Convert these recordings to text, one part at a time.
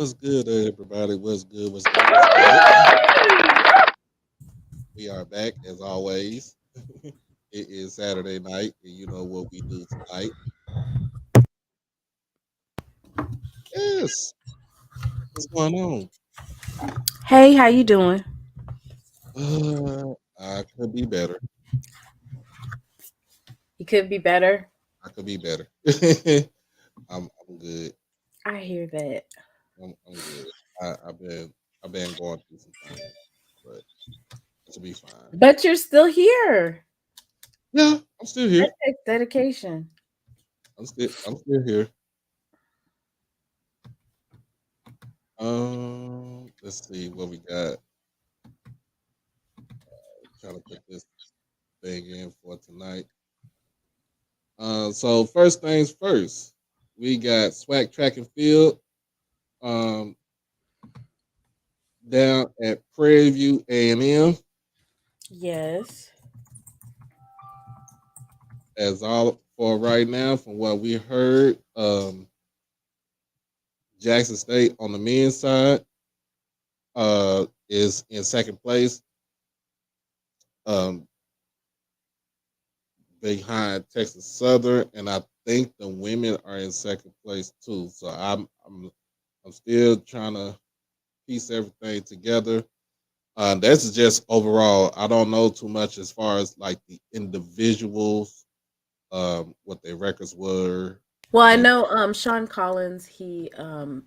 What's good, everybody? What's good? What's good? What's good? We are back as always. It is Saturday night, and you know what we do tonight. Yes, what's going on? Hey, how you doing? I could be better. You could be better. I could be better. I'm good. I hear that. I'm good. I've been going through some things, but it should be fine. But you're still here. Yeah, I'm still here. That takes dedication. I'm still here. Let's see what we got. Trying to put this thing in for tonight. So first things first, we got SWAC track and field um, down at Prairie View A&M. Yes. As all for right now, from what we heard, Jackson State on the men's side is in second place, um, behind Texas Southern, and I think the women are in second place too. So I'm still trying to piece everything together. That's just overall. I don't know too much as far as like the individuals, what their records were. Well, I And know Sean Collins, he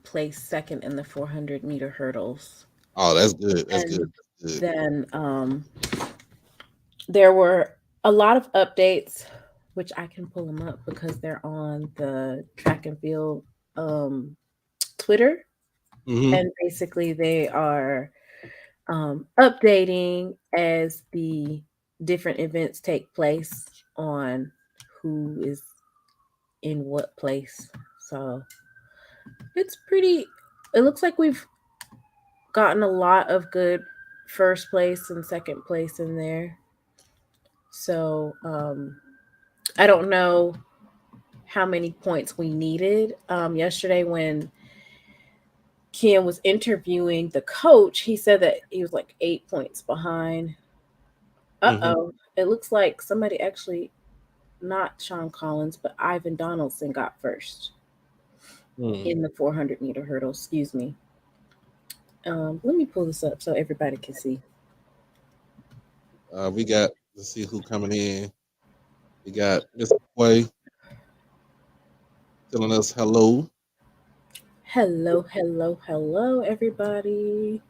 placed second in the 400-meter hurdles. oh, that's good. That's good. And That's good. then there were a lot of updates, which I can pull them up because they're on the track and field Twitter. Hmm. And basically, they are updating as the different events take place on who is in what place. So it's pretty, it looks like we've gotten a lot of good first place and second place in there. So I don't know how many points we needed. Yesterday, when Ken was interviewing the coach, he said that he was like 8 points behind. Hmm. It looks like somebody actually, not Sean Collins, but Ivan Donaldson got first Hmm. in the 400-meter hurdle. Excuse me. Let me pull this up so everybody can see. We got, let's see who coming in. We got Mr. Quay telling us hello. Hello, hello, hello, everybody.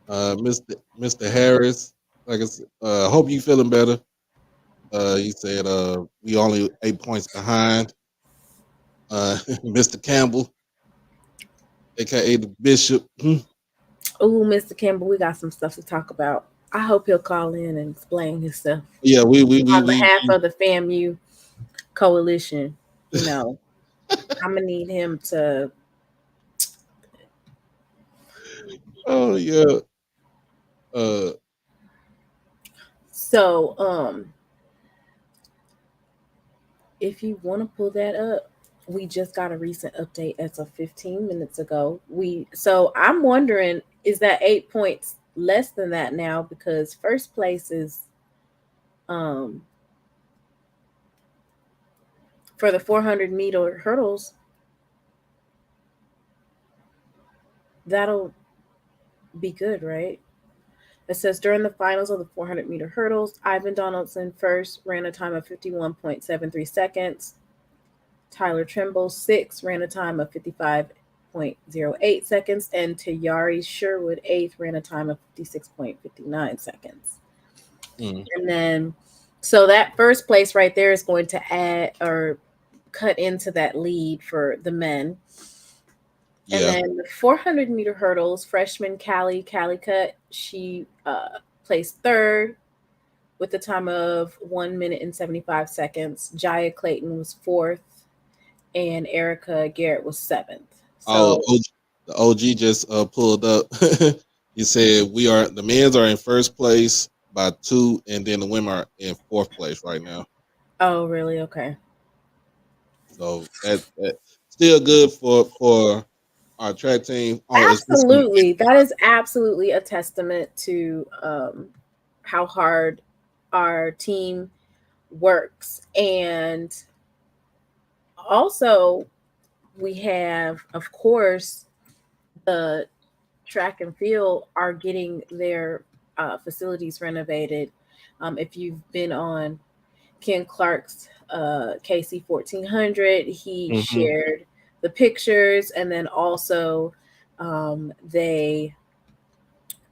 Mr. Harris. Like I said, hope you feeling better. He said we only 8 points behind. Mr. Campbell, aka the Bishop. Oh, Mr. Campbell, we got some stuff to talk about. I hope he'll call in and explain his stuff Yeah, on behalf of the FAMU coalition. You know, I'm gonna need him to. oh yeah. Uh, So, if you want to pull that up, we just got a recent update as of 15 minutes ago. I'm wondering, is that 8 points less than that now? Because first place is um for the 400-meter hurdles, that'll be good, right? It says during the finals of the 400-meter hurdles, Ivan Donaldson first ran a time of 51.73 seconds. Tyler Trimble, sixth, ran a time of 55.08 seconds. And Tayari Sherwood, eighth, ran a time of 56.59 seconds. mm, And then, so that first place right there is going to add or cut into that lead for the men. And yeah. then the 400-meter hurdles, freshman Callie Calicut, she placed third with a time of 1 minute and 75 seconds. Jaya Clayton was fourth, and Erica Garrett was seventh. Oh, So, the OG just pulled up. He said the men's are in first place by 2, and then the women are in fourth place right now. oh, really? Okay. So that still good for our track team on, especially on Absolutely. That is absolutely a testament to how hard our team works. And also, we have, of course, the track and field are getting their facilities renovated. If you've been on Ken Clark's KC 1400, he Mhm. shared the pictures, and then also they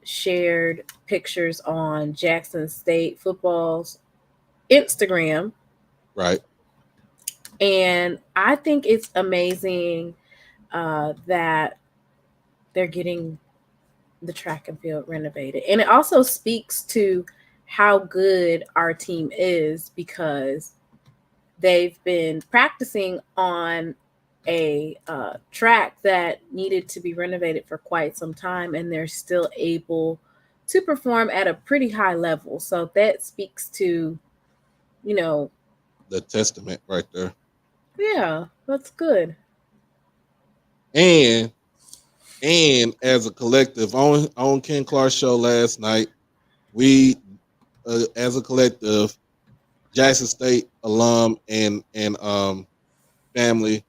shared pictures on Jackson State football's Instagram. Right. And I think it's amazing that they're getting the track and field renovated. And it also speaks to how good our team is because they've been practicing on a track that needed to be renovated for quite some time, and they're still able to perform at a pretty high level. So that speaks to, you know, The testament right there. yeah, that's good. And as a collective on Ken Clark's show last night, we as a collective, Jackson State alum and family,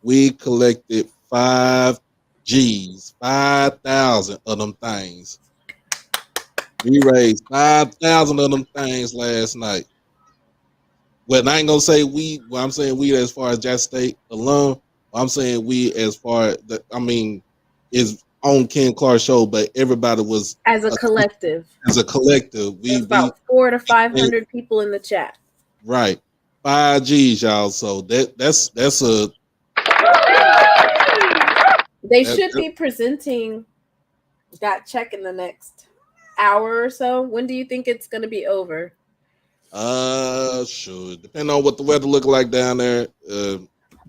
we collected 5 G's, 5,000 of them things. We raised 5,000 of them things last night. Well, I ain't gonna say we. Well, I'm saying we as far as Jackson State alum. I'm saying we as far as the, I mean, is on Ken Clark's show, but everybody was As a uh, collective, as a collective. there's We about 400 to we 500 people in the chat. right 5 G's, y'all. So that's a They that, should that be presenting that check in the next hour or so. When do you think it's going to be over? sure. Depending on what the weather look like down there,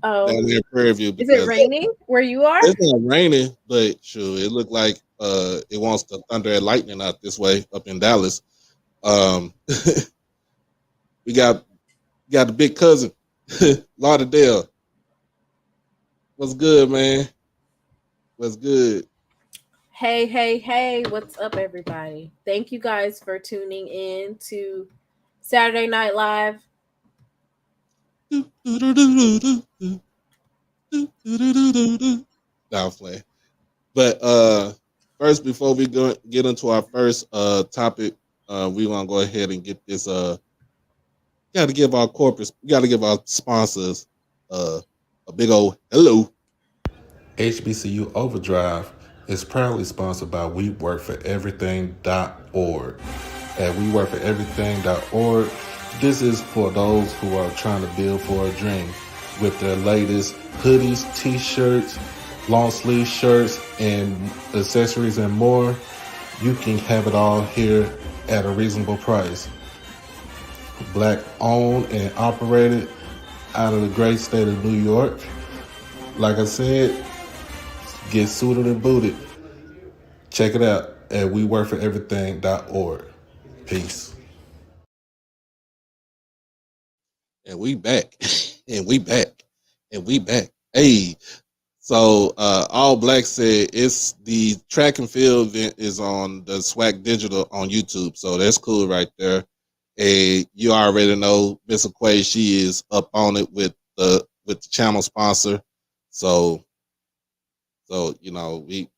Oh, down there in Prairie View, is it because raining where you are? it's not raining, but sure, it looked like it wants to thunder and lightning out this way up in Dallas. Um, we got the big cousin, Lauderdale. What's good, man? What's good? Hey, hey, hey, what's up, everybody? Thank you guys for tuning in to Saturday Night Live. Nah, I'm playing. But first, before we go get into our first topic, we want to go ahead and get this. Got to give our corporate, got to give our sponsors uh, a big old hello. HBCU OverDrive is proudly sponsored by WeWorkForEverything.org. At WeWorkForEverything.org, this is for those who are trying to build for a dream. With their latest hoodies, t-shirts, long sleeve shirts, and accessories and more, you can have it all here at a reasonable price. Black owned and operated out of the great state of New York. Like I said, get suited and booted. Check it out at WeWorkForEverything.org. Peace. And we back. And we back. And we back. Hey. So All Black said it's the track and field event is on the SWAC Digital on YouTube. So that's cool right there. And you already know Miss Aquay, she is up on it with the channel sponsor. So you know, we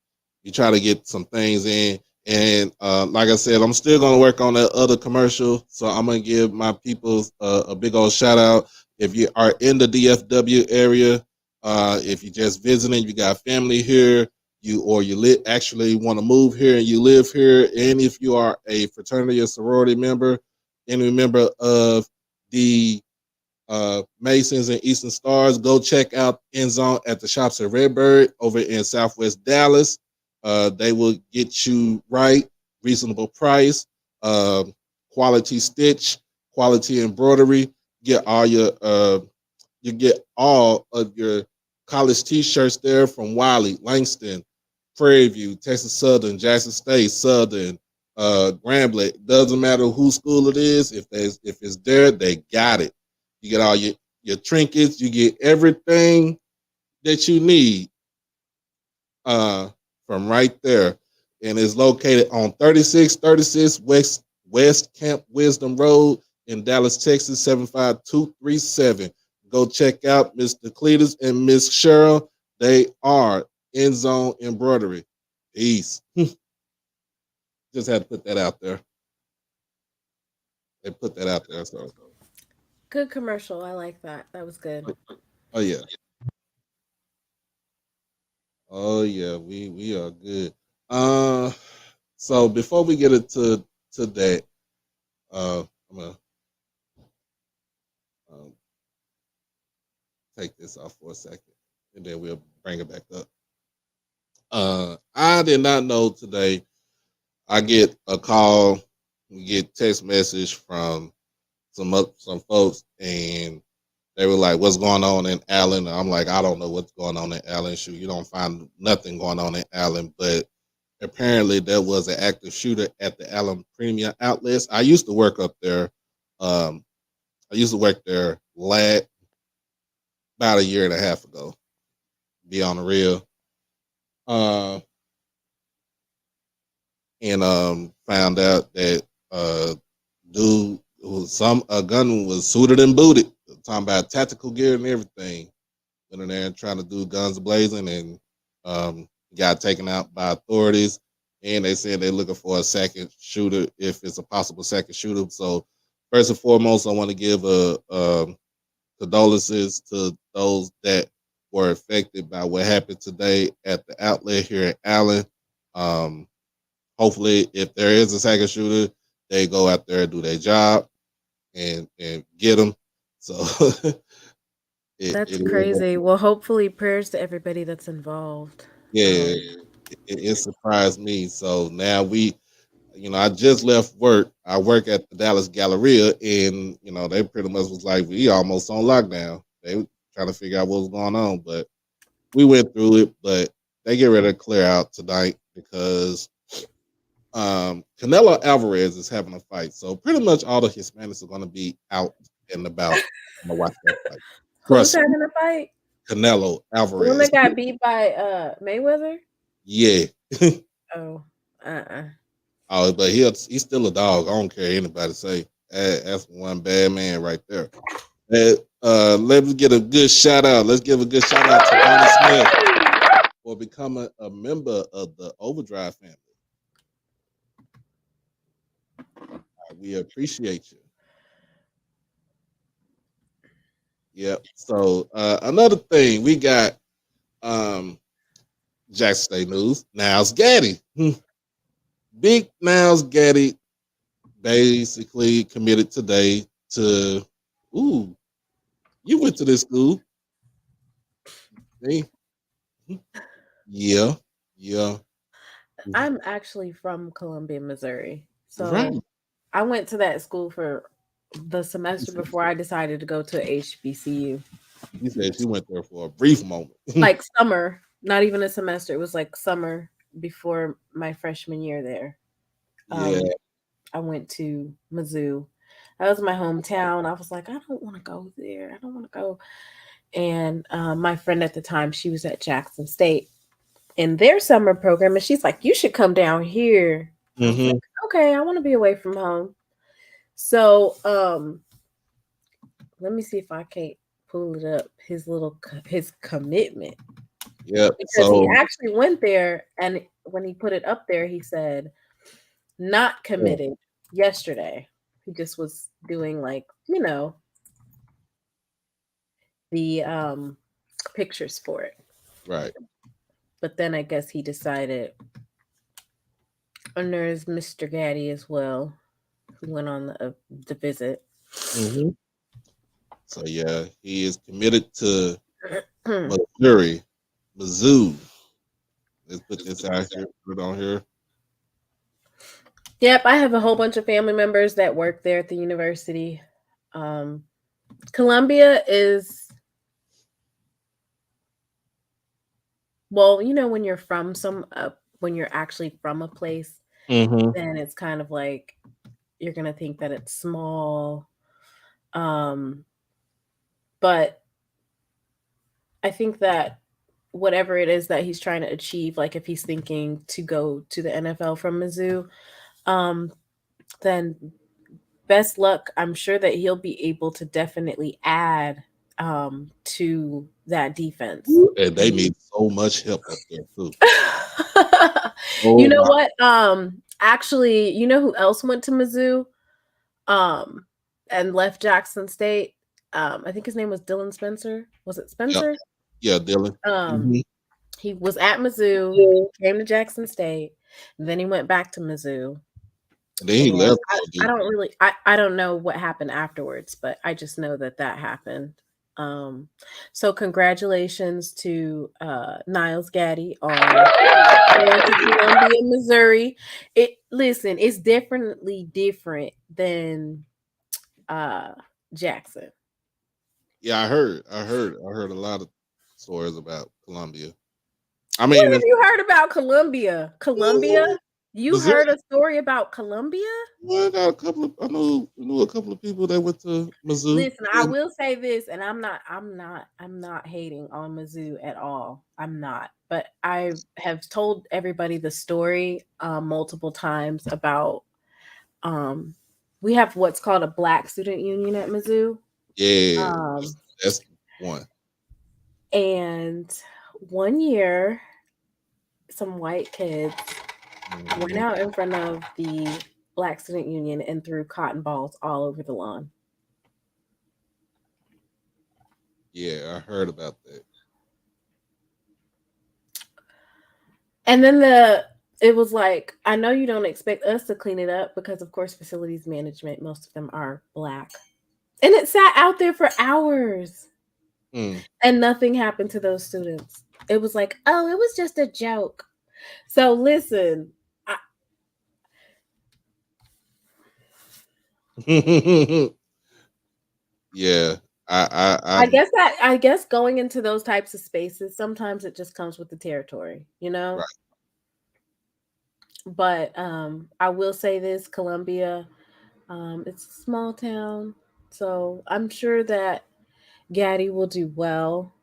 try to get some things in. And like I said, I'm still gonna work on that other commercial. So I'm gonna give my people a big old shout out. If you are in the DFW area, if you're just visiting, you got family here, you actually want to move here and you live here, and if you are a fraternity or sorority member, any member of the Masons and Eastern Stars, go check out End Zone at the shops at Redbird over in Southwest Dallas. They will get you right, reasonable price, quality stitch, quality embroidery. Get all your you get all of your college t-shirts there from Wiley, Langston, Prairie View, Texas Southern, Jackson State, Southern, Grambling. Doesn't matter whose school it is. If it's there, they got it. You get all your trinkets. You get everything that you need uh, from right there, and is located on 3636 West Camp Wisdom Road in Dallas, Texas 75237. Go check out Mr. Cletus and Miss Cheryl. They are End Zone Embroidery. Peace. Just had to put that out there. They put that out there. So, Good commercial. I like that. That was good. oh yeah, oh yeah, we are good. Uh, so before we get into that, I'm gonna um, take this off for a second, and then we'll bring it back up. I did not know today. I get a call, we get text message from some folks, and they were like, "What's going on in Allen?" I'm like, "I don't know what's going on in Allen. Shoot, you don't find nothing going on in Allen." But apparently, there was an active shooter at the Allen Premium Outlets. I used to work up there. Um, I used to work there about a year and a half ago. Be on the real. Uh, and found out that dude was a gun was suited and booted, talking about tactical gear and everything. Went in there and trying to do guns blazing, and got taken out by authorities. And they said they're looking for a second shooter if it's a possible second shooter. So first and foremost, I want to give condolences to those that were affected by what happened today at the outlet here in Allen. Um, Hopefully, if there is a second shooter, they go out there and do their job and get them. So That's it crazy. Well, hopefully, prayers to everybody that's involved. yeah, it surprised me. So now I just left work. I work at the Dallas Galleria, and they pretty much was like, we almost on lockdown. They were trying to figure out what was going on, but we went through it. But they get ready to clear out tonight because Canelo Alvarez is having a fight. So pretty much all the Hispanics are going to be out and about to watch that fight. Who's Trust me, having a fight? Canelo The one Alvarez. that got beat by Mayweather? Yeah. Oh, Oh, but he's still a dog. I don't care anybody say. That's one bad man right there. Let's get a good shout out. Let's give a good shout out to Bonnie Smith for becoming a member of the Overdrive family. We appreciate you. Yep. So another thing we got Jackson State News. Niles Gaddy. Big Niles Gaddy basically committed today to you went to this school. Hey. Yeah. Yeah. I'm actually from Columbia, Missouri. So Right. I went to that school for the semester before I decided to go to HBCU. He said she went there for a brief moment. Like summer, not even a semester. It was like summer before my freshman year there. Yeah. I went to Mizzou. That was my hometown. I was like, I don't want to go there. I don't want to go. And my friend at the time, she was at Jackson State in their summer program, and she's like, "You should come down here." I was like, "Okay, I want to be away from home." So, let me see if I can't pull it up. His commitment. Yeah. Because he actually went there, and when he put it up there, he said, "Not committed." Yesterday, he just was doing the pictures for it. Right. But then I guess he decided, and there's Mr. Gaddy as well, who went on the visit. Mm-hmm. So yeah, he is committed to Missouri, Mizzou. Let's put this out here, put it on here. Yep, I have a whole bunch of family members that work there at the university. Columbia is, well, when you're from when you're actually from a place, then it's kind of like you're gonna think that it's small. But I think that whatever it is that he's trying to achieve, like if he's thinking to go to the NFL from Mizzou, um, then best luck. I'm sure that he'll be able to definitely add to that defense. And they need so much help up there too. You Oh know my! what? Actually, you know who else went to Mizzou? And left Jackson State. I think his name was Dylan Spencer. Was it Yeah, Spencer? yeah, Dylan. Um, Mhm. he was at Mizzou, came to Jackson State, then he went back to Mizzou. And then he And left. I don't really, I don't know what happened afterwards, but I just know that that happened. So congratulations to Niles Gaddy on going to Columbia, Missouri. Listen, it's definitely different than Jackson. Yeah, I heard a lot of stories about Columbia. I What mean, have you heard about Columbia? Columbia? You Missouri. heard a story about Columbia? Well, I got a couple of. I knew a couple of people that went to Mizzou. Listen, I will say this, and I'm not hating on Mizzou at all. I'm not, but I have told everybody the story multiple times about um, we have what's called a Black Student Union at Mizzou, Yeah, um, that's one. and one year some white kids went Mhm. out in front of the Black Student Union and threw cotton balls all over the lawn. Yeah, I heard about that. And then it was like, I know you don't expect us to clean it up because of course facilities management, most of them are Black. And it sat out there for hours Mm. and nothing happened to those students. It was like, oh, it was just a joke. So listen, Yeah, I guess going into those types of spaces, sometimes it just comes with the territory, you know? right. But I will say this, Columbia, it's a small town, so I'm sure that Gaddy will do well,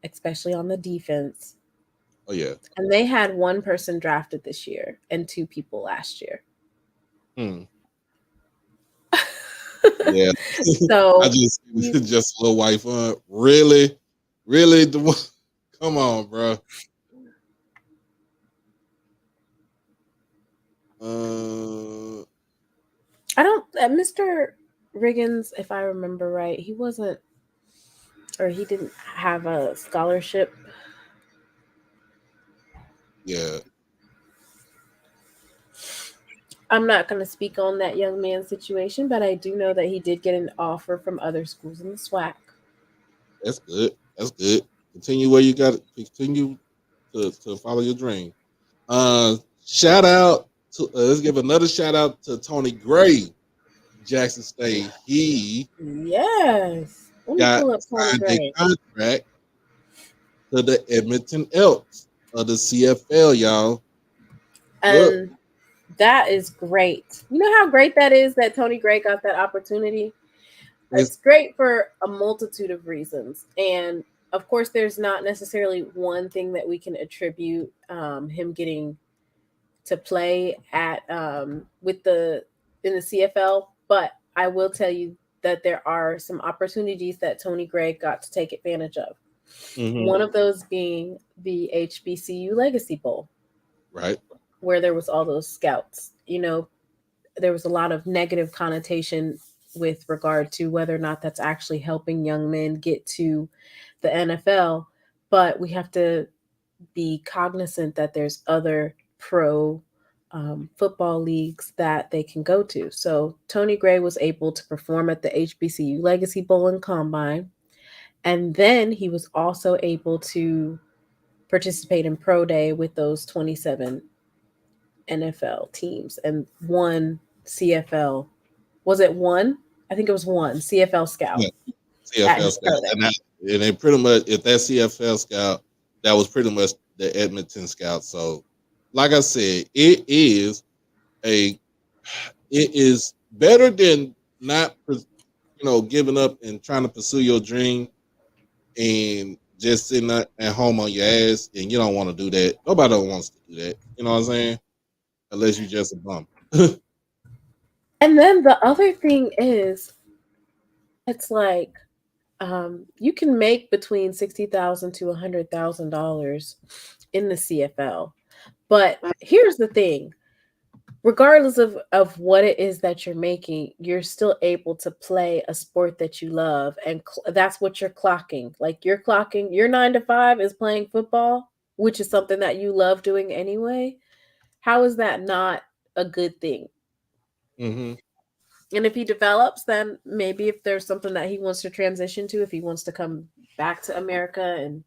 especially on the defense. Oh yeah. And they had one person drafted this year and two people last year. Hmm. Yeah. I So just just a little white fun. Really, really. Come on, bro. I don't, Mr. Riggins, if I remember right, he wasn't, or he didn't have a scholarship. Yeah. I'm not going to speak on that young man's situation, but I do know that he did get an offer from other schools in the SWAC. That's good. That's good. Continue where you got. Continue to follow your dream. Shout out to let's give another shout out to Tony Gray, Jackson State. He Yes. Let me got pull up Tony signed a Gray. contract to the Edmonton Elks of the CFL, y'all. Look, And that is great. You know how great that is that Tony Gray got that opportunity? it's It's great for a multitude of reasons. And of course, there's not necessarily one thing that we can attribute him getting to play at with the in the CFL, but I will tell you that there are some opportunities that Tony Gray got to take advantage of. mhm, One of those being the HBCU Legacy Bowl, right. where there was all those scouts. You know, there was a lot of negative connotation with regard to whether or not that's actually helping young men get to the NFL, but we have to be cognizant that there's other pro football leagues that they can go to. So Tony Gray was able to perform at the HBCU Legacy Bowl and Combine, and then he was also able to participate in Pro Day with those 27 NFL teams and one CFL. Was it one? I think it was one CFL scout Yeah, at CFL his Pro scout, Day. and they pretty much if that CFL scout, that was pretty much the Edmonton scout. So, like I said, a it is better than not giving up and trying to pursue your dream and just sitting at home on your ass, and you don't want to do that. Nobody wants to do that. You know what I'm saying? Unless you just a bum. And then the other thing is, it's like you can make between $60,000 to $100,000 in the CFL. But here's the thing: regardless of what it is that you're making, you're still able to play a sport that you love, and that's what you're clocking. Like you're clocking your 9 to 5 is playing football, which is something that you love doing anyway. How is that not a good thing? Mm-hmm. And if he develops, then maybe if there's something that he wants to transition to, if he wants to come back to America and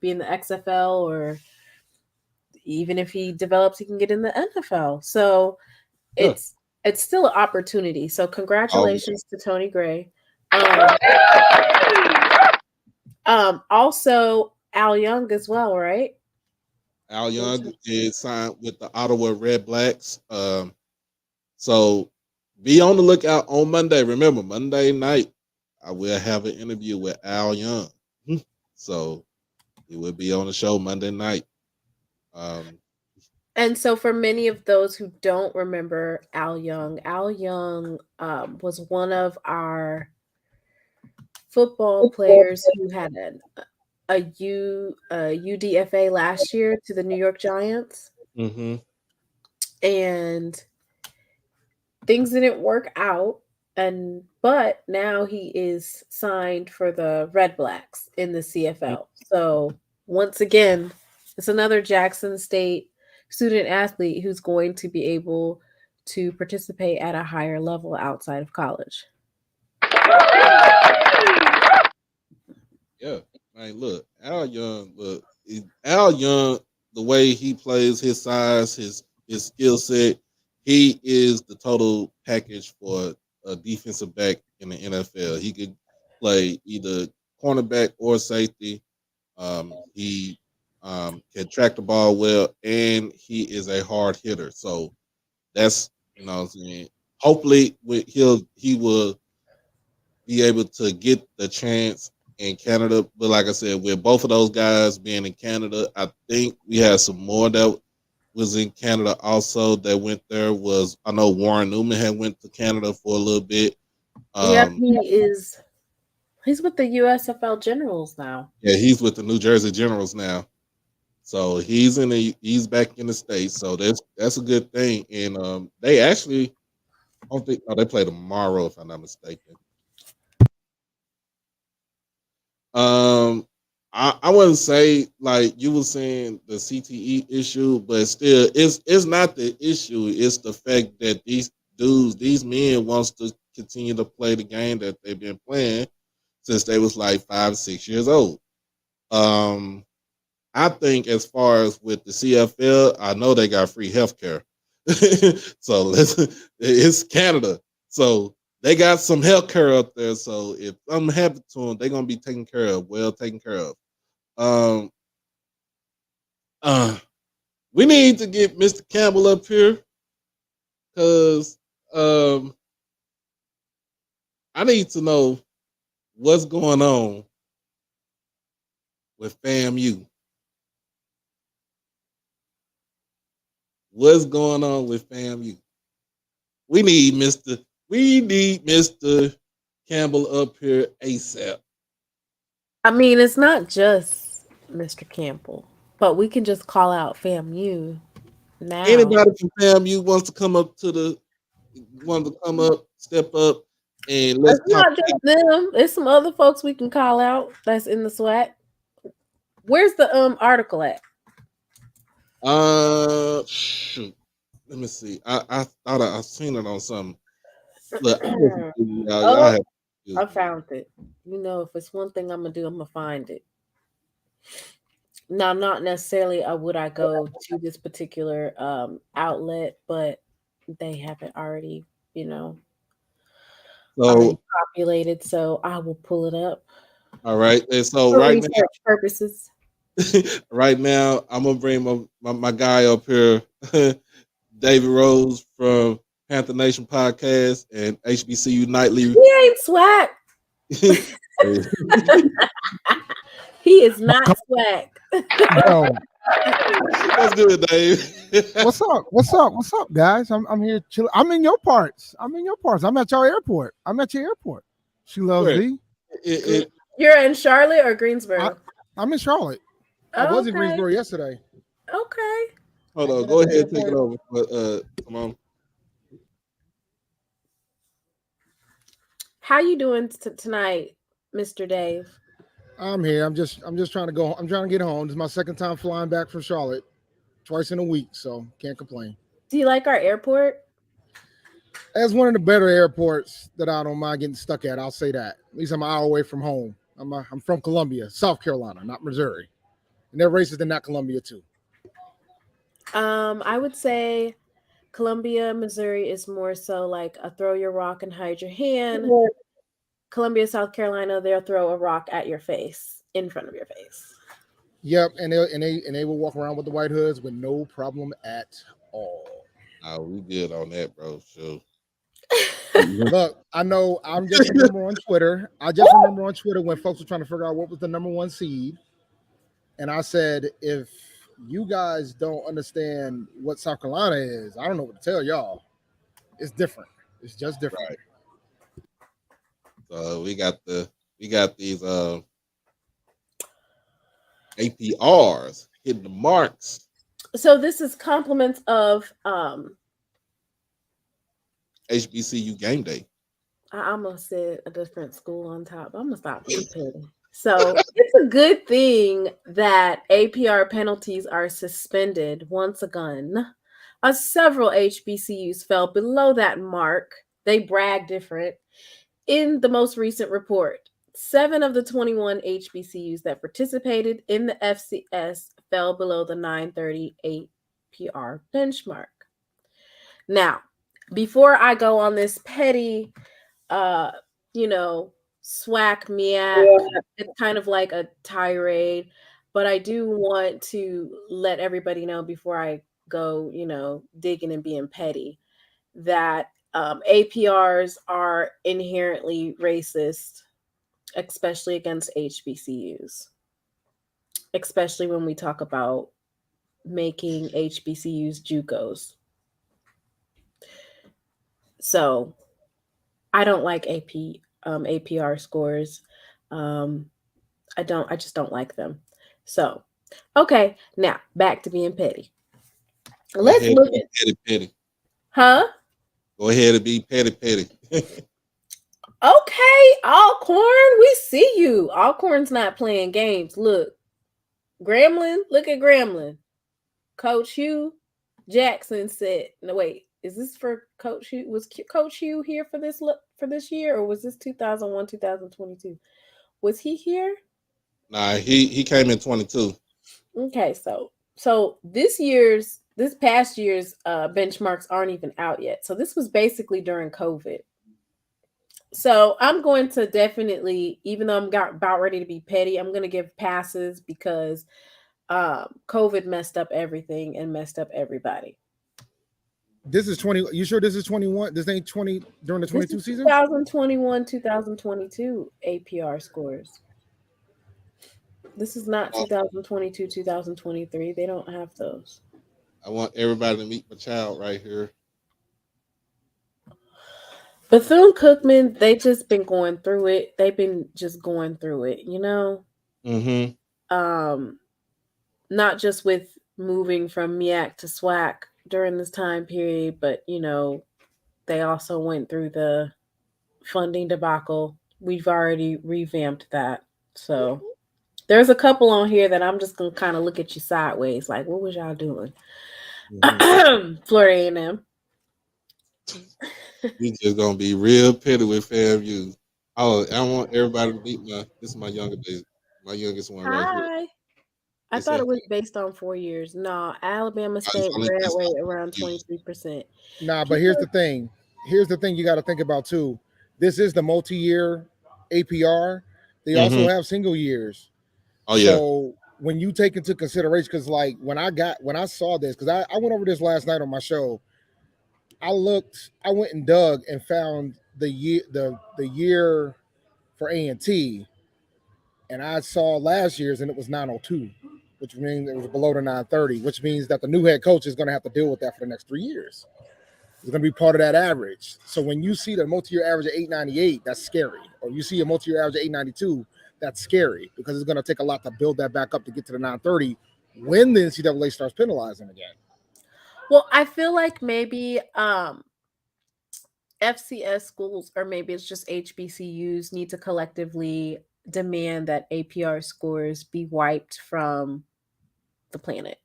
be in the XFL, or even if he develops, he can get in the NFL. So Yeah. it's still an opportunity. So Always. congratulations to Tony Gray. Also Al Young as well, right? Al Young is signed with the Ottawa Red Blacks. So be on the lookout on Monday. Remember, Monday night, I will have an interview with Al Young. So he will be on the show Monday night. And so for many of those who don't remember Al Young was one of our football players who had a UDFA last year to the New York Giants. Mm-hmm. And things didn't work out, but now he is signed for the Red Blacks in the CFL. So once again, it's another Jackson State student athlete who's going to be able to participate at a higher level outside of college. Yeah, man. Look, Al Young. Al Young. The way he plays, his size, his skill set, he is the total package for a defensive back in the NFL. He could play either cornerback or safety. He can track the ball well, and he is a hard hitter. So that's what I'm saying. Hopefully, he will be able to get the chance in Canada. But like I said, with both of those guys being in Canada, I think we had some more that was in Canada also that went there. I know Warren Newman had went to Canada for a little bit. Yep, he's with the USFL Generals now. Yeah, he's with the New Jersey Generals now. So he's back in the States. So that's a good thing. And they actually, I don't think they play tomorrow if I'm not mistaken. I wouldn't say like you were saying the CTE issue, but still, it's not the issue. It's the fact that these men wants to continue to play the game that they've been playing since they was like 5, 6 years old. I think as far as with the CFL, I know they got free healthcare. So it's Canada. So they got some healthcare up there. So if something happened to them, they're gonna be taken care of, well taken care of. We need to get Mr. Campbell up here because I need to know what's going on with FAMU. What's going on with FAMU? We need Mr. Campbell up here ASAP. I mean, it's not just Mr. Campbell, but we can just call out FAMU now. Anybody from FAMU wants to step up, and let's It's not just them. There's some other folks we can call out that's in the SWAC. Where's the article at? Shoot. Let me see. I thought I seen it on something. Look, I found it. You know, if it's one thing I'm gonna do, I'm gonna find it. Now, not necessarily would I go to this particular outlet, but they have it already, already populated, so I will pull it up. All right, and so for right research now, purposes. right now, I'm gonna bring my guy up here, David Rose from Panther Nation Podcast and HBCU Nightly. He ain't SWAC. He is not swag. Yo, What's good, Dave? what's up? What's up? What's up, guys? I'm here chilling. I'm in your parts. I'm at your airport. I'm at your airport. She loves Where? thee. You're in Charlotte or I, Greensboro? I'm in Charlotte. I was in Okay. Greensboro yesterday. Okay. Hold on, I'm go at the ahead and take it airport. over. But come on. How you doing tonight, Mr. Dave? I'm here. I'm just trying to go. I'm trying to get home. This is my second time flying back from Charlotte, twice in a week, so can't complain. Do you like our airport? That's one of the better airports that I don't mind getting stuck at. I'll say that. At least I'm an hour away from home. I'm from Columbia, South Carolina, not Missouri, and they're racist in that Columbia too. I would say Columbia, Missouri is more so like a throw your rock and hide your hand. Columbia, South Carolina, they'll throw a rock at your face, in front of your face. Yep, and they will walk around with the white hoods with no problem at all. Oh, we good on that, bro. Sure. Look, I know. I just remember on Twitter. I just remember on Twitter when folks were trying to figure out what was the number one seed, and I said, if you guys don't understand what South Carolina is, I don't know what to tell y'all. It's different. It's just different. Right. So we got these APRs hitting the marks. So this is compliments of HBCU game day. I almost said a different school on top. I'm gonna stop being petty. So it's a good thing that APR penalties are suspended once again. Several HBCUs fell below that mark. They brag different. In the most recent report, 7 of the 21 HBCUs that participated in the FCS fell below the 930 APR benchmark. Now, before I go on this petty, SWAC MEAC, it's kind of like a tirade, but I do want to let everybody know before I go, digging and being petty, that APRs are inherently racist, especially against HBCUs, especially when we talk about making HBCUs JUCOs. So I don't like APR scores. I just don't like them. So, okay, now back to being petty. Let's look at petty. Huh? Go ahead and be petty. Okay, Alcorn, we see you. Alcorn's not playing games. Look, Gremlin, look at Gremlin. Coach Hugh Jackson said, "No, wait, is this for Coach Hugh? Was Coach Hugh here for this year, or was this 2001, 2022? Was he here?" Nah, he came in 22. Okay, so this past year's benchmarks aren't even out yet. So this was basically during COVID. So I'm going to definitely, even though I'm about ready to be petty, I'm going to give passes because COVID messed up everything and messed up everybody. This is 20. You sure this is 21? This ain't 20 during the 22 season? 2021, 2022 APR scores. This is not 2022, 2023. They don't have those. I want everybody to meet my child right here. Bethune-Cookman, they just been going through it. They've been just going through it, Mm-hmm. Not just with moving from MEAC to SWAC during this time period, but they also went through the funding debacle. We've already revamped that. So there's a couple on here that I'm just gonna kind of look at you sideways, like, what was y'all doing? Mm-hmm. Florida A&M. We just gonna be real petty with FAMU. Oh, I want everybody to meet this is my youngest one right here. I thought it was based on 4 years. No, Alabama State graduate around 23%. Nah, but here's the thing. Here's the thing you got to think about too. This is the multi-year APR. They also have single years. Oh yeah. So when you take into consideration, because like when I saw this, because I went over this last night on my show. I went and dug and found the year for A&T, and I saw last year's and it was 902, which means it was below the 930, which means that the new head coach is going to have to deal with that for the next 3 years. It's going to be part of that average. So when you see the multi-year average of 898, that's scary. Or you see a multi-year average of 892, that's scary because it's going to take a lot to build that back up to get to the 930 when the NCAA starts penalizing again. Well, I feel like maybe FCS schools, or maybe it's just HBCUs, need to collectively demand that APR scores be wiped from the planet.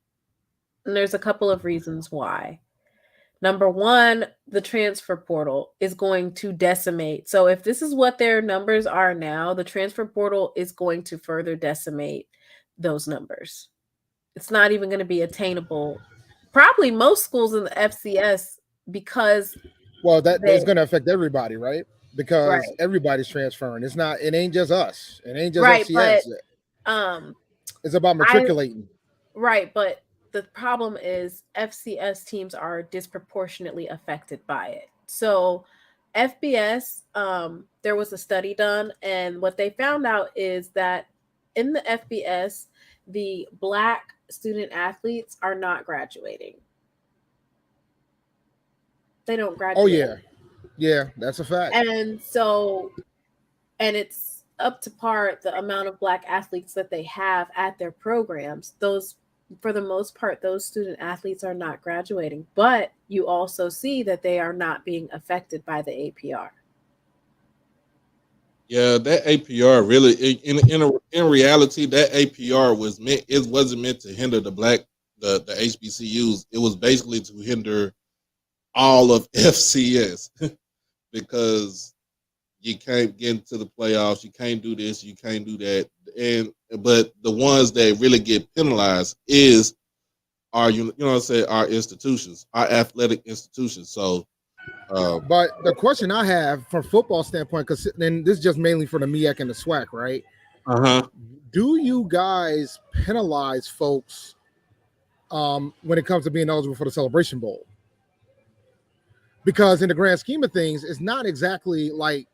And there's a couple of reasons why. Number one, the transfer portal is going to decimate. So if this is what their numbers are now, the transfer portal is going to further decimate those numbers. It's not even going to be attainable. Probably most schools in the FCS, because that's going to affect everybody, right? Because everybody's transferring. It ain't just us. It ain't just FCS. But, it's about matriculating. But the problem is FCS teams are disproportionately affected by it. So FBS, there was a study done, and what they found out is that in the FBS, the Black student athletes are not graduating. They don't graduate. Oh, yeah. Yeah, that's a fact. And it's up to par the amount of Black athletes that they have at their programs. For the most part, those student athletes are not graduating, but you also see that they are not being affected by the APR. Yeah, that APR really, in reality, that APR wasn't meant to hinder the HBCUs. It was basically to hinder all of FCS because you can't get into the playoffs, you can't do this, you can't do that, but the ones that really get penalized are our institutions, our athletic institutions. So, but the question I have from football standpoint, because then this is just mainly for the MEAC and the SWAC, right? Do you guys penalize folks when it comes to being eligible for the Celebration Bowl? Because in the grand scheme of things, it's not exactly like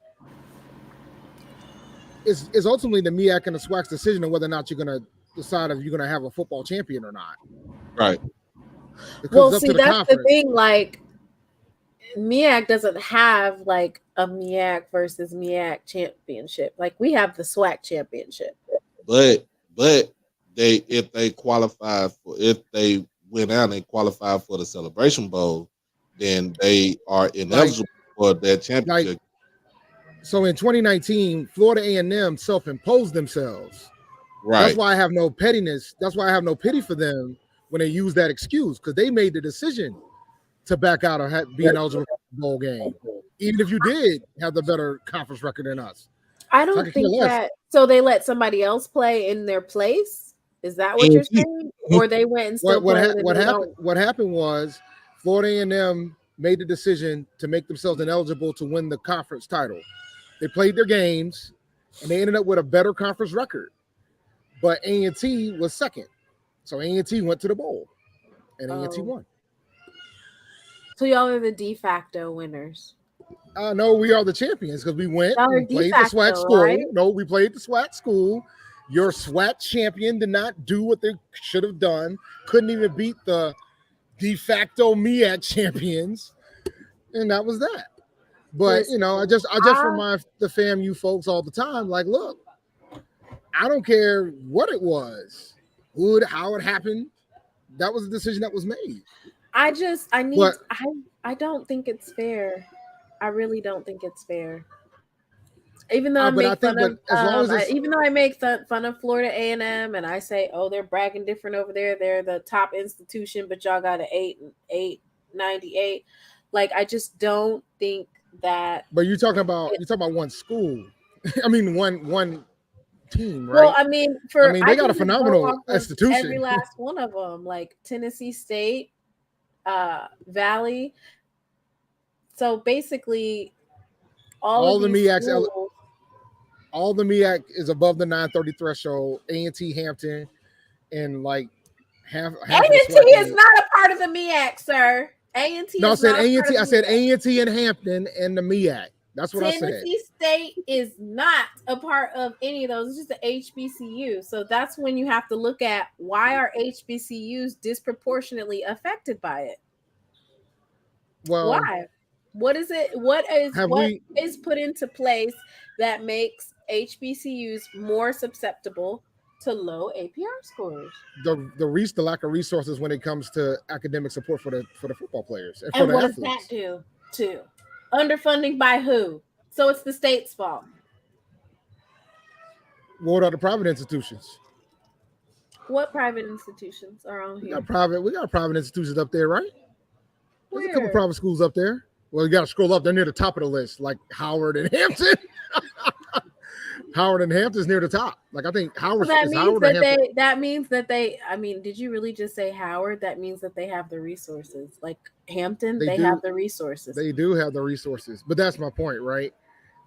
it's ultimately the MEAC and the SWAC's decision on whether or not you're going to decide if you're going to have a football champion or not. Right. Well, see, that's the thing. Like, MEAC doesn't have like a MEAC versus MEAC championship. Like, we have the SWAC championship. But if they went out and qualified for the Celebration Bowl, then they are ineligible for that championship. So in 2019, Florida A&M self-imposed themselves. Right. That's why I have no pettiness. That's why I have no pity for them when they use that excuse, because they made the decision to back out of being eligible for the bowl game, even if you did have the better conference record than us. I don't think that. So they let somebody else play in their place. Is that what you're saying? Or they went and still played? What happened was Florida A&M made the decision to make themselves ineligible to win the conference title. They played their games, and they ended up with a better conference record. But A&T was second. So A&T went to the bowl, and A&T won. So y'all are the de facto winners. No, we are the champions because we went and played the SWAC school. Right? No, we played the SWAC school. Your SWAC champion did not do what they should have done. Couldn't even beat the de facto MEAC champions. And that was that. But, I just remind the FAMU folks all the time, like, look, I don't care what it was, how it happened. That was a decision that was made. I don't think it's fair. I really don't think it's fair. Even though I make fun of Florida A&M and I say, oh, they're bragging different over there. They're the top institution, but y'all got an 898. Like, I just don't think that. But you're talking about one school. I mean, one team, right? Well, I mean, they got a phenomenal institution. Every last one of them, like Tennessee State, Valley. So basically, all the MEAC is above the 930 threshold. A&T, Hampton, and like half A&T is not a part of the MEAC, sir. A&T. No, I said A&T. I said A&T and Hampton and the MEAC. That's what I said. Tennessee State is not a part of any of those. It's just the HBCU. So that's when you have to look at why are HBCUs disproportionately affected by it? Well, Why? What is it? What have we is put into place that makes HBCUs more susceptible to low APR scores? the lack of resources when it comes to academic support for the football players and for And the what does that athletes? do too? Underfunding by who? So it's the state's fault. What are the private institutions? What private institutions are on We here? got private institutions up there, right? There's a couple Where? private schools up there. Well, you got to scroll up. They're near the top of the list, like Howard and Hampton. Howard and Hampton's near the top. Like I think Howard Well, that is means Howard or that Hampton. they. I mean, did you really just say Howard? That means that they have the resources. Like Hampton, They they do. have the resources. They do have the resources, but that's my point, right?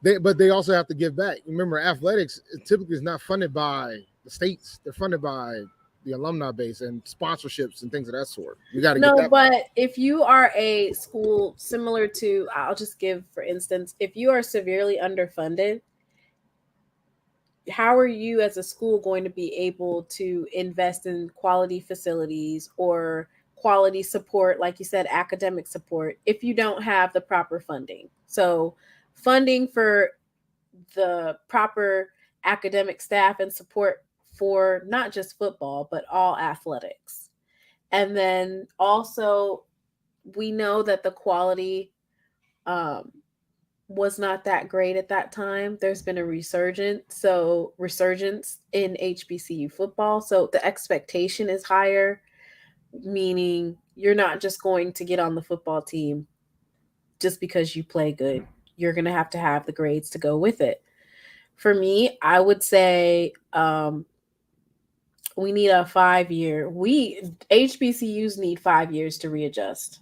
But they also have to give back. Remember, athletics typically is not funded by the states; they're funded by the alumni base and sponsorships and things of that sort. You got to get No, that. but if you are a school similar to, I'll just give for instance, if you are severely underfunded, how are you as a school going to be able to invest in quality facilities or quality support, like you said, academic support, if you don't have the proper funding? So funding for the proper academic staff and support for not just football but all athletics. And then also we know that the quality um, was not that great at that time. There's been a resurgence in HBCU football. So the expectation is higher, meaning you're not just going to get on the football team just because you play good. You're going to have the grades to go with it. For me, I would say we need a 5-year. HBCUs need 5 years to readjust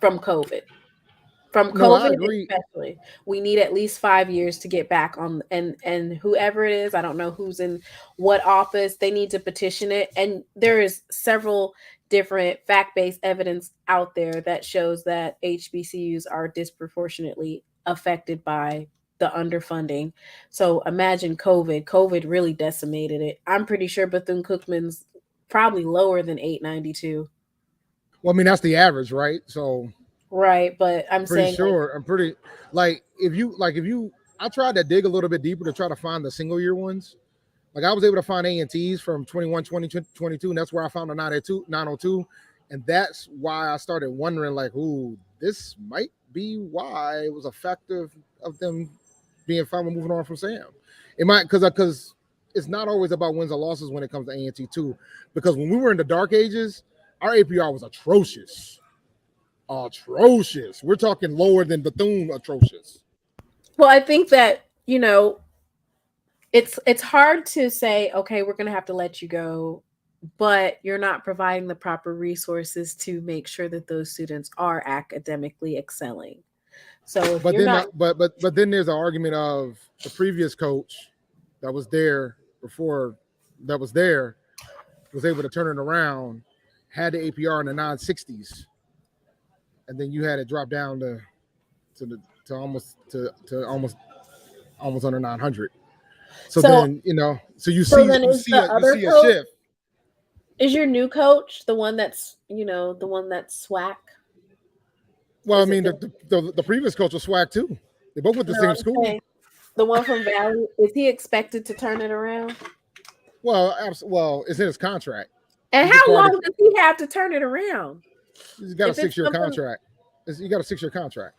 from COVID. From No, I COVID agree. especially, we need at least 5 years to get back on. And whoever it is, I don't know who's in what office, they need to petition it. And there is several different fact-based evidence out there that shows that HBCUs are disproportionately affected by the underfunding. So imagine COVID. COVID really decimated it. I'm pretty sure Bethune-Cookman's probably lower than 892. Well, I mean that's the average, right? So Right, but I'm pretty saying like, sure. I'm pretty if you. I tried to dig a little bit deeper to try to find the single year ones. Like I was able to find A&Ts from 21, 20, 22, and that's where I found the 902, and that's why I started wondering, like, ooh, this might be why it was effective of them being fine with moving on from Sam. It might because it's not always about wins or losses when it comes to A&T too. Because when we were in the dark ages, our APR was atrocious. Atrocious. We're talking lower than Bethune atrocious. well, I think that, it's hard to say, okay, we're going to have to let you go, but you're not providing the proper resources to make sure that those students are academically excelling. So if But you're then not, but then there's an argument of the previous coach that was there before that was there was able to turn it around, had the APR in the 960s, and then you had it drop down to the to almost under 900. So so then so you so see then you is see the a you other see a coach, shift. is your new coach the one that's, the one that's SWAC? Well, I Is it mean the previous coach was SWAC too. They both went to the no, same I'm school. saying the one from Valley, is he expected to turn it around? Well, it's in his contract. And He's how required long does he have to turn it around? he's got a If it's 6-year something, contract. You got a 6-year contract.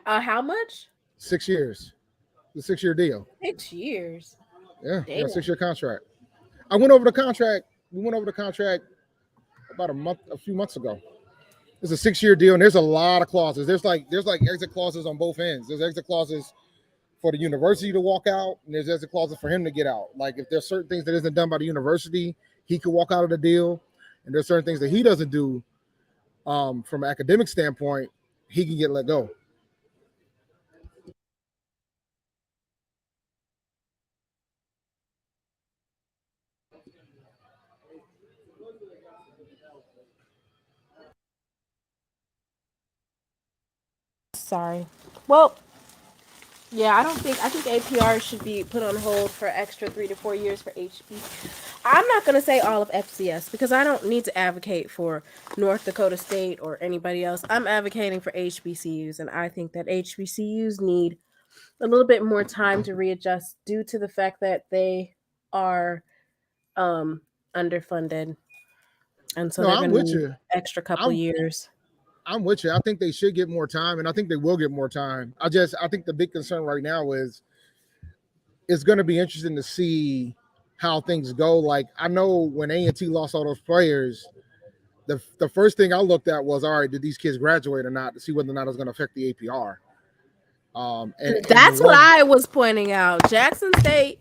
how much? 6 years. The 6-year deal. 6 years. Yeah, you got a Damn. 6-year contract. I went over the contract. We went over the contract about a few months ago. It's a 6-year deal, and there's a lot of clauses. There's like exit clauses on both ends. There's exit clauses for the university to walk out, and there's exit clauses for him to get out. Like if there's certain things that isn't done by the university, he could walk out of the deal, and there's certain things that he doesn't do from an academic standpoint, he can get let go. Sorry. Well, yeah, I think APR should be put on hold for extra 3 to 4 years for HB. I'm not going to say all of FCS because I don't need to advocate for North Dakota State or anybody else. I'm advocating for HBCUs, and I think that HBCUs need a little bit more time to readjust due to the fact that they are um, underfunded, and so No, they're I'm going to with need you. extra couple I'm years. I'm with you. I think they should get more time, and I think they will get more time. I think the big concern right now is it's going to be interesting to see how things go. Like I know when A&T lost all those players, the first thing I looked at was, all right, did these kids graduate or not, to see whether or not it's going to affect the APR. And the That's what ones, I was pointing out. Jackson State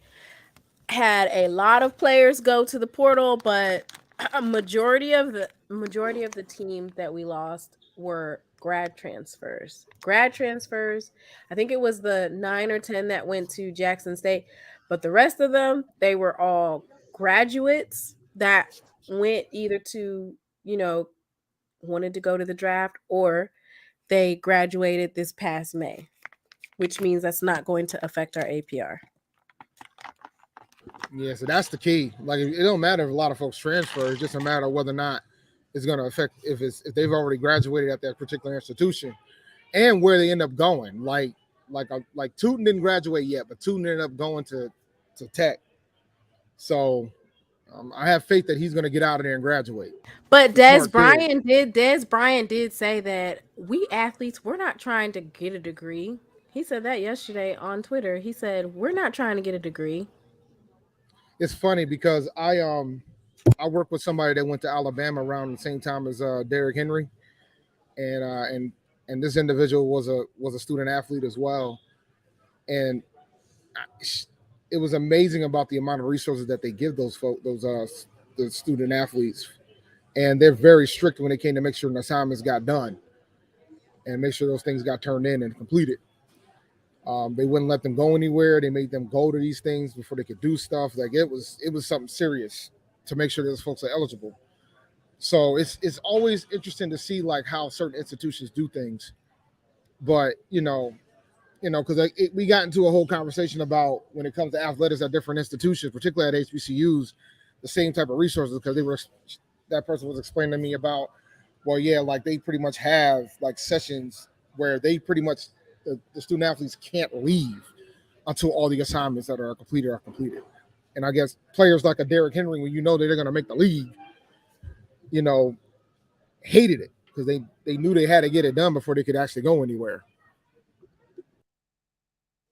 had a lot of players go to the portal, but a majority of the team that we lost were grad transfers. Grad transfers. I think it was the 9 or 10 that went to Jackson State, but the rest of them, they were all graduates that went either to, you know, wanted to go to the draft or they graduated this past May, which means that's not going to affect our APR. yeah, so that's the key. Like it don't matter if a lot of folks transfer; it's just a matter of whether or not it's going to affect if they've already graduated at that particular institution and where they end up going. Like Tootin didn't graduate yet, but Tootin ended up going to Tech. So I have faith that he's going to get out of there and graduate. But He's a smart kid. Dez Bryant did say that we athletes, we're not trying to get a degree. He said that yesterday on Twitter. He said, "We're not trying to get a degree." It's funny because I work with somebody that went to Alabama around the same time as Derrick Henry, and and this individual was a student athlete as well, and it was amazing about the amount of resources that they give those the student athletes, and they're very strict when it came to make sure the assignments got done and make sure those things got turned in and completed. They wouldn't let them go anywhere. They made them go to these things before they could do stuff. Like it was something serious to make sure those folks are eligible. So it's always interesting to see like how certain institutions do things. But because we got into a whole conversation about when it comes to athletics at different institutions, particularly at HBCUs, the same type of resources because that person was explaining to me about, well, yeah, like they pretty much have like sessions where they pretty much the student athletes can't leave until all the assignments that are completed are completed. And I guess players like a Derrick Henry, when you know that they're going to make the league, you know, hated it because they knew they had to get it done before they could actually go anywhere.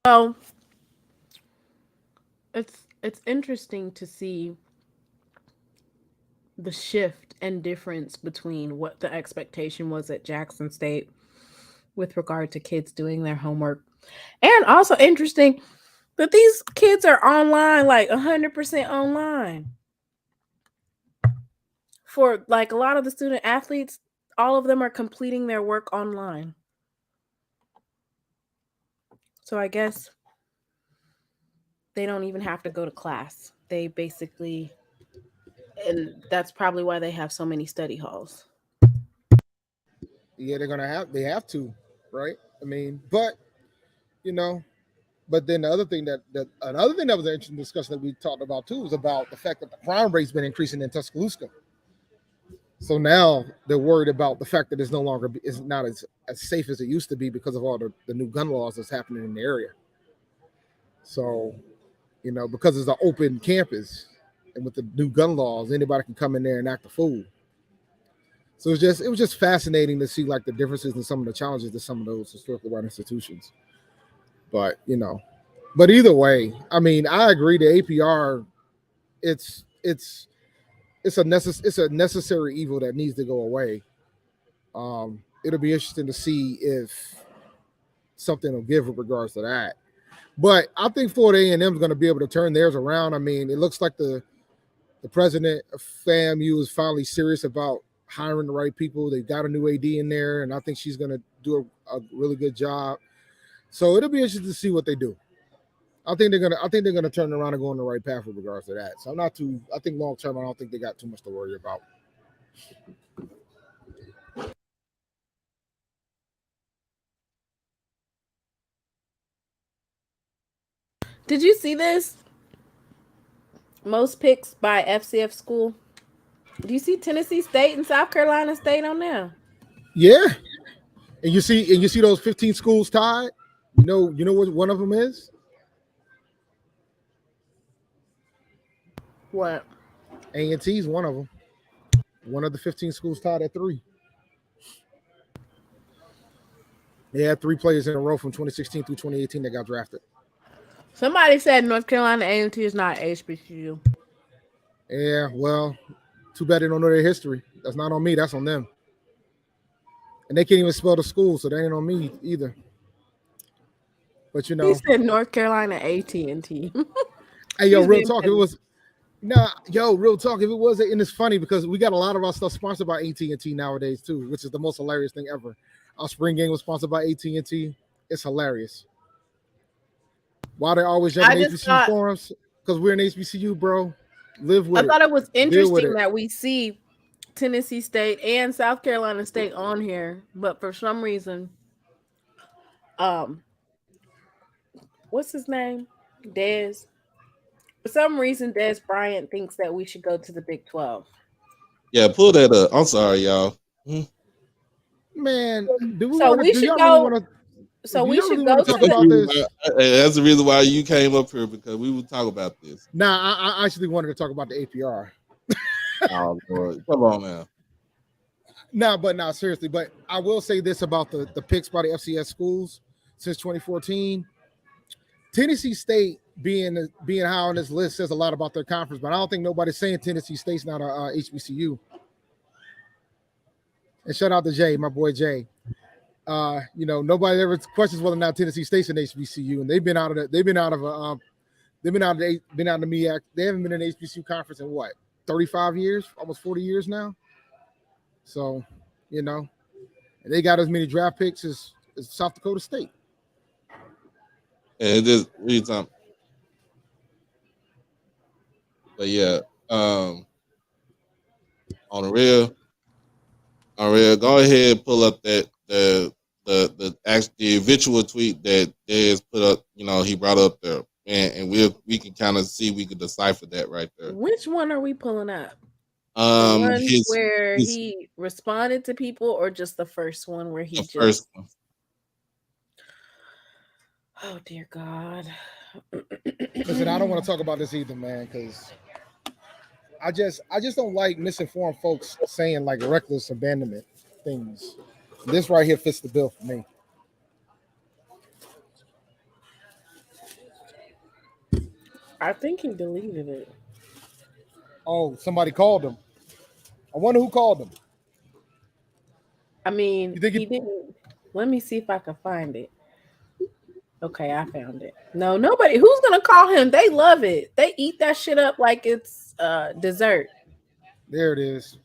So it's interesting to see the shift and difference between what the expectation was at Jackson State with regard to kids doing their homework. And also interesting that these kids are online, like 100% online. For like a lot of the student athletes, all of them are completing their work online. So I guess they don't even have to go to class. They basically, and that's probably why they have so many study halls. Yeah, they have to, right? I mean, but you know, but then the other thing that another thing that was an interesting discussion that we talked about too was about the fact that the crime rate's been increasing in Tuscaloosa. So now they're worried about the fact that it's not as safe as it used to be because of all the new gun laws that's happening in the area. So, because it's an open campus and with the new gun laws, anybody can come in there and act a fool. So it was just fascinating to see like the differences in some of the challenges that some of those historically white institutions. But but either way, I mean, I agree. The APR, it's it's it's a necessary evil that needs to go away. It'll be interesting to see if something will give with regards to that. But I think Florida A&M is going to be able to turn theirs around. I mean, it looks like the president of FAMU is finally serious about hiring the right people. They've got a new AD in there, and I think she's going to do a really good job. So it'll be interesting to see what they do. I think they're gonna turn around and go on the right path with regards to that. So I think long term I don't think they got too much to worry about. Did you see this? Most picks by FCF school. Do you see Tennessee State and South Carolina State on there? Yeah, and you see those 15 schools tied. You know what one of them is? What? A&T is one of them. One of the 15 schools tied at 3. They had 3 players in a row from 2016 through 2018 that got drafted. Somebody said North Carolina A&T is not HBCU. Yeah, well, too bad they don't know their history. That's not on me. That's on them. And they can't even spell the school, so they ain't on me either. But He said North Carolina AT&T. Hey, yo, real talk. If it was real talk. If it was, and it's funny because we got a lot of our stuff sponsored by AT&T nowadays too, which is the most hilarious thing ever. Our spring game was sponsored by AT&T. It's hilarious. Why they always jumping HBCU forums? Because we're an HBCU, bro. Live with it. I thought it was interesting that we see Tennessee State and South Carolina State on here, but for some reason, what's his name? Dez. For some reason, Dez Bryant thinks that we should go to the Big 12. Yeah, pull that up. I'm sorry, y'all. Man, do we So want to? we Do should y'all go. really want to? So do we y'all should really go want to to talk about this. That's the reason why you came up here, because we would talk about this. Nah, I actually wanted to talk about the APR. Oh Lord, come on now. No, seriously. But I will say this about the picks by the FCS schools since 2014. Tennessee State being high on this list says a lot about their conference, but I don't think nobody's saying Tennessee State's not a HBCU. And shout out to Jay, my boy Jay. Nobody ever questions whether or not Tennessee State's an HBCU, and they've been out of the MEAC. They haven't been in the HBCU conference in what, 35 years, almost 40 years now. So, and they got as many draft picks as South Dakota State. And it just reads on. But yeah, on the real, go ahead and pull up that the eventual tweet that Dez put up. He brought up there, and we can kind of see, we can decipher that right there. Which one are we pulling up? The one where he responded to people, or just the first one where he first one. Oh dear God. Listen, I don't want to talk about this either, man, because I just don't like misinformed folks saying like reckless abandonment things. This right here fits the bill for me. I think he deleted it. Oh, somebody called him. I wonder who called him. I mean, he didn't. Let me see if I can find it. Okay, I found it. No, nobody. Who's gonna call him? They love it. They eat that shit up like it's dessert. There it is.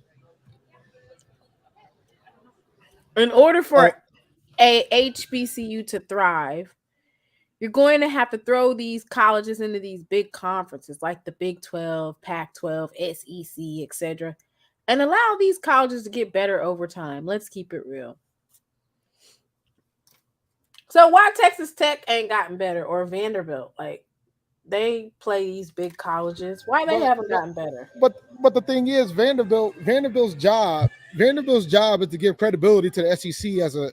In order for a HBCU to thrive, you're going to have to throw these colleges into these big conferences like the Big 12, Pac-12, SEC, etc., and allow these colleges to get better over time. Let's keep it real. So why Texas Tech ain't gotten better, or Vanderbilt? Like, they play these big colleges. Why they haven't gotten better? But the thing is, Vanderbilt's job is to give credibility to the SEC as a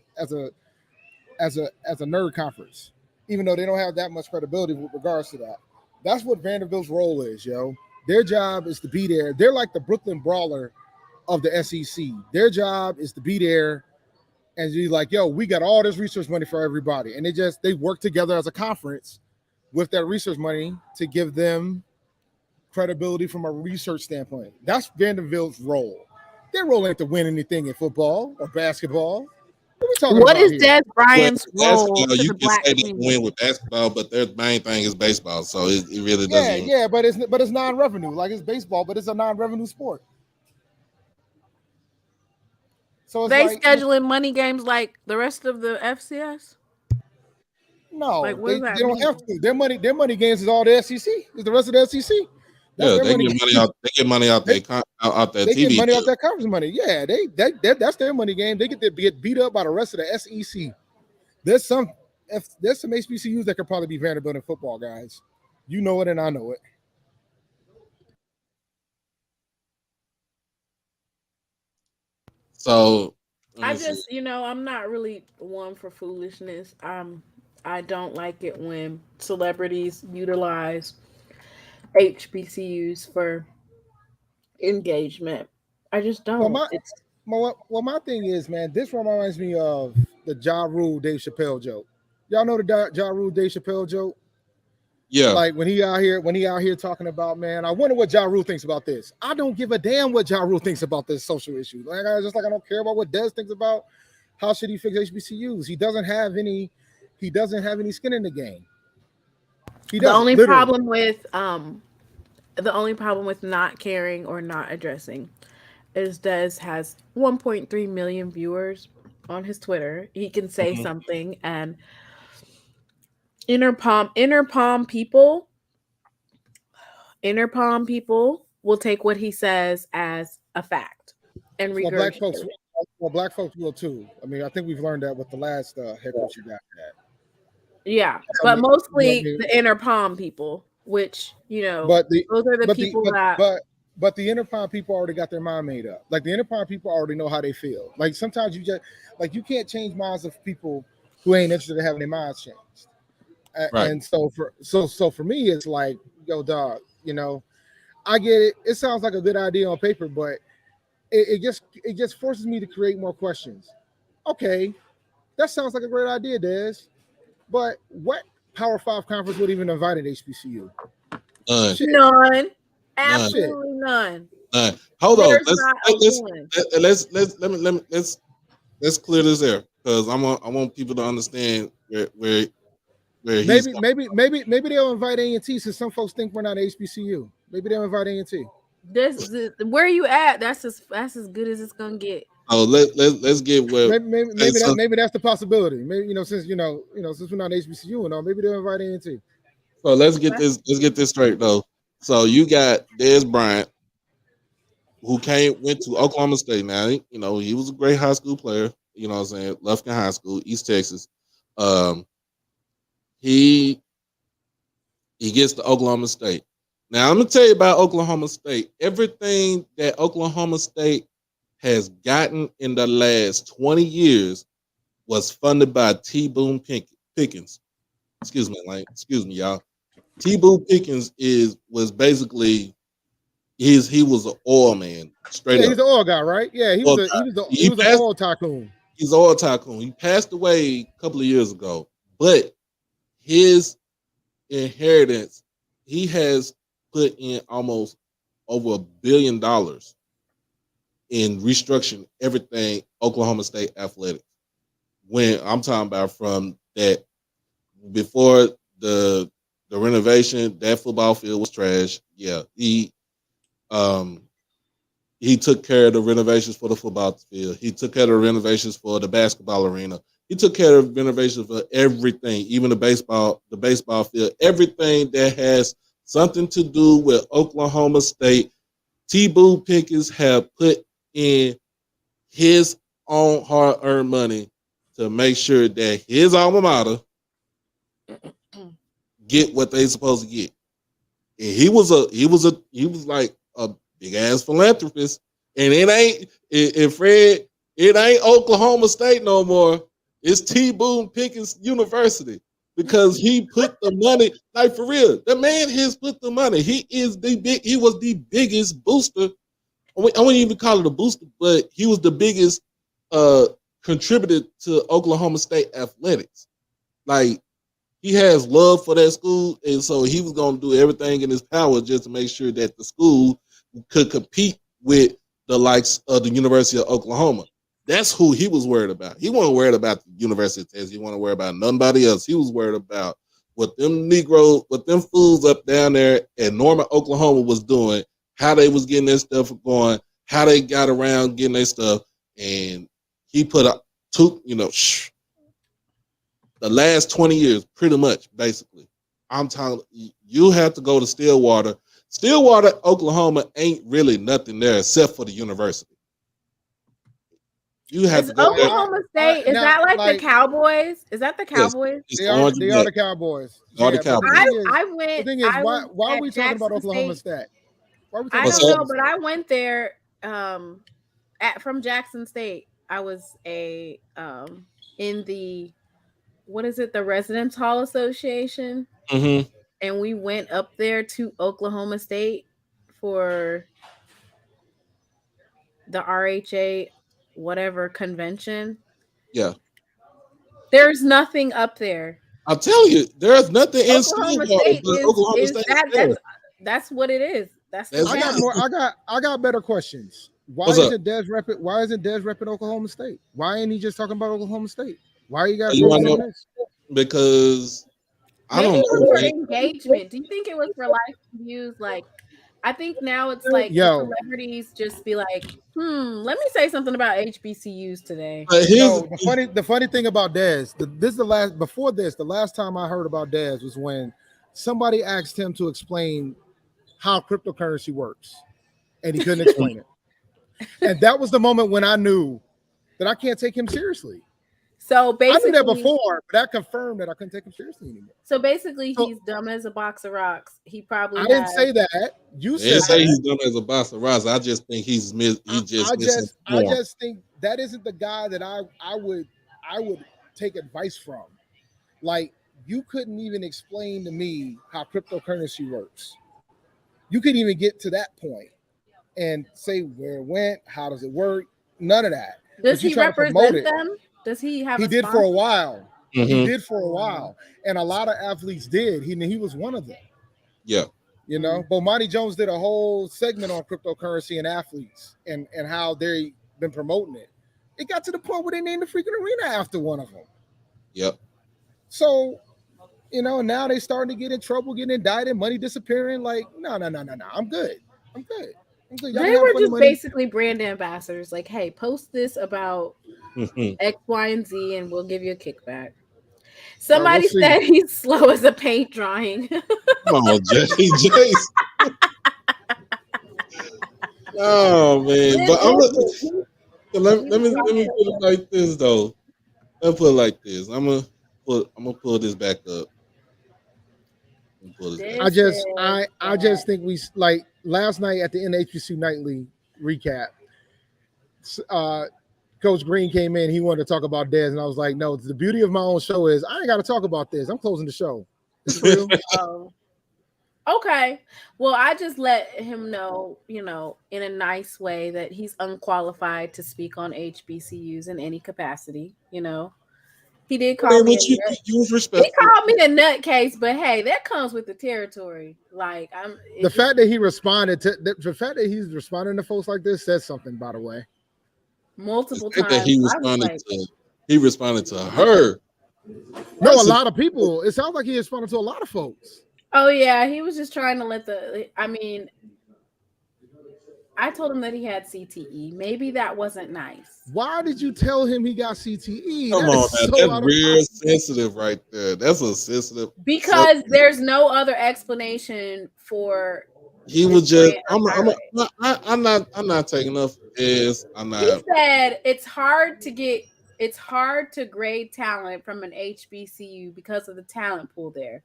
nerd conference, even though they don't have that much credibility with regards to that. That's what Vanderbilt's role is, yo. Their job is to be there. They're like the Brooklyn Brawler of the SEC. Their job is to be there and be like, yo, we got all this research money for everybody. And they work together as a conference with that research money to give them credibility from a research standpoint. That's Vanderbilt's role. Their role ain't to win anything in football or basketball. What is Dez Bryant's role? You can say they win with basketball, but their main thing is baseball. So it really doesn't. Yeah, but it's non-revenue. Like, it's baseball, but it's a non-revenue sport. So they scheduling money games like the rest of the FCS? No, they don't have to. Their money games is all the SEC. Is the rest of the SEC? That's they get money out that TV. They get money out that conference money. Yeah, that's their money game. They get beat up by the rest of the SEC. There's some HBCUs that could probably be Vanderbilt in football, guys. You know it, and I know it. So let I me see. just, I'm not really one for foolishness. I don't like it when celebrities utilize HBCUs for engagement. I just Well, don't. my It's my thing is, man, this reminds me of the Ja Rule Dave Chappelle joke. Y'all know the Ja Rule Dave Chappelle joke? Yeah, Like when he out here talking about, man, I wonder what Ja Rule thinks about this. I don't give a damn what Ja Rule thinks about this social issue. I don't care about what Dez thinks about how should he fix HBCUs. He doesn't have any skin in the game. He the doesn't, only literally. problem with not caring or not addressing is Des has 1.3 million viewers on his Twitter. He can say mhm, something and inner palm people will take what he says as a fact and Well, regurgitate it. black folks will too. I mean, I think we've learned that with the last head coach you got had. Yeah, I but mean, you know what I mostly mean? the inner palm people, which But the those are the but the people that but the Interpon people already got their mind made up. Like the Interpon people already know how they feel. Like sometimes you just like you can't change minds of people who ain't interested in having their minds changed. right. And so for me, it's like, yo, dog, I get it. It sounds like a good idea on paper, but it just forces me to create more questions. Okay, that sounds like a great idea, Des. But what Power Five conference would even invite an HBCU? None, Shit, none, none, shit. absolutely none. none. Hold on. There's not a one. Let's clear this air because I want people to understand where he's Maybe, going. maybe, maybe, maybe they'll invite A&T since some folks think we're not HBCU. Maybe they'll invite A&T. Where you at? That's as good as it's gonna get. So let's get what. Okay, so Maybe that's the possibility. Maybe since since we're not HBCU and all, maybe they'll invite A&T. so let's get this straight though. So you got Dez Bryant who went to Oklahoma State. Now he was a great high school player. You know what I'm saying? Lufkin High School, East Texas. Um, he he gets to Oklahoma State. Now I'm gonna tell you about Oklahoma State. Everything that Oklahoma State has gotten in the last 20 years was funded by T. Boone Pickens. Excuse me, y'all. T. Boone Pickens was basically he was an oil man, straight Yeah, he's up. the oil guy, right? Yeah, Oil guy. he He was an passed. oil tycoon. He's an oil tycoon. He passed away a couple of years ago, but his inheritance, he has put in almost over $1 billion in restructuring everything Oklahoma State athletics. When I'm talking about from that before the renovation, that football field was trash. Yeah, um he took care of the renovations for the football field. He took care of the renovations for the basketball arena. He took care of renovations for everything, even the baseball field, everything that has something to do with Oklahoma State. T. Boone Pickens have put in his own hard-earned money to make sure that his alma mater get what they supposed to get. And he was like a big ass philanthropist. And Fred, it ain't Oklahoma State no more. It's T. Boone Pickens University because he put the money, like for real. The man has put the money. He was the biggest booster. I wouldn't even call it a booster, but he was the biggest uh contributor to Oklahoma State athletics. Like he has love for that school, and so he was going to do everything in his power just to make sure that the school could compete with the likes of the University of Oklahoma. That's who he was worried about. He wasn't worried about the University of Texas. He wasn't worried about nobody else. He was worried about what them fools up down there in Norman, Oklahoma was doing, how they was getting their stuff going, how they got around getting their stuff, and he put up the last 20 years, pretty much, basically. I'm telling you have to go to Stillwater. Stillwater, Oklahoma ain't really nothing there except for the university. You have Is to go there. Oklahoma State? Is that like the Cowboys? Is that the Yes, Cowboys? it's They the are. orange and They are black. the Cowboys. They are the Yeah, but Cowboys. I the thing is, why was are at we talking about Jackson Oklahoma State. State? Why are we talking I about What's don't up? know, Oklahoma but State? I went there from Jackson State. I was in the what is it, the Residence Hall Association, Mm-hmm. and we went up there to Oklahoma State for the RHA whatever convention. Yeah. There's nothing up there. I'll tell you, there's nothing in Oklahoma Stillwater, State but Oklahoma is State is that there. that's what it is. That's the That's I got town. more. I got better questions. Why What's up? isn't Dez repping? Why isn't Dez repping Oklahoma State? Why ain't he just talking about Oklahoma State? Why you got to You want focus to on know this? because I Maybe don't it was know. for Man. engagement. Do you think it was for life views? Like, I think now it's like the Yo, celebrities just be like, let me say something about HBCUs today. But here's no. The funny thing about Dez. This is the last. Before this, the last time I heard about Dez was when somebody asked him to explain how cryptocurrency works, and he couldn't explain it. And that was the moment when I knew that I can't take him seriously. So I basically, knew that before, but that confirmed that I couldn't take him seriously anymore. So basically, So- he's dumb as a box of rocks. He probably I didn't has- say that. You they said say that. he's done as a boss of rice. I just think he just I misinformed. just think that isn't the guy that I would take advice from. Like, you couldn't even explain to me how cryptocurrency works. You couldn't even get to that point and say where it went, how does it work, none of that. Does But you he try to promote represent it. them? Does he have? He a did for sponsor? a while. He Mhm. did for a while, and a lot of athletes did. He was one of them. Yeah. You know, Bomani Jones did a whole segment on cryptocurrency and athletes and how they've been promoting it. It got to the point where they named the freaking arena after one of them. Yep. So, you know, now they starting to get in trouble, getting indicted, money disappearing. Like, no. I'm good. I'm good. Y'all They can have were plenty just money. basically brand ambassadors. Like, hey, post this about X, Y, and Z, and we'll give you a kickback. Somebody see. said he's slow as a paint drawing. Come on, Jace. Oh man, but let me put it like this though. Let me put it like this. I'm gonna pull this back up. I just think we, like last night at the NHBC Nightly recap, Coach Green came in. He wanted to talk about Dez, and I was like, no. The beauty of my own show is I ain't got to talk about this. I'm closing the show. It's real. Oh. Okay. Well, I just let him know, you know, in a nice way that he's unqualified to speak on HBCUs in any capacity. You know, he did call me. You was respectful. He called me a nutcase, but hey, that comes with the territory. Like the fact that he responded to the fact that he's responding to folks like this says something. By the way, multiple times that he responded to her. No, a lot of people. It sounds like he responded to a lot of folks. Oh yeah, he was just trying to let I mean, I told him that he had CTE. Maybe that wasn't nice. Why did you tell him he got CTE? Come on, that's real sensitive right there. That's a sensitive. Because there's no other explanation for. He was just. I'm not taking enough as I'm not. He said it's hard to grade talent from an HBCU because of the talent pool there.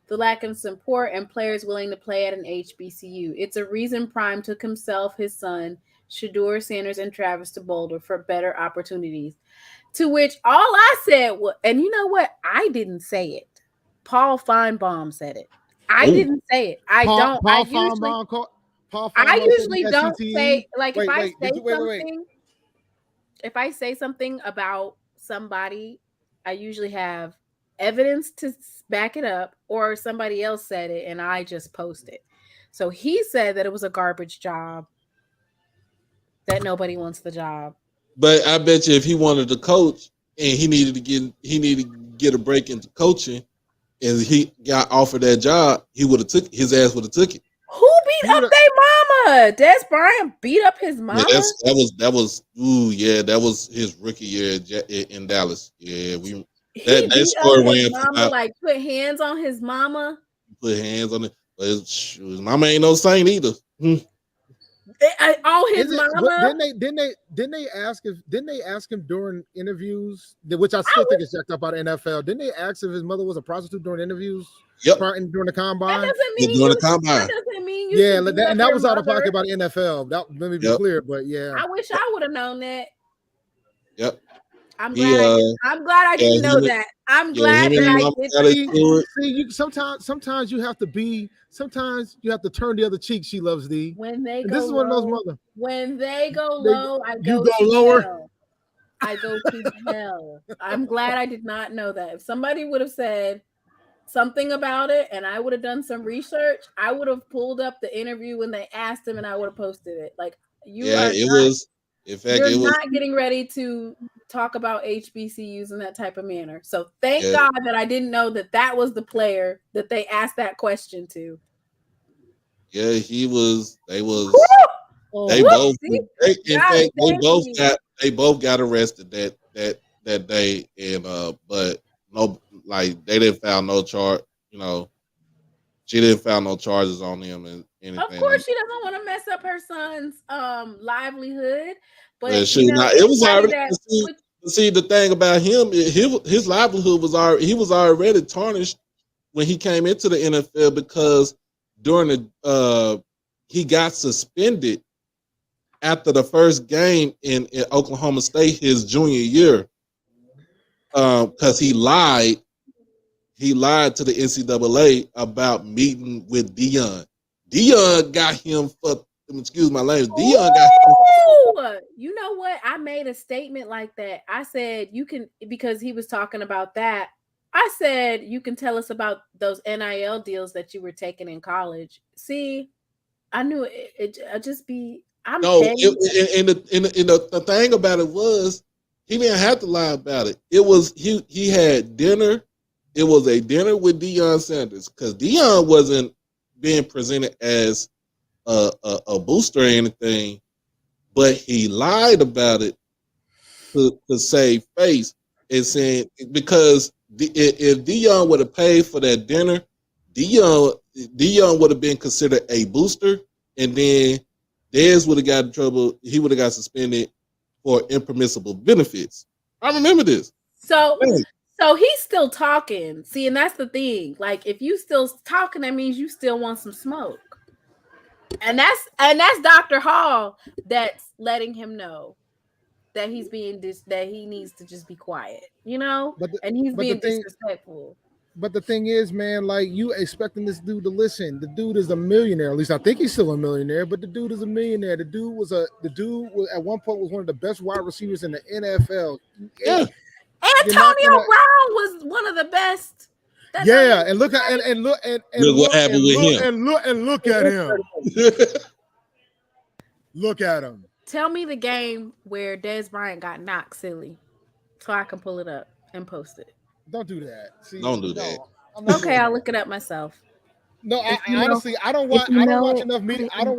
The lack of support and players willing to play at an HBCU. It's a reason Prime took himself, his son, Shedeur Sanders, and Travis to Boulder for better opportunities. To which all I said was, and you know what? I didn't say it. Paul Feinbaum said it. I didn't say it. I usually don't say, like, if I say something about somebody, I usually have evidence to back it up, or somebody else said it and I just post it. So he said that it was a garbage job, that nobody wants the job. But I bet you if he wanted to coach and he needed to get a break into coaching and he got offered that job, his ass would have took it. Who beat up their mama? Dez Bryant beat up his mama. Yeah, that was his rookie year in Dallas. Yeah, that story ran mama, like put hands on his mama. Put hands on it, but his mama ain't no saint either. His mama. Didn't they ask him during interviews, which I still think is jacked up by the NFL. Didn't they ask if his mother was a prostitute during interviews? Yep. During the combine. That doesn't mean During the combine. That doesn't mean you. Yeah, and that was out of pocket by the NFL. That let me be clear, but yeah. I wish I would have known that. Yep. I'm glad. I'm glad I didn't know that. I'm glad that I didn't. See, sometimes you have to be. Sometimes you have to turn the other cheek. She loves thee. When they go this is low, one of those mother. When they go low, I go to lower. Hell. I go to hell. I'm glad I did not know that. If somebody would have said something about it and I would have done some research, I would have pulled up the interview when they asked him and I would have posted it. Like you're not getting ready to talk about HBCUs in that type of manner. So thank God that I didn't know that was the player that they asked that question to. Yeah, he was. They was. Woo! They both. They both got arrested that day, and but no, like they didn't found no charge. You know, she didn't found no charges on him and anything. Of course, she doesn't want to mess up her son's livelihood. But it was already. See, the thing about him, his livelihood was already. He was already tarnished when he came into the NFL because during the he got suspended after the first game in Oklahoma State his junior year because he lied to the NCAA about meeting with Deion. Deion got him for, excuse my language, Deion got him. You know what? I made a statement like that. I said, you can, because he was talking about that. I said, you can tell us about those NIL deals that you were taking in college. See, I knew it just be, the thing about it was he didn't have to lie about it. It was he had dinner. It was a dinner with Deion Sanders because Deion wasn't being presented as a booster or anything, but he lied about it to save face and saying because if Deion would have paid for that dinner, Deion would have been considered a booster, and then Dez would have got in trouble. He would have got suspended for impermissible benefits. I remember this. So he's still talking. See, and that's the thing. Like, if you still talking, that means you still want some smoke. And that's Dr. Hall that's letting him know that he's being that he needs to just be quiet, you know? And he's being disrespectful. But the thing is, man, like you expecting this dude to listen. The dude is a millionaire. At least I think he's still a millionaire, but the dude is a millionaire. The dude was at one point was one of the best wide receivers in the NFL. Yeah. Antonio Brown was one of the best. And look at what happened with him. Look at him. Look at him. Tell me the game where Dez Bryant got knocked silly, so I can pull it up and post it. Don't do that. See, don't do that. Okay, I'll look it up myself. No, honestly, I don't watch enough media. I don't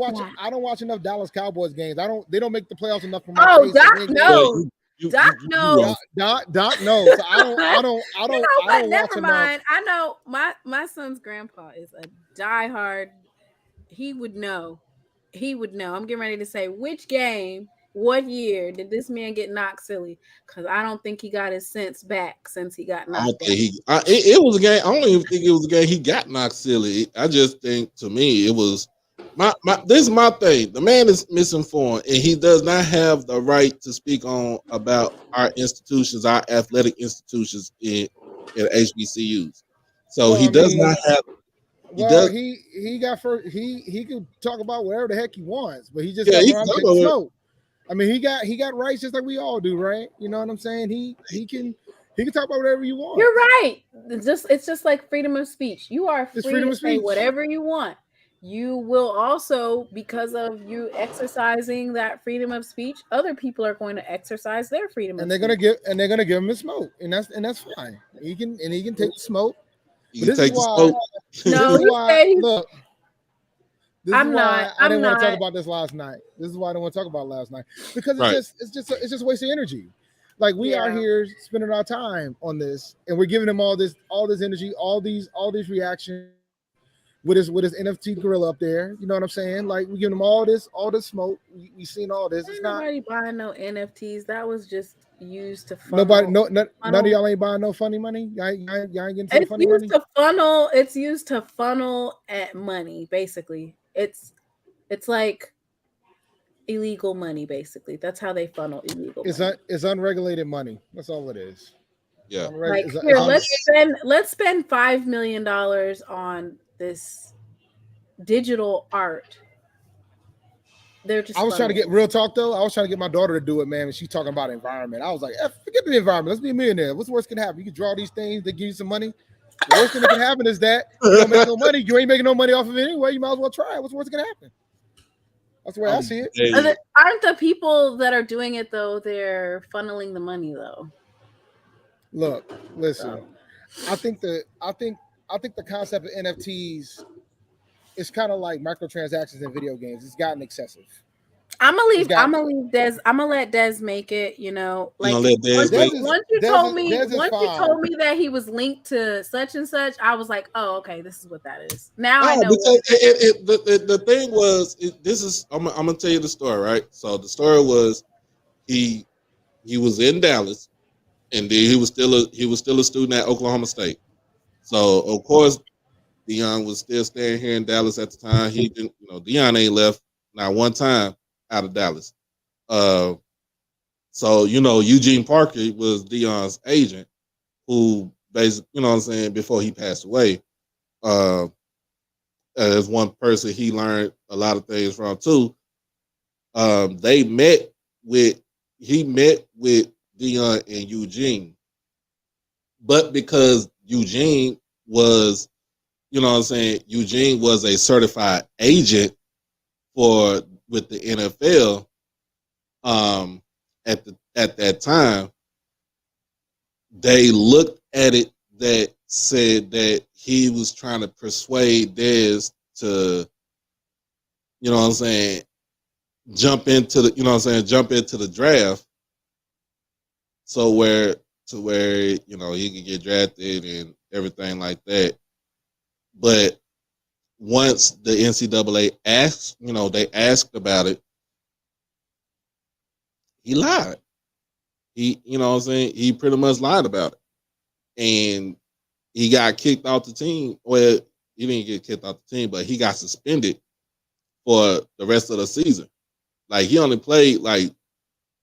watch enough Dallas Cowboys games. They don't make the playoffs enough for my taste. Doc knows. Doc knows. Doc knows. So I don't you know what? Never mind. I know my son's grandpa is a diehard. He would know. I'm getting ready to say which game, what year did this man get knocked silly? Because I don't think he got his sense back since he got knocked. It was a game. I don't even think it was a game he got knocked silly. I just think to me it was this is my thing. The man is misinformed, and he does not have the right to speak about our institutions, our athletic institutions in HBCUs. So he does not have. He got first. He could talk about whatever the heck he wants, but he just got smoke. I mean, he got rights just like we all do, right? You know what I'm saying? He can talk about whatever you want. You're right. It's just like freedom of speech. You are free to say whatever you want. You will also, because of you exercising that freedom of speech, other people are going to exercise their freedom of speech. They're gonna give him a smoke, and that's fine. He can take the smoke. This is why. No, I didn't want to talk about this last night. This is why I didn't want to talk about last night because it's just a waste of energy. Like we are here spending our time on this, and we're giving him all this energy, all these reactions. with his NFT gorilla up there. You know what I'm saying? Like we giving him all this smoke. We seen all this. It's Ain't not nobody buying no NFTs. That was just used to nobody. funnel. No, none of funnel. y'all ain't buying no funny money. Y'all ain't getting to the It's funny used money. to funnel. It's used to funnel at money. Basically, it's like illegal money. Basically, that's how they funnel illegal money. It's unregulated money. That's all it is. Yeah. Like here, It's I'm let's spend $5 million on this digital art. They're I just was trying to get funneling. real talk though. I was trying to get my daughter to do it, man. And she's talking about environment. I was like, forget the environment. Let's be a millionaire. What's the worst can happen? You can draw these things. They give you some money. The worst thing that can happen is that you don't make no money. You ain't making no money off of it anyway. You might as well try it. What's the worst that can happen? That's the way I see it. Hey, Aren't the people that are doing it though? They're funneling the money though. Look, listen. So I think the concept of NFTs is kind of like microtransactions in video games. It's gotten excessive. I'm gonna It's leave. I'm got gonna leave Des. I'm gonna let Des make it. You know, you like gonna let Dez make? once you told me, Dez is once you fine. told me that he was linked to such and such, I was like, oh, okay, this is what that is. Now I No, know what because it is. the thing was, this is I'm gonna tell you the story, right? So the story was he he was in Dallas, and then he was still a student at Oklahoma State. So of course Dion was still staying here in Dallas at the time. He didn't, Dion ain't left not one time out of Dallas. Uh, so Eugene Parker was Dion's agent, who basically, what I'm saying, before he passed away. Uh, as one person he learned a lot of things from too. They met with he met with Dion and Eugene, but because Eugene was, Eugene was a certified agent for with the NFL. At that time, they looked at it that said that he was trying to persuade Dez to, jump into the draft, so where he could get drafted and everything like that. But once the NCAA asked about it, he lied. He pretty much lied about it, and he got kicked off the team. Well, he didn't get kicked off the team, but he got suspended for the rest of the season. Like he only played I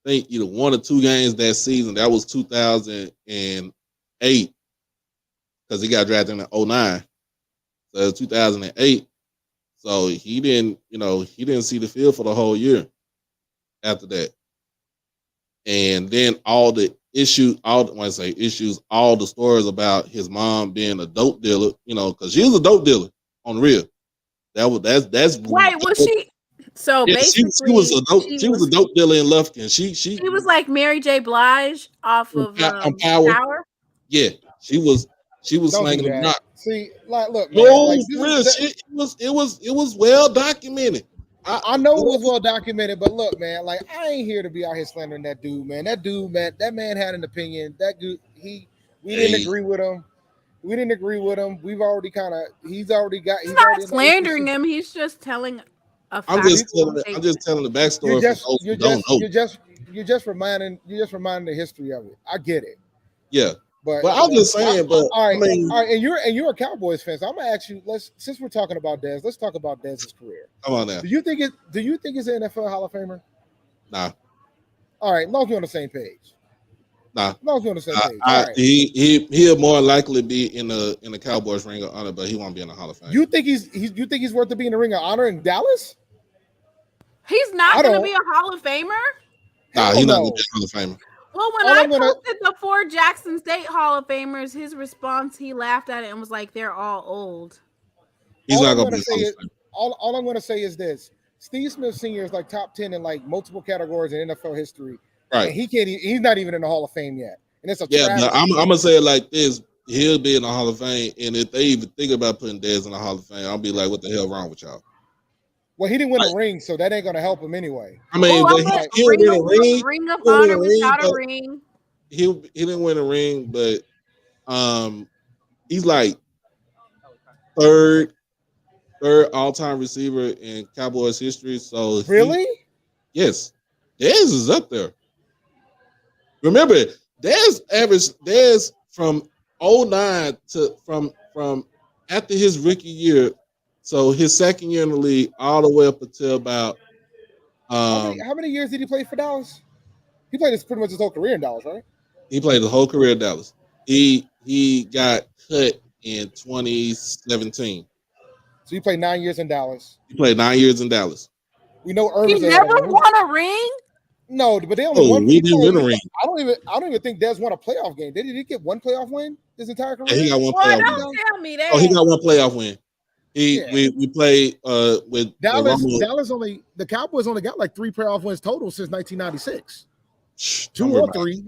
think either one or two games that season. That was 2008 because he got drafted in 09. So 2008. So he didn't see the field for the whole year after that. And then all the issues, when I say issues, all the stories about his mom being a dope dealer, because she was a dope dealer on the real. That's Wait, was she? So yeah, she was basically, a dope dealer in Lufkin. She she was like Mary J. Blige off of on Power. Power. Yeah, she was Don't do slanging them that. rock. See, like, look, man. No, Like this for real, is. it was well documented. I know it was well documented, but look, man, like I ain't here to be out here slandering that dude, man. That man had an opinion. That dude, we didn't Hey, agree with him. We didn't agree with him. He's already He's in not the slandering HBC. him. He's just telling a I'm factual just telling I'm statement. just telling the You're backstory for just, those you're who don't just, know. you're just reminding the history of it. I get it, Yeah, but but I'm just saying. But all I right, mean, all right, and you're a Cowboys fan, so I'm gonna ask you. Since we're talking about Dez, let's talk about Dez's career. come on now. Do you think he's an NFL Hall of Famer? Nah, All right, as long as we're on the same page. nah. As long as we're on the same page. All right. He'll more likely be in the Cowboys Ring of Honor, but he won't be in the Hall of Fame. You think he's worth to be in the Ring of Honor in Dallas? He's I not going to be don't. a Hall of Famer. Nah, Hell he's not gonna be no. a Hall of Famer. Well, when All I I'm gonna posted the 4 Jackson State Hall of Famers, his response, he laughed at it and was like, "They're all old." He's all not I'm gonna gonna be a say Hall of is Famer. all I'm gonna say is this: Steve Smith Sr. is like top 10 in like multiple categories in NFL history, Right. and he's not even in the Hall of Fame yet, and it's a Yeah, but I'm travesty. gonna say it like this: he'll be in the Hall of Fame, and if they even think about putting Dez in the Hall of Fame, I'll be like, "What the hell wrong with y'all?" Well, he didn't win a Like, ring, so that ain't gonna help him anyway. I mean, Oh, but I'm he, a Like, he didn't win a ring. ring of He didn't win honor a ring, without a but third all-time receiver in Cowboys history. So Really? Yes, Dez is up there. Remember, Dez from '09 to from after his rookie year, so his second year in the league, all the way up until about How many years did he play for Dallas? He played pretty much his whole career in Dallas, right? he played the whole career in Dallas. He got cut in 2017. So he played 9 years in Dallas. He played 9 years in Dallas. We know He Irvin's never won a ring. No, but they only won. We didn't win a ring. I don't even think Dez won a playoff game. Did he get one playoff win his entire career? Yeah, he got one Boy, playoff don't win. tell me that. Oh, he got one playoff win. We played with Dallas. The Cowboys only got like 3 playoff wins total since 1996. 2 or 3.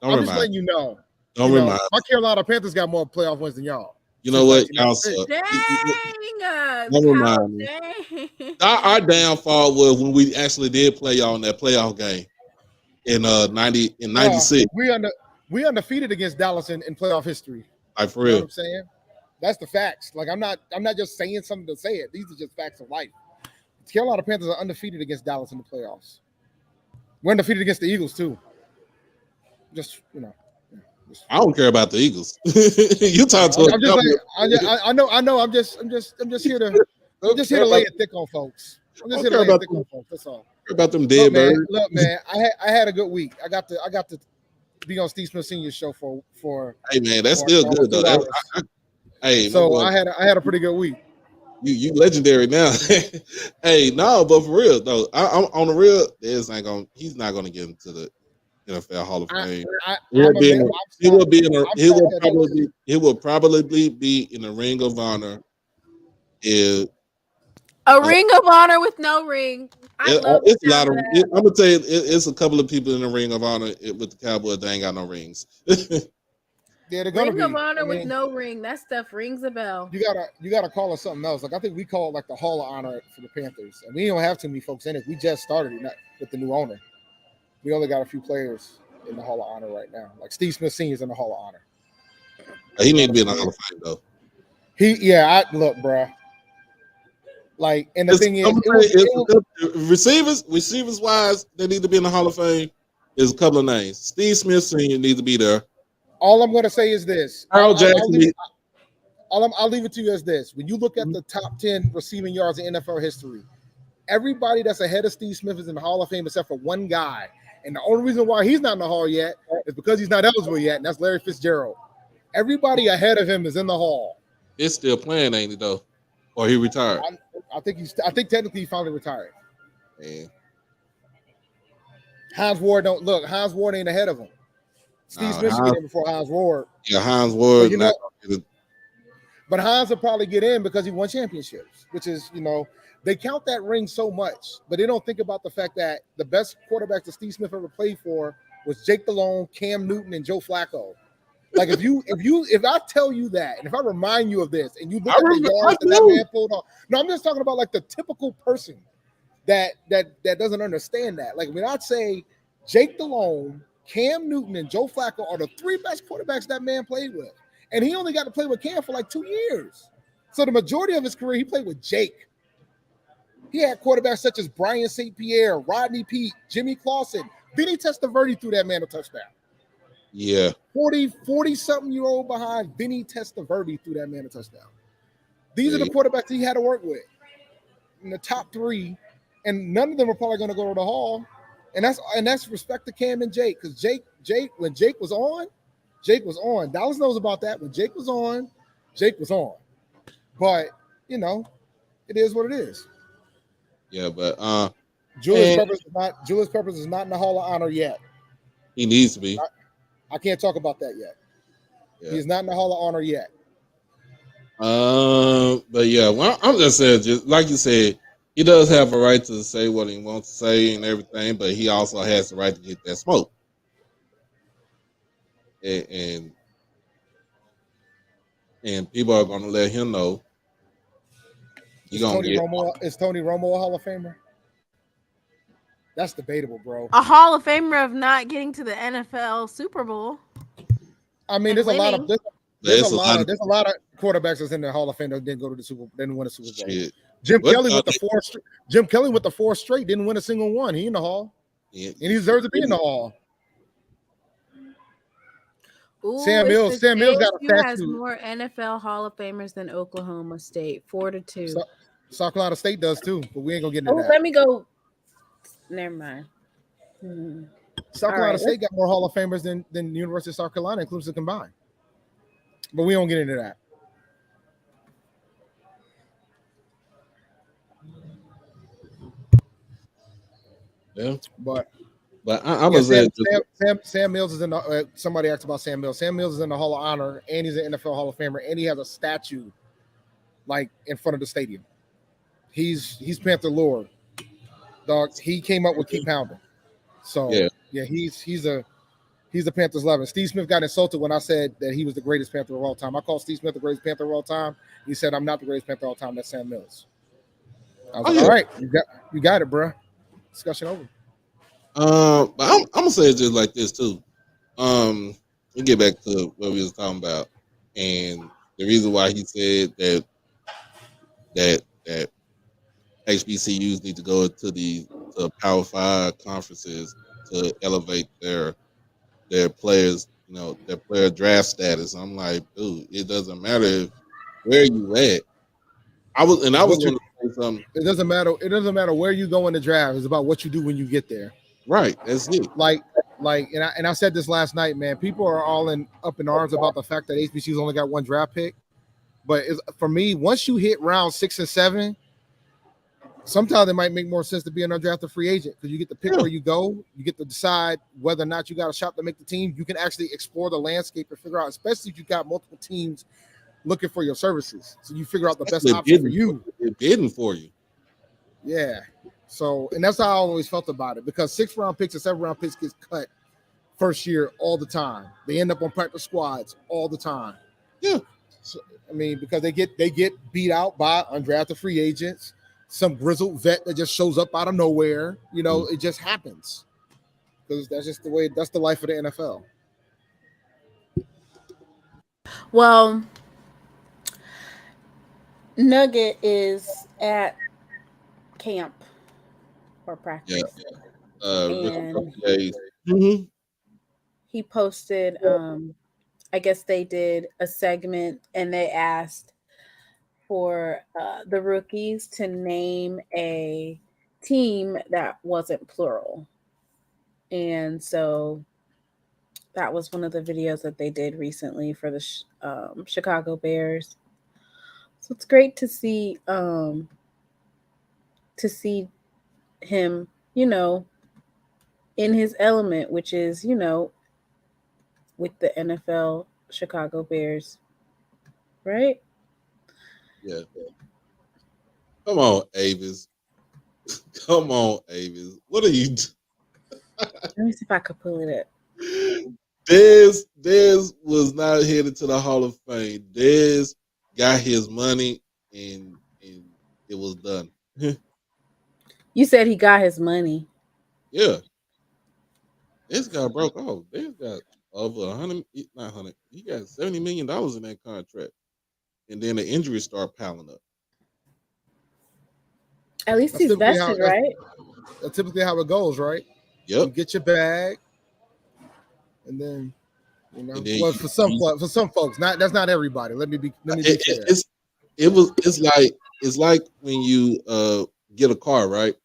I'm just letting you know. Don't remind. My Carolina Panthers got more playoff wins than y'all. You know what? Y'all Dang. Don't remind me. Our downfall was when we actually did play y'all in that playoff game in 96. We undefeated against Dallas in playoff history. Like for You know real. what I'm saying? That's the facts. Like I'm not just saying something to say it. These are just facts of life. Carolina Panthers are undefeated against Dallas in the playoffs. We're undefeated against the Eagles too. Just I don't care about the Eagles. You talk to I'm just like, I know. I'm just here to lay it thick on folks. I'm just here to lay it thick on folks. That's all. About them dead birds. Look, man. I had a good week. I got to be on Steve Smith Senior's show for. Hey man, that's still good though. So I had a pretty good week. You legendary now. Hey, no, but for real though, I'm on the real. He's not gonna get into the NFL Hall of Fame. He will probably be in the Ring of Honor. A Ring of Honor with no ring. It's a lot of. I'm gonna tell you, it's a couple of people in the Ring of Honor with the Cowboys. They ain't got no rings. Yeah, they're gonna Ring of Honor with no ring. That stuff rings a bell. You gotta call it something else. Like I think we call it like the Hall of Honor for the Panthers, and we don't have too many folks in it. We just started it with the new owner. We only got a few players in the Hall of Honor right now. Like Steve Smith Senior's in the Hall of Honor. He need to be in the Hall of Fame though. Look, bro. Like, and the thing is, receivers wise, they need to be in the Hall of Fame. There's a couple of names. Steve Smith Senior needs to be there. All I'm going to say is this. Earl Jackson. I'll leave it to you as this. When you look at the top 10 receiving yards in NFL history, everybody that's ahead of Steve Smith is in the Hall of Fame except for one guy. And the only reason why he's not in the Hall yet is because he's not eligible yet, and that's Larry Fitzgerald. Everybody ahead of him is in the Hall. It's still playing, ain't he, though? Or he retired? I think technically he finally retired. Yeah. Hines Ward ain't ahead of him. Steve Smith should get in before Hines Ward. Yeah, Hines Ward. But Hines will probably get in because he won championships, which is, they count that ring so much, but they don't think about the fact that the best quarterbacks that Steve Smith ever played for was Jake Delhomme, Cam Newton, and Joe Flacco. Like if I tell you that, and if I remind you of this, and you look at the yards that man pulled off. No, I'm just talking about like the typical person that doesn't understand that. Like when I say Jake Delhomme, Cam Newton, and Joe Flacco are the 3 best quarterbacks that man played with. And he only got to play with Cam for like 2 years. So the majority of his career, he played with Jake. He had quarterbacks such as Brian St. Pierre, Rodney Peete, Jimmy Clausen. Vinny Testaverde threw that man a touchdown. Yeah. 40-something-year-old behind Vinny Testaverde threw that man a touchdown. These are the quarterbacks he had to work with in the top 3, and none of them are probably going to go to the Hall. And that's respect to Cam and Jake, because Jake, when Jake was on, Jake was on. Dallas knows about that. When Jake was on, Jake was on. But it is what it is. Yeah, but Julius Peppers is not in the Hall of Honor yet. He needs to be. I can't talk about that yet. Yeah. He's not in the Hall of Honor yet. But yeah, well, I'm just saying, just like you said, he does have a right to say what he wants to say and everything, but he also has the right to get that smoke. And people are going to let him know. Is Tony Romo a Hall of Famer? That's debatable, bro. A Hall of Famer of not getting to the NFL Super Bowl. I mean, there's a lot of quarterbacks that's in the Hall of Fame that didn't go to the didn't win a Super Bowl. Shit. Jim What Kelly with they- the four. Jim Kelly with the 4 straight didn't win a single one. He in the Hall, Yeah, and he deserves to be in the Hall. Ooh, Sam Mills got a ASU has statue. more NFL Hall of Famers than Oklahoma State, 4-2. South Carolina State does too, but we ain't gonna get into Oh, that. let me go. Never mind. South Carolina State got more Hall of Famers than the University of South Carolina, inclusive combined. But we don't get into that. Yeah. But I was Sam Mills is in the, somebody asked about Sam Mills. Sam Mills is in the Hall of Honor, and he's an NFL Hall of Famer, and he has a statue like in front of the stadium. He's Panther Lord. Dog, he came up with Keep Pounding. So yeah, he's a Panthers loving. Steve Smith got insulted when I said that he was the greatest Panther of all time. I called Steve Smith the greatest Panther of all time. He said I'm not the greatest Panther of all time. That's Sam Mills. I was all right, you got it, bro. Discussion over. But I'm gonna say it just like this too. We get back to what we was talking about, and the reason why he said that HBCUs need to go to the Power 5 conferences to elevate their players, their player draft status. I'm like, dude, it doesn't matter where you at. I was trying to say something. It doesn't matter. It doesn't matter where you go in the draft. It's about what you do when you get there. Right. That's it. And I said this last night, man. People are all up in arms about the fact that HBCUs only got one draft pick. But for me, once you hit round 6 and 7, sometimes it might make more sense to be an undrafted free agent because you get to pick where you go. You get to decide whether or not you got a shot to make the team. You can actually explore the landscape and figure out, especially if you got multiple teams looking for your services. So you figure out the best option for you. They're bidding for you. Yeah. So, and that's how I always felt about it because 6th round picks and 7th round picks get cut first year all the time. They end up on practice squads all the time. Yeah. So, I mean, because they get beat out by undrafted free agents, some grizzled vet that just shows up out of nowhere. It just happens because that's just that's the life of the NFL. Well, Nugget is at camp or practice. And he posted, I guess they did a segment and they asked for the rookies to name a team that wasn't plural. And so that was one of the videos that they did recently for the Chicago Bears. So it's great to see him, in his element, which is, with the NFL Chicago Bears, right? Yeah. Come on, Avis. Come on, Avis. What are you doing? Let me see if I could pull it up. Dez was not headed to the Hall of Fame. Dez got his money and it was done. You said he got his money. Yeah. This guy broke off. Dez got over 100, not 100. He got $70 million in that contract. And then the injuries start piling up. At least he's vested, right? That's typically how it goes, right? Yep. You get your bag, and then for some folks, that's not everybody. Let me be fair. It's like when you get a car, right?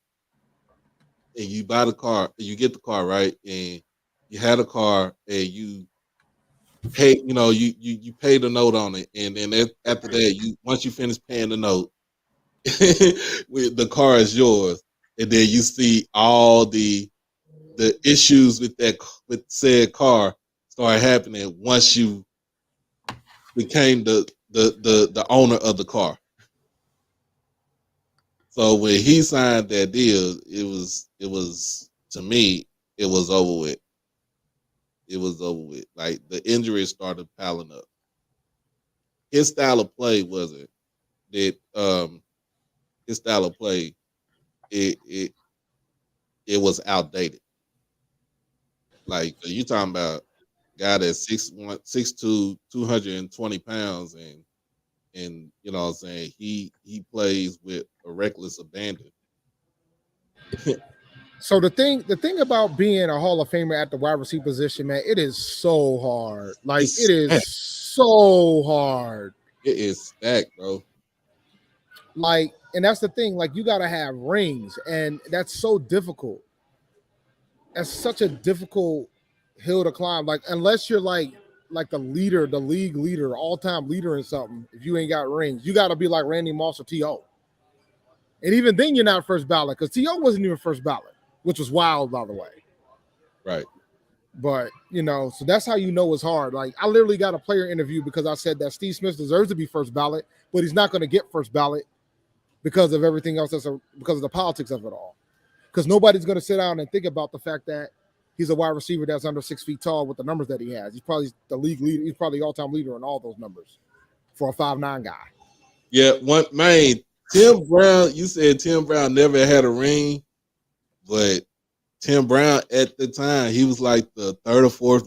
And you buy the car, you get the car, right? And you had a car and you pay, you pay the note on it, and then after that, once you finish paying the note, the car is yours, and then you see all the issues with said car start happening once you became the owner of the car. So when he signed that deal, it was to me, it was over with. It was over with. Like the injuries started piling up. His style of play wasn't that. His style of play, it was outdated. Like you talking about a guy that's 6'1", 6'2", 220 pounds, and and you know what I'm saying, he plays with a reckless abandon. So the thing about being a Hall of Famer at the wide receiver position, man, it is so hard. Like It's it is so hard. it is stacked, bro. Like, and that's the thing. Like, you gotta have rings, and that's so difficult. That's such a difficult hill to climb. Like, unless you're like the leader, the league leader, all time leader in something. If you ain't got rings, you got to be like Randy Moss or T.O. And even then, you're not first ballot because T.O. wasn't even first ballot, which was wild, by the way. Right. But, you know, so that's how you know it's hard. Like, I literally got a player interview because I said that Steve Smith deserves to be first ballot, but he's not going to get first ballot because of everything else, because of the politics of it all. Because nobody's going to sit down and think about the fact that he's a wide receiver that's under 6 feet tall with the numbers that he has. He's probably the league leader. He's probably the all-time leader in all those numbers for a 5'9" guy. Yeah, Tim Brown, you said Tim Brown never had a ring, but Tim Brown at the time, he was like the third or fourth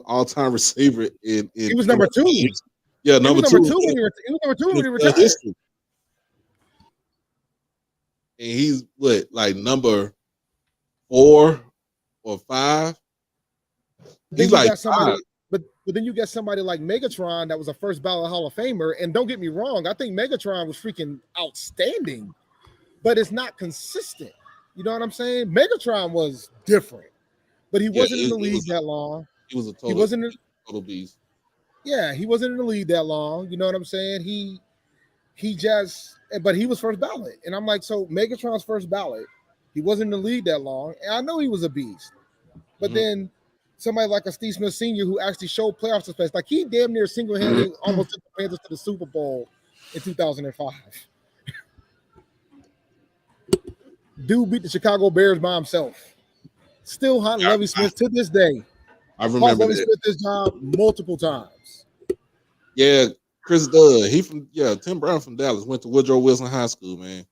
all-time receiver in he was number 2. Yeah, number two. He was number 2 when he retired. History. And he's like number 4 or 5. He's like somebody, but then you get somebody like Megatron that was a first ballot Hall of Famer. And don't get me wrong, I think Megatron was freaking outstanding, but it's not consistent. You know what I'm saying? Megatron was different, but he wasn't in the league that long. He was a total beast. Yeah, he wasn't in the league that long. You know what I'm saying? But he was first ballot. And I'm like, so Megatron's first ballot, he wasn't in the league that long. And I know he was a beast. But then somebody like a Steve Smith Sr. who actually showed playoff success, like he damn near single-handedly almost took the Panthers to the Super Bowl in 2005. Dude beat the Chicago Bears by himself. Still hunting Lovie Smith to this day. I remember Lovie Smith this job multiple times. Yeah, Chris Dodd. Tim Brown from Dallas. Went to Woodrow Wilson High School, man.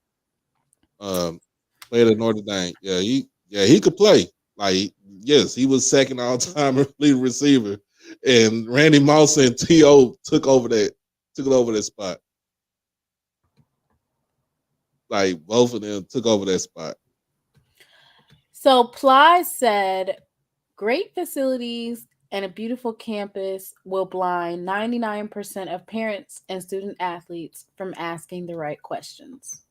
Played at Notre Dame. He could play. Like, yes, he was second all-time leading receiver. And Randy Moss and T.O. took over that spot. Like, both of them took over that spot. So Ply said, great facilities and a beautiful campus will blind 99% of parents and student athletes from asking the right questions.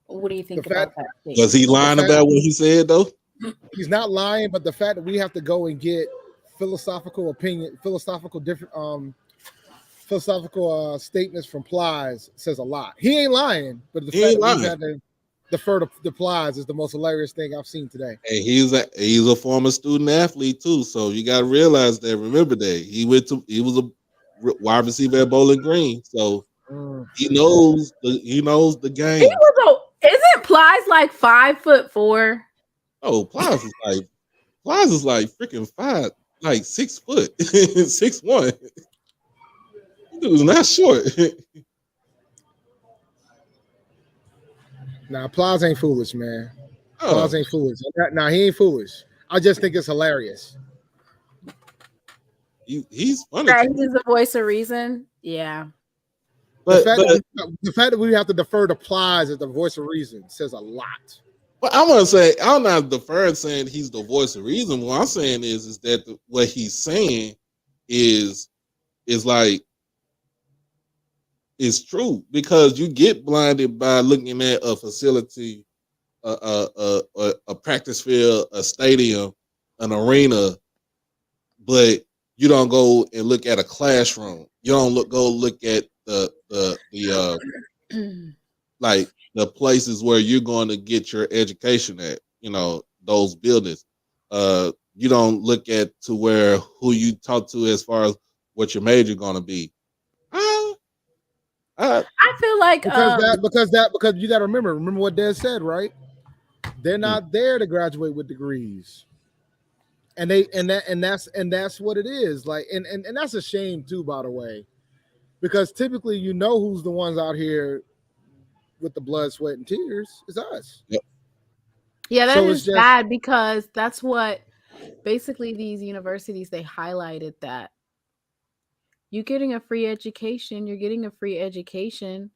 What do you think about that statement? Was he lying about what he said, though? He's not lying, but the fact that we have to go and get philosophical statements from Plies says a lot. He ain't lying, but the fact that we had to defer to the Plies is the most hilarious thing I've seen today. And he's a former student athlete too, so you got to realize that. Remember that he was a wide receiver at Bowling Green, so he knows the game. Isn't Plies like 5'4"? Oh, Plies is like freaking 5, like 6 foot, 6'1". Dude was not short. Nah, Plies ain't foolish, man. Plies ain't foolish. Nah, he ain't foolish. I just think it's hilarious. He's funny. He's the voice of reason. Yeah. But the fact that we have to defer to Plies as the voice of reason says a lot. Well, I want to say, I'm not deferring saying he's the voice of reason. What I'm saying is that what he's saying is like, it's true, because you get blinded by looking at a facility, a practice field, a stadium, an arena, but you don't go and look at a classroom. You don't go look at the like the places where you're going to get your education at. You know, those buildings. You don't look at to where who you talk to as far as what your major going to be. I feel like because you got to remember what Dez said, right? They're not there to graduate with degrees, and that's what it is. Like, and that's a shame too, by the way, because typically you know who's the ones out here with the blood, sweat, and tears. It's us. Yep. Yeah, that is bad, because that's what basically these universities, they highlighted that you're getting a free education. You're getting a free education.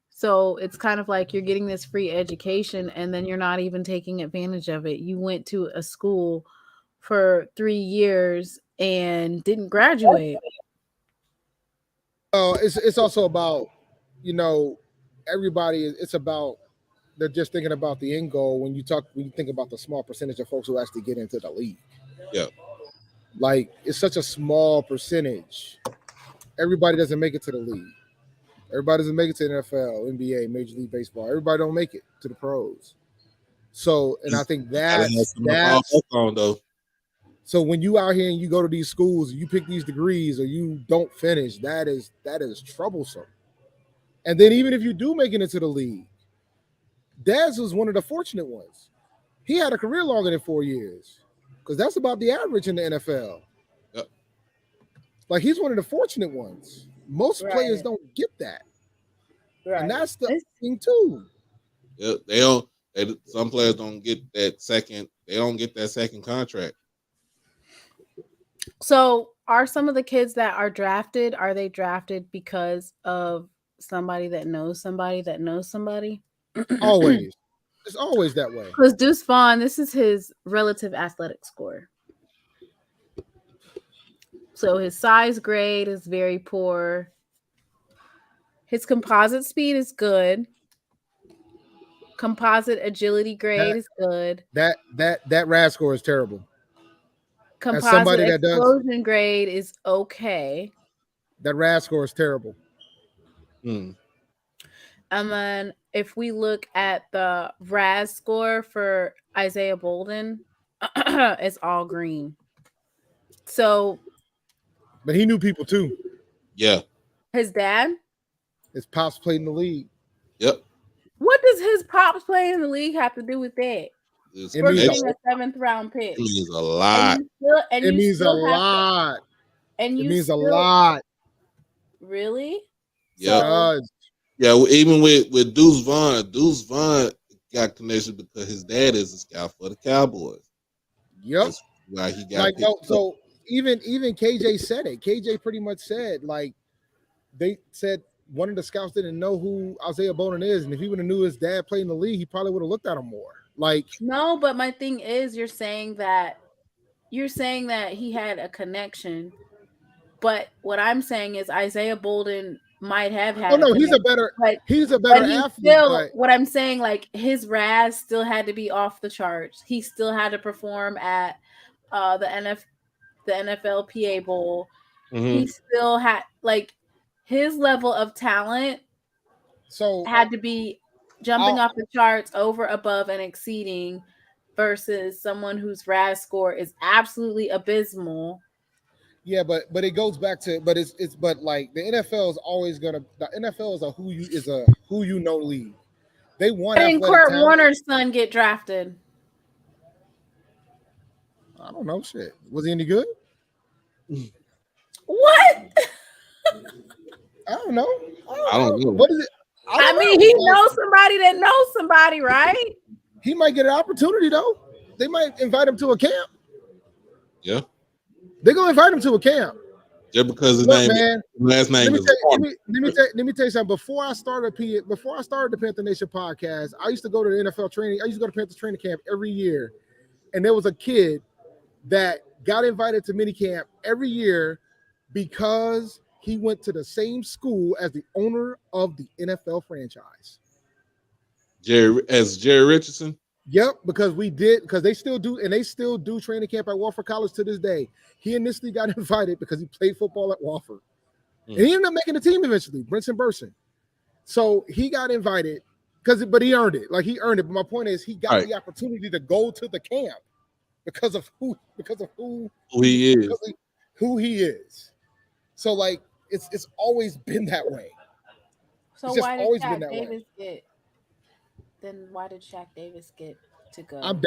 So it's kind of like you're getting this free education and then you're not even taking advantage of it. You went to a school for 3 years and didn't graduate. It's also about, everybody. It's about they're just thinking about the end goal when you think about the small percentage of folks who actually get into the league. Yeah. Like it's such a small percentage. Everybody doesn't make it to the league. Everybody doesn't make it to the NFL, NBA, Major League Baseball. Everybody don't make it to the pros. So, and I think that's on though. So when you out here and you go to these schools, you pick these degrees or you don't finish, that is troublesome. And then even if you do make it into the league, Dez was one of the fortunate ones. He had a career longer than 4 years because that's about the average in the NFL. Yep. Like he's one of the fortunate ones. Most players don't get that. Right. And that's the thing too. Yeah, some players don't get that second. They don't get that second contract. So are some of the kids that are drafted, are they drafted because of somebody that knows somebody that knows somebody? Always. It's always that way. Because Deuce Vaughn, this is his relative athletic score. So his size grade is very poor. His composite speed is good. Composite agility grade is good. That RAS score is terrible. Composite explosion grade is okay. That RAS score is terrible. And then if we look at the RAS score for Isaiah Bolden, it's all green. So, but he knew people too. Yeah. His dad? His pops played in the league. Yep. What does his pops playing in the league have to do with that? It means a 7th round pick. It means a lot. It means a lot. And it means a lot. Really? Yeah. Yeah, even with Deuce Vaughn got connection because his dad is a scout for the Cowboys. Yep. That's why he got like so even KJ said it. KJ pretty much said, like, they said one of the scouts didn't know who Isaiah Bolden is, and if he would have knew his dad played in the league, he probably would have looked at him more. Like, no, but my thing is, you're saying that he had a connection, but what I'm saying is Isaiah Bolden might have had. Oh no, he's a better athlete. Still, what I'm saying, like, his RAS still had to be off the charts. He still had to perform at the NFLPA Bowl. Mm-hmm. He still had, like, his level of talent had to be jumping off the charts, over, above, and exceeding, versus someone whose RAS score is absolutely abysmal. Yeah, but it goes back to, but like the NFL is always gonna. The NFL is a who you know league. They want. I think Kurt Warner's son get drafted. I don't know. Shit, was he any good? What? I don't know. I don't know. What is it? I mean, he knows somebody that knows somebody, right? He might get an opportunity though. They might invite him to a camp. Yeah. They're gonna invite him to a camp. Just because his last name is. Let me tell you something. Before I started the Panther Nation podcast, I used to go to the NFL training. I used to go to Panthers training camp every year, and there was a kid that got invited to minicamp every year because he went to the same school as the owner of the NFL franchise. Jerry Richardson. Yep, because they still do training camp at Wofford College to this day. He initially got invited because he played football at Wofford. And he ended up making the team eventually, Brinson Burson. So he got invited but he earned it. Like, he earned it. But my point is, he got the opportunity to go to the camp because of who he is. Who he is. So, like, it's always been that way. So why did Shaq Davis get? Then why did Shaq Davis get to go? I'm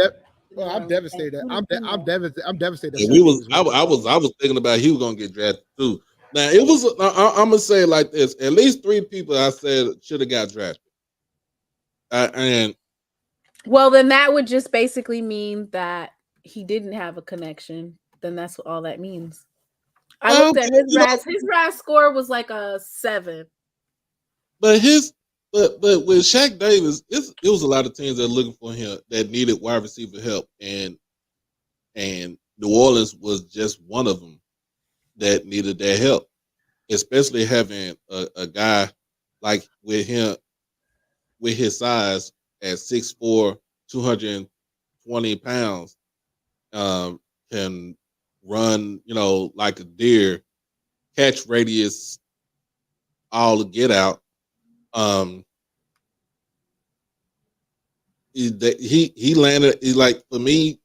devastated. I'm devastated. Yeah, I was thinking about he was gonna get drafted too. Now it was. I'm gonna say it like this: at least 3 people I said should have got drafted. Well, then that would just basically mean that he didn't have a connection. Then that's all that means. I looked at his RAS. His RAS score was like a 7. But with Shaq Davis, it was a lot of teams that were looking for him that needed wide receiver help, and New Orleans was just one of them that needed that help, especially having a guy like with his size at 6'4", 220 pounds, can run, like a deer, catch radius all to get out. He landed, like, for me,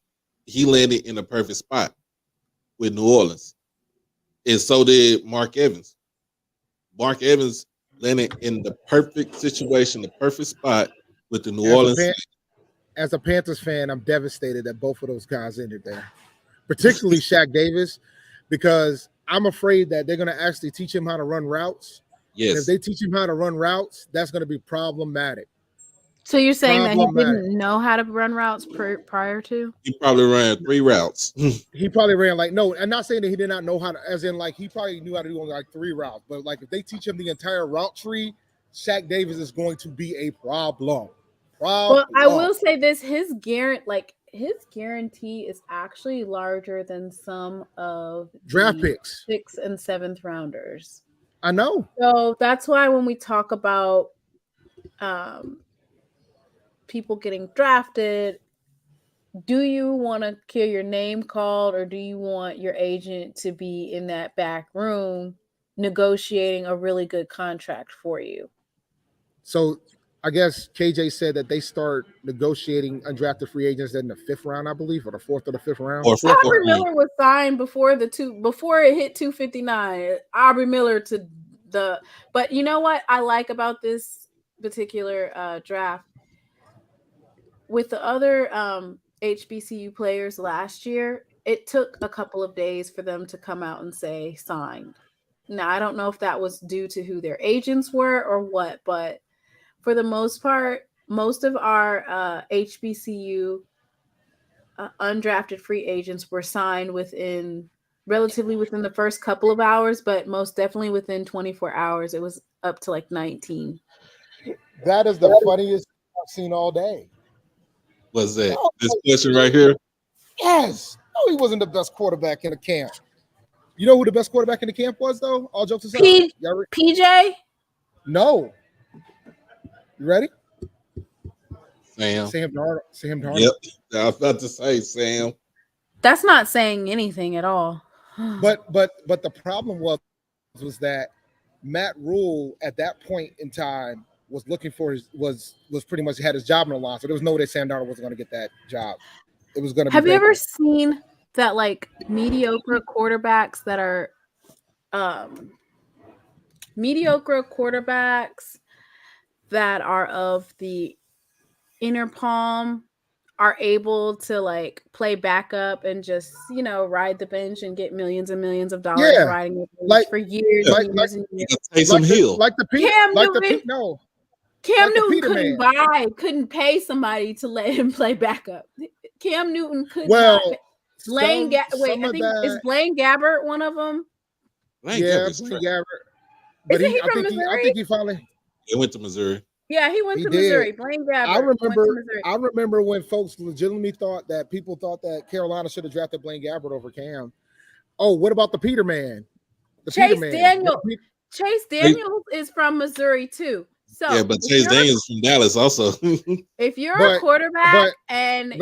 he landed in the perfect spot with New Orleans. And so did Mark Evans. Mark Evans landed in the perfect situation, the perfect spot with the New Orleans. As a Panthers fan, I'm devastated that both of those guys ended there, particularly Shaq Davis, because I'm afraid that they're going to actually teach him how to run routes. Yes. And if they teach him how to run routes, that's going to be problematic. So you're saying that he didn't know how to run routes prior to? He probably ran 3 routes. He probably ran I'm not saying that he did not know how to, as in like he probably knew how to do like 3 routes, but like if they teach him the entire route tree, Shaq Davis is going to be a problem. Well, I will say this: his guarantee is actually larger than some of draft picks, 6th and 7th rounders. I know. So that's why when we talk about people getting drafted, do you want to hear your name called, or do you want your agent to be in that back room negotiating a really good contract for you? So I guess KJ said that they start negotiating undrafted free agents in the 5th round, I believe, or the 4th or the 5th round. Aubrey Miller was signed before it hit 259. Aubrey Miller but you know what I like about this particular draft? With the other HBCU players last year, it took a couple of days for them to come out and say signed. Now, I don't know if that was due to who their agents were or what, but for the most part, most of our HBCU undrafted free agents were signed relatively within the first couple of hours, but most definitely within 24 hours. It was up to like 19. That is the funniest I've seen all day. What's that? This question right here? Yes. No, he wasn't the best quarterback in the camp. You know who the best quarterback in the camp was, though? All jokes aside. PJ? No. You ready? Sam Darnold. Yep. I was about to say Sam. That's not saying anything at all. But the problem was that Matt Rule at that point in time was looking for was pretty much had his job on the line. So there was no way that Sam Darnold wasn't going to get that job. It was going to be. Have you ever seen that like mediocre quarterbacks that are of the inner palm are able to like play backup and just, ride the bench and get millions and millions of dollars riding the bench for years and years and years. Cam Newton couldn't pay somebody to let him play backup. Cam Newton could not. Blaine Gabbert. Is Blaine Gabbert one of them? Blaine Gabbert. But I think he finally went to Missouri. Yeah, he went to Missouri. Blaine Gabbert. I remember when folks legitimately people thought that Carolina should have drafted Blaine Gabbert over Cam. Oh, what about the Peterman? Chase Daniels is from Missouri too. So yeah, but Chase Daniels is from Dallas also. If you're a quarterback and I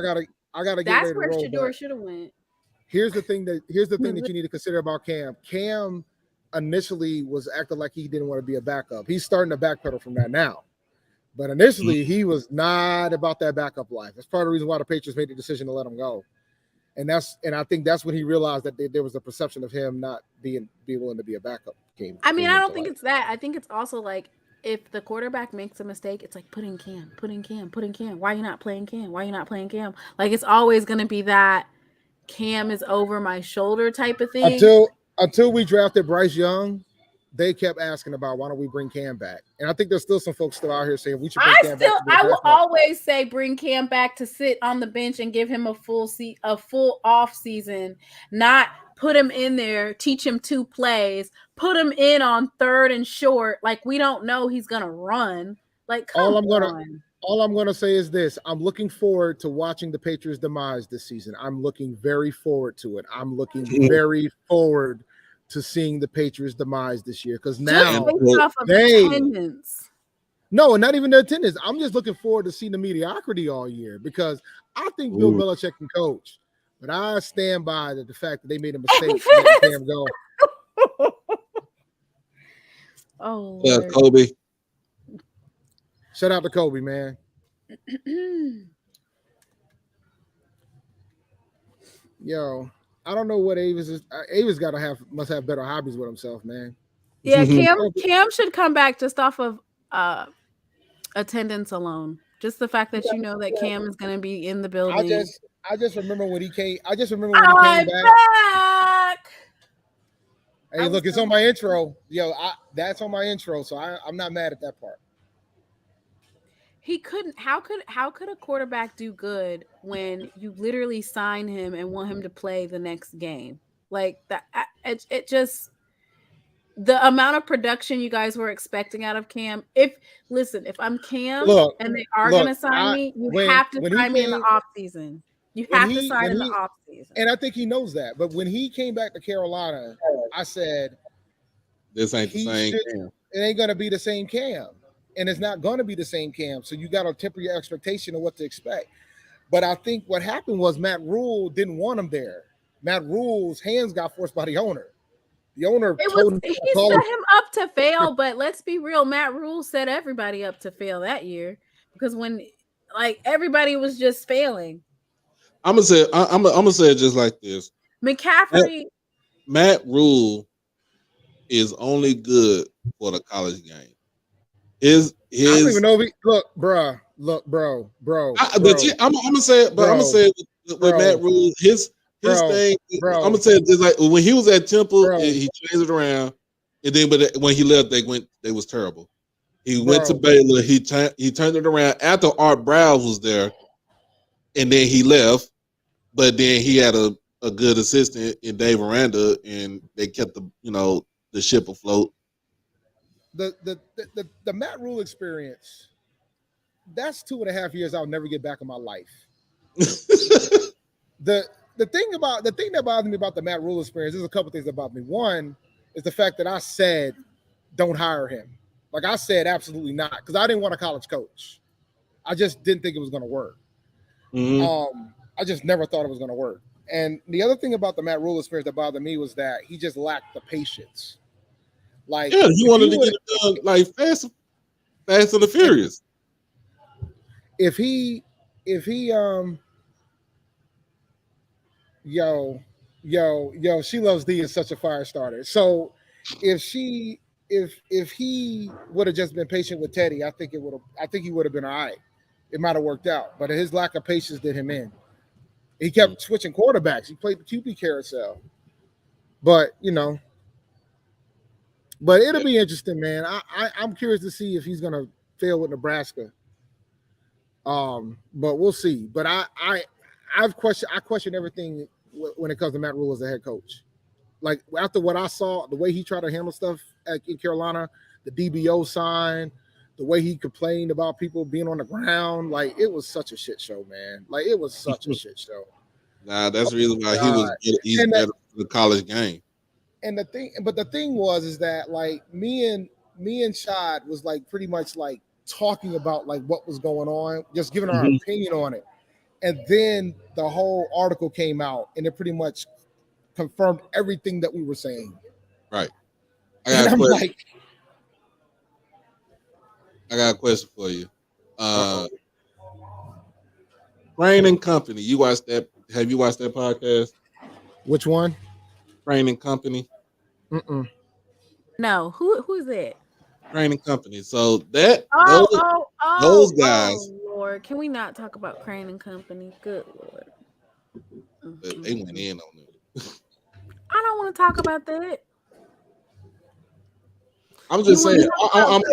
gotta get that's where Shedeur should have went. Here's the thing that you need to consider about Cam. Cam initially was acting like he didn't want to be a backup. He's starting to backpedal from that now. But initially he was not about that backup life. That's part of the reason why the Patriots made the decision to let him go. And I think that's when he realized that there was a perception of him not being willing to be a backup. I don't think it's that. I think it's also like if the quarterback makes a mistake, it's like putting Cam. Why are you not playing Cam? Like it's always going to be that Cam is over my shoulder type of thing. Until we drafted Bryce Young, they kept asking about why don't we bring Cam back? And I think there's still some folks still out here saying we should bring Cam back. I will always say bring Cam back to sit on the bench and give him a full off season, not put him in there, teach him 2 plays, put him in on 3rd and short. Like, we don't know he's gonna run. Like, come on. All I'm gonna say is this: I'm looking forward to watching the Patriots' demise this season. I'm looking very forward to it. I'm looking very forward to seeing the Patriots' demise this year because now based off of attendance. No, not even the attendance. I'm just looking forward to seeing the mediocrity all year because I think Bill Belichick can coach, but I stand by the fact that they made a mistake letting Cam go. Oh, yeah, Kobe. Shout out to Kobe, man. Yo, I don't know what Avis is. Avis must have better hobbies with himself, man. Yeah, Cam should come back just off of attendance alone. Just the fact that you know that Cam is going to be in the building. I just remember when he came. I just remember when he came back. Hey, look, it's on my intro. Yo, that's on my intro, so I'm not mad at that part. He couldn't. How could a quarterback do good when you literally sign him and want him to play the next game? Like that. It just the amount of production you guys were expecting out of Cam. If I'm Cam and they are going to sign me, you have to sign me in the off season. You have to sign in the off season. And I think he knows that. But when he came back to Carolina, I said, "This ain't the same Cam. It ain't going to be the same Cam." And it's not going to be the same Cam. So you got to temper your expectation of what to expect. But I think what happened was Matt Rule didn't want him there. Matt Rule's hands got forced by the owner. The owner told him he set him up to fail, but let's be real. Matt Rule set everybody up to fail that year because when everybody was just failing. I'm gonna say it just like this. McCaffrey. Matt Rule is only good for the college game. I don't even know if bro. I'm gonna say it, but I'm gonna say it with Matt Rule, his thing. I'm gonna say it just like when he was at Temple, he changed it around, and then when he left, they was terrible. He went to Baylor, he turned it around after Art Browse was there, and then he left, but then he had a good assistant in Dave Aranda, and they kept the ship afloat. The Matt Rule experience, that's 2.5 years I'll never get back in my life. the thing that bothers me about the Matt Rule experience, there's a couple things about me. One is the fact that I said don't hire him. Like I said absolutely not, because I didn't want a college coach. I just didn't think it was going to work. Mm-hmm. I just never thought it was going to work. And the other thing about the Matt Rule experience that bothered me was that he just lacked the patience. Like, yeah, he wanted to get it done like fast and the furious. If he SheLovesThee is such a fire starter. So if he would have just been patient with Teddy, I think he would have been all right. It might have worked out, but his lack of patience did him in. He kept switching quarterbacks. He played the QB carousel, but But it'll be interesting, man. I'm curious to see if he's gonna fail with Nebraska. But we'll see. But I question everything when it comes to Matt Rule as a head coach. Like after what I saw, the way he tried to handle stuff in Carolina, the DBO sign, the way he complained about people being on the ground, like it was such a shit show, man. Like it was such a shit show. Nah, that's the reason why he's better for the college game. And the thing was that like me and Shad was like pretty much like talking about like what was going on, just giving our opinion on it. And then the whole article came out and it pretty much confirmed everything that we were saying. Right. I got a question for you. Brain and Company. You watched that? Have you watched that podcast? Which one? Brain and Company. No, who is it? Crane and Company. So that those guys. Oh Lord, can we not talk about Crane and Company? Good Lord, they went in on it. I don't want to talk about that. I'm just saying. I'm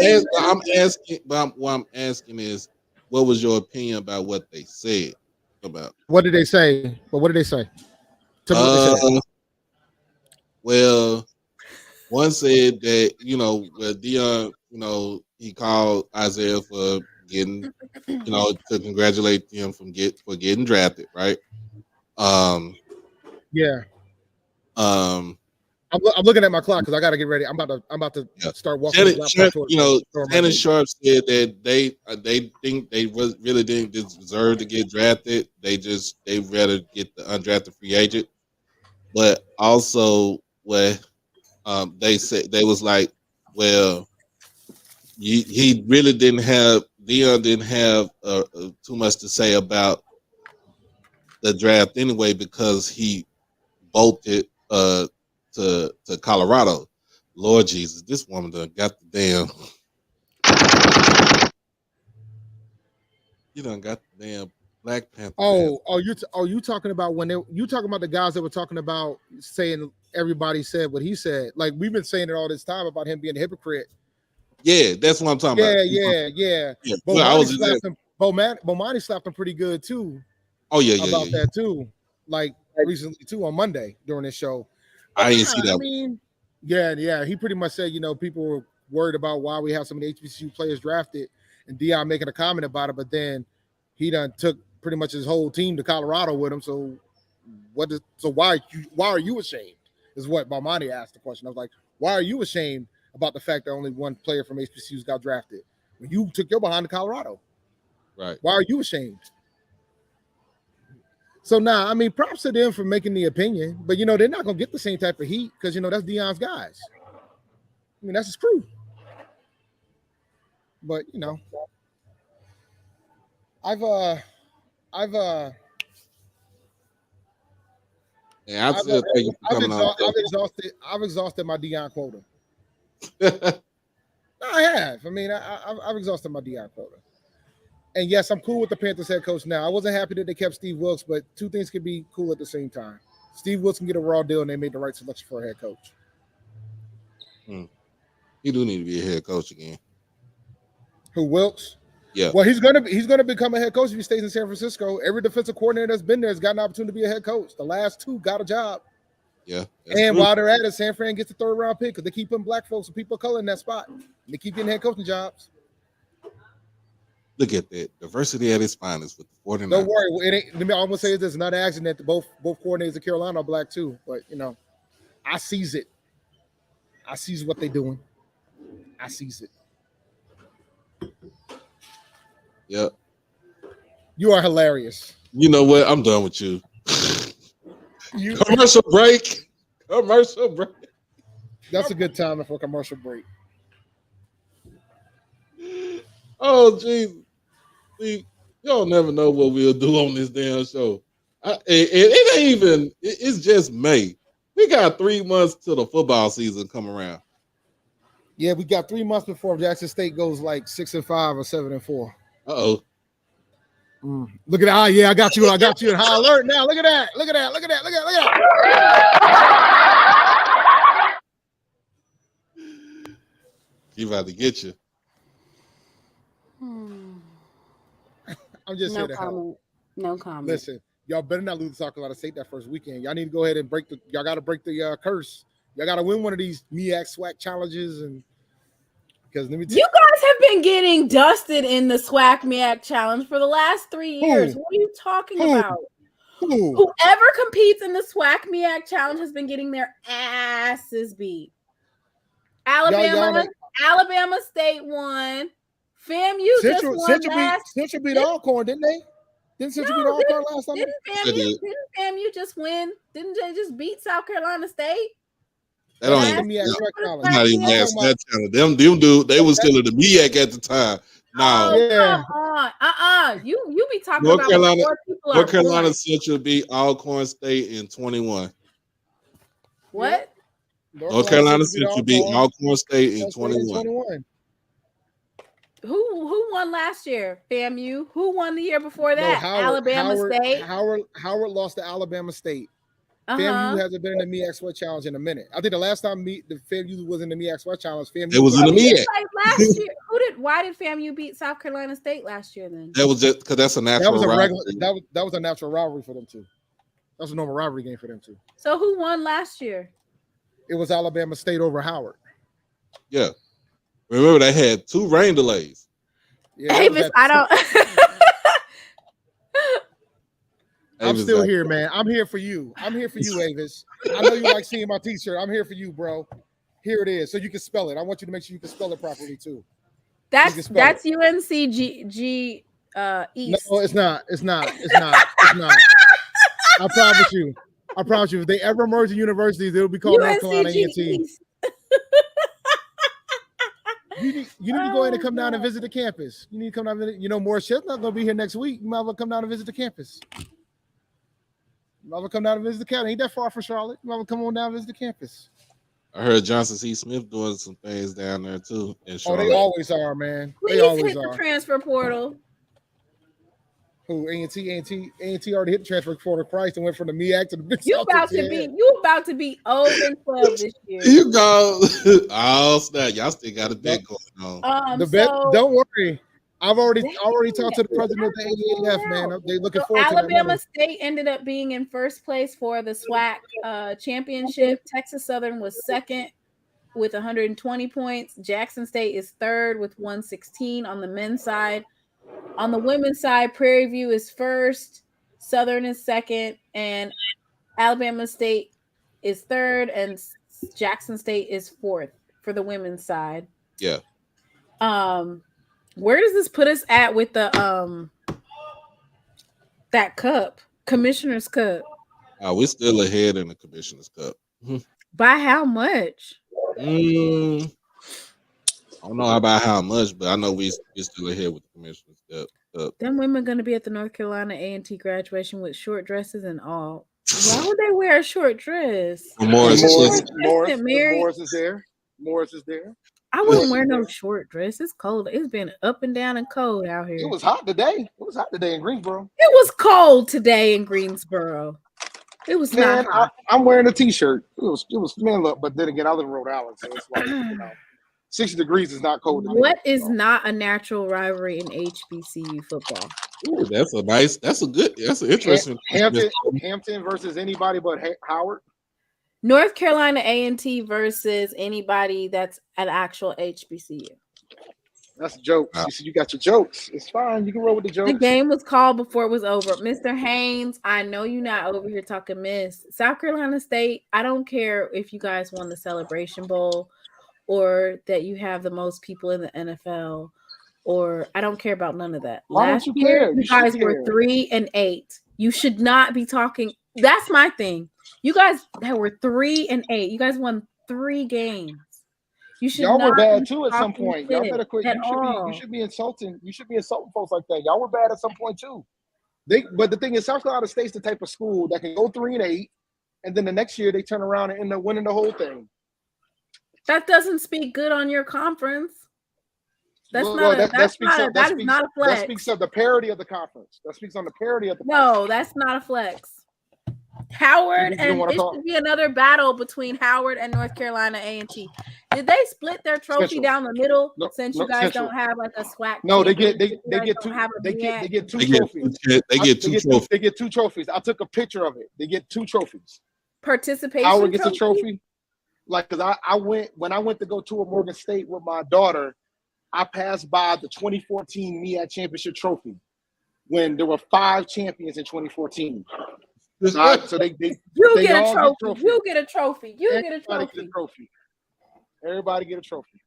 asking. But what I'm asking is, what was your opinion about what they said about? What did they say? Well, what did they say? Tell me what they said. Well, one said that well, Dion, he called Isaiah for getting, to congratulate him for getting drafted, right? Yeah. Um, I'm looking at my clock because I got to get ready. I'm about to yeah. start walking this laptop towards my Shannon gate. Sharp said that they think they really didn't deserve to get drafted. They rather get the undrafted free agent. But also, what they said, they was like, well, he really didn't have Dion didn't have too much to say about the draft anyway because he bolted to Colorado. Lord Jesus, this woman done got the damn. You done got the damn Black Panther. You talking about you talking about the guys that were talking about saying everybody said what he said? Like we've been saying it all this time about him being a hypocrite. Yeah, that's what I'm talking about. Yeah. Bomani slapped him pretty good too. Oh yeah, about that too. Like recently too on Monday during this show. But I didn't see that. I mean, yeah. He pretty much said, people were worried about why we have so many HBCU players drafted, and Dion making a comment about it. But then he done took pretty much his whole team to Colorado with him. So why are you ashamed? Is what Bomani asked the question. I was like, why are you ashamed about the fact that only one player from HBCUs got drafted when you took your behind to Colorado? Right. Why are you ashamed? So I mean, props to them for making the opinion, but they're not gonna get the same type of heat because that's Dion's guys. I mean, that's his crew. But I've exhausted my Dion quota. I have. I mean, I've exhausted my Dion quota. And yes, I'm cool with the Panthers head coach now. I wasn't happy that they kept Steve Wilkes, but two things can be cool at the same time. Steve Wilkes can get a raw deal, and they made the right selection for a head coach. He do need to be a head coach again. Who, Wilkes? Yeah. Well, he's gonna become a head coach if he stays in San Francisco. Every defensive coordinator that's been there has got an opportunity to be a head coach. The last two got a job. Yeah. And while they're at it, San Fran gets the third round pick because they keep putting black folks and people of color in that spot. And they keep getting head coaching jobs. Look at that diversity at its finest with the 49ers. Don't worry. I'm gonna say this: not an accident that both coordinators of Carolina are black too. But I sees it. I sees what they're doing. I sees it. Yep. You are hilarious. You know what? I'm done with you. Commercial break. That's a good time for a commercial break. Oh, geez. See, y'all never know what we'll do on this damn show. It ain't even, it's just May. We got 3 months till the football season come around. Yeah, we got 3 months before Jackson State goes like 6-5 or 7-4. Uh-oh. Look at that. Yeah, I got you in high alert now. Look at that. He about to get you. I'm just here to help. No comment. Listen, y'all better not lose to South Carolina State that first weekend. Y'all need to go ahead and y'all got to break the curse. Y'all got to win one of these MEAC SWAC challenges. And because let me tell you guys have been getting dusted in the SWAC MEAC challenge for the last 3 years. What are you talking about? Whoever competes in the SWAC MEAC challenge has been getting their asses beat. Alabama State won. FAMU just won Central beat Alcorn, didn't they? Didn't Central beat Alcorn last time? Didn't FAMU just win? Didn't they just beat South Carolina State? That don't not even last that challenge. Them dude, they was still in the MEAC at the time. Now, come on. You be talking North about Carolina, people North Carolina Central beat Alcorn State in 21. What? North Carolina Central beat Alcorn State in 21. Who won last year? FAMU. Who won the year before that? Alabama State. Howard lost to Alabama State. FAMU hasn't been in the MEAC SWAC challenge in a minute. I think the last time the FAMU was in the MEAC SWAC challenge, FAMU it was in the MEAC last year. Why did FAMU beat South Carolina State last year? Then that was just because that's a natural. That was a natural rivalry for them too. That was a normal rivalry game for them too. So who won last year? It was Alabama State over Howard. Yeah. Remember they had 2 rain delays. Yeah, that was Avis, at- I don't. I'm Avis still like- here, man. I'm here for you. I'm here for you, Avis. I know you like seeing my t-shirt. I'm here for you, bro. Here it is. So you can spell it. I want you to make sure you can spell it properly too. That's spell UNCG East. No, it's not. It's not. It's not. It's not. I promise you. I promise you. If they ever merge the universities, it'll be called North Carolina A&T. East. You need to go ahead and come down and visit the campus. You need to come down and visit. You know, Morris not going to be here next week. You might as well come down and visit the campus. You might as well come down and visit the campus. Ain't that far from Charlotte. You might as well come on down and visit the campus. I heard Johnson C. Smith doing some things down there too. In Oh, Charlotte. they always are, man. Please They always hit the are. transfer portal. Who A&T already hit the transfer portal Christ and went from the MEAC to the Big You South. about to be 0-12 this year. You go. Oh snap! Y'all still got a bet going on. Don't worry. I've already talked to the president of the AAF, man. They looking forward to that. Alabama State ended up being in first place for the SWAC championship. Texas Southern was second with 120 points. Jackson State is third with 116 on the men's side. On the women's side, Prairie View is first, Southern is second, and Alabama State is third, and Jackson State is fourth for the women's side. Yeah. Where does this put us at with the that cup, Commissioner's Cup? We're still ahead in the Commissioner's Cup. By how much? I don't know about how much, but I know we're still ahead with the Commissioner's Cup. Them women going to be at the North Carolina A&T graduation with short dresses and all. Why would they wear a short dress? Morris Morris is there. Morris is there. I wouldn't wear no short dress. It's cold. It's been up and down and cold out here. It was hot today. In Greensboro. It was cold today in Greensboro. It was not hot. I'm wearing a t-shirt. It was man, look, but then again, I live in Rhode Island, so it's like 60 degrees is not cold. What is not a natural rivalry in HBCU football? Ooh, that's an interesting. Hampton versus anybody but Howard. North Carolina A&T versus anybody that's an actual HBCU. That's a joke. You see, you got your jokes. It's fine. You can roll with the jokes. The game was called before it was over. Mr. Haynes, I know you're not over here talking mess. South Carolina State, I don't care if you guys won the Celebration Bowl or that you have the most people in the NFL, or I don't care about none of that. Last year, you guys were 3-8. You should not be talking. That's my thing. You guys that were 3-8. You guys won 3 games. You should. Y'all not were bad be too at some point. Y'all better quit. You should be insulting. You should be insulting folks like that. Y'all were bad at some point too. But the thing is, South Carolina State's the type of school that can go 3-8, and then the next year they turn around and end up winning the whole thing. That doesn't speak good on your conference. That is not a flex. That speaks of the parity of the conference. That speaks on the parity of the No, that's not a flex. Howard and it should be another battle between Howard and North Carolina A&T. Did they split their trophy down the middle since you guys don't have like a SWAC? No, they get two trophies. They get 2 trophies. I took a picture of it. They get 2 trophies. Participation. Howard gets a trophy. Like, because when I went to go tour Morgan State with my daughter, I passed by the 2014 MEAC championship trophy when there were 5 champions in 2014. So they get a trophy. You get a trophy. Everybody get a trophy.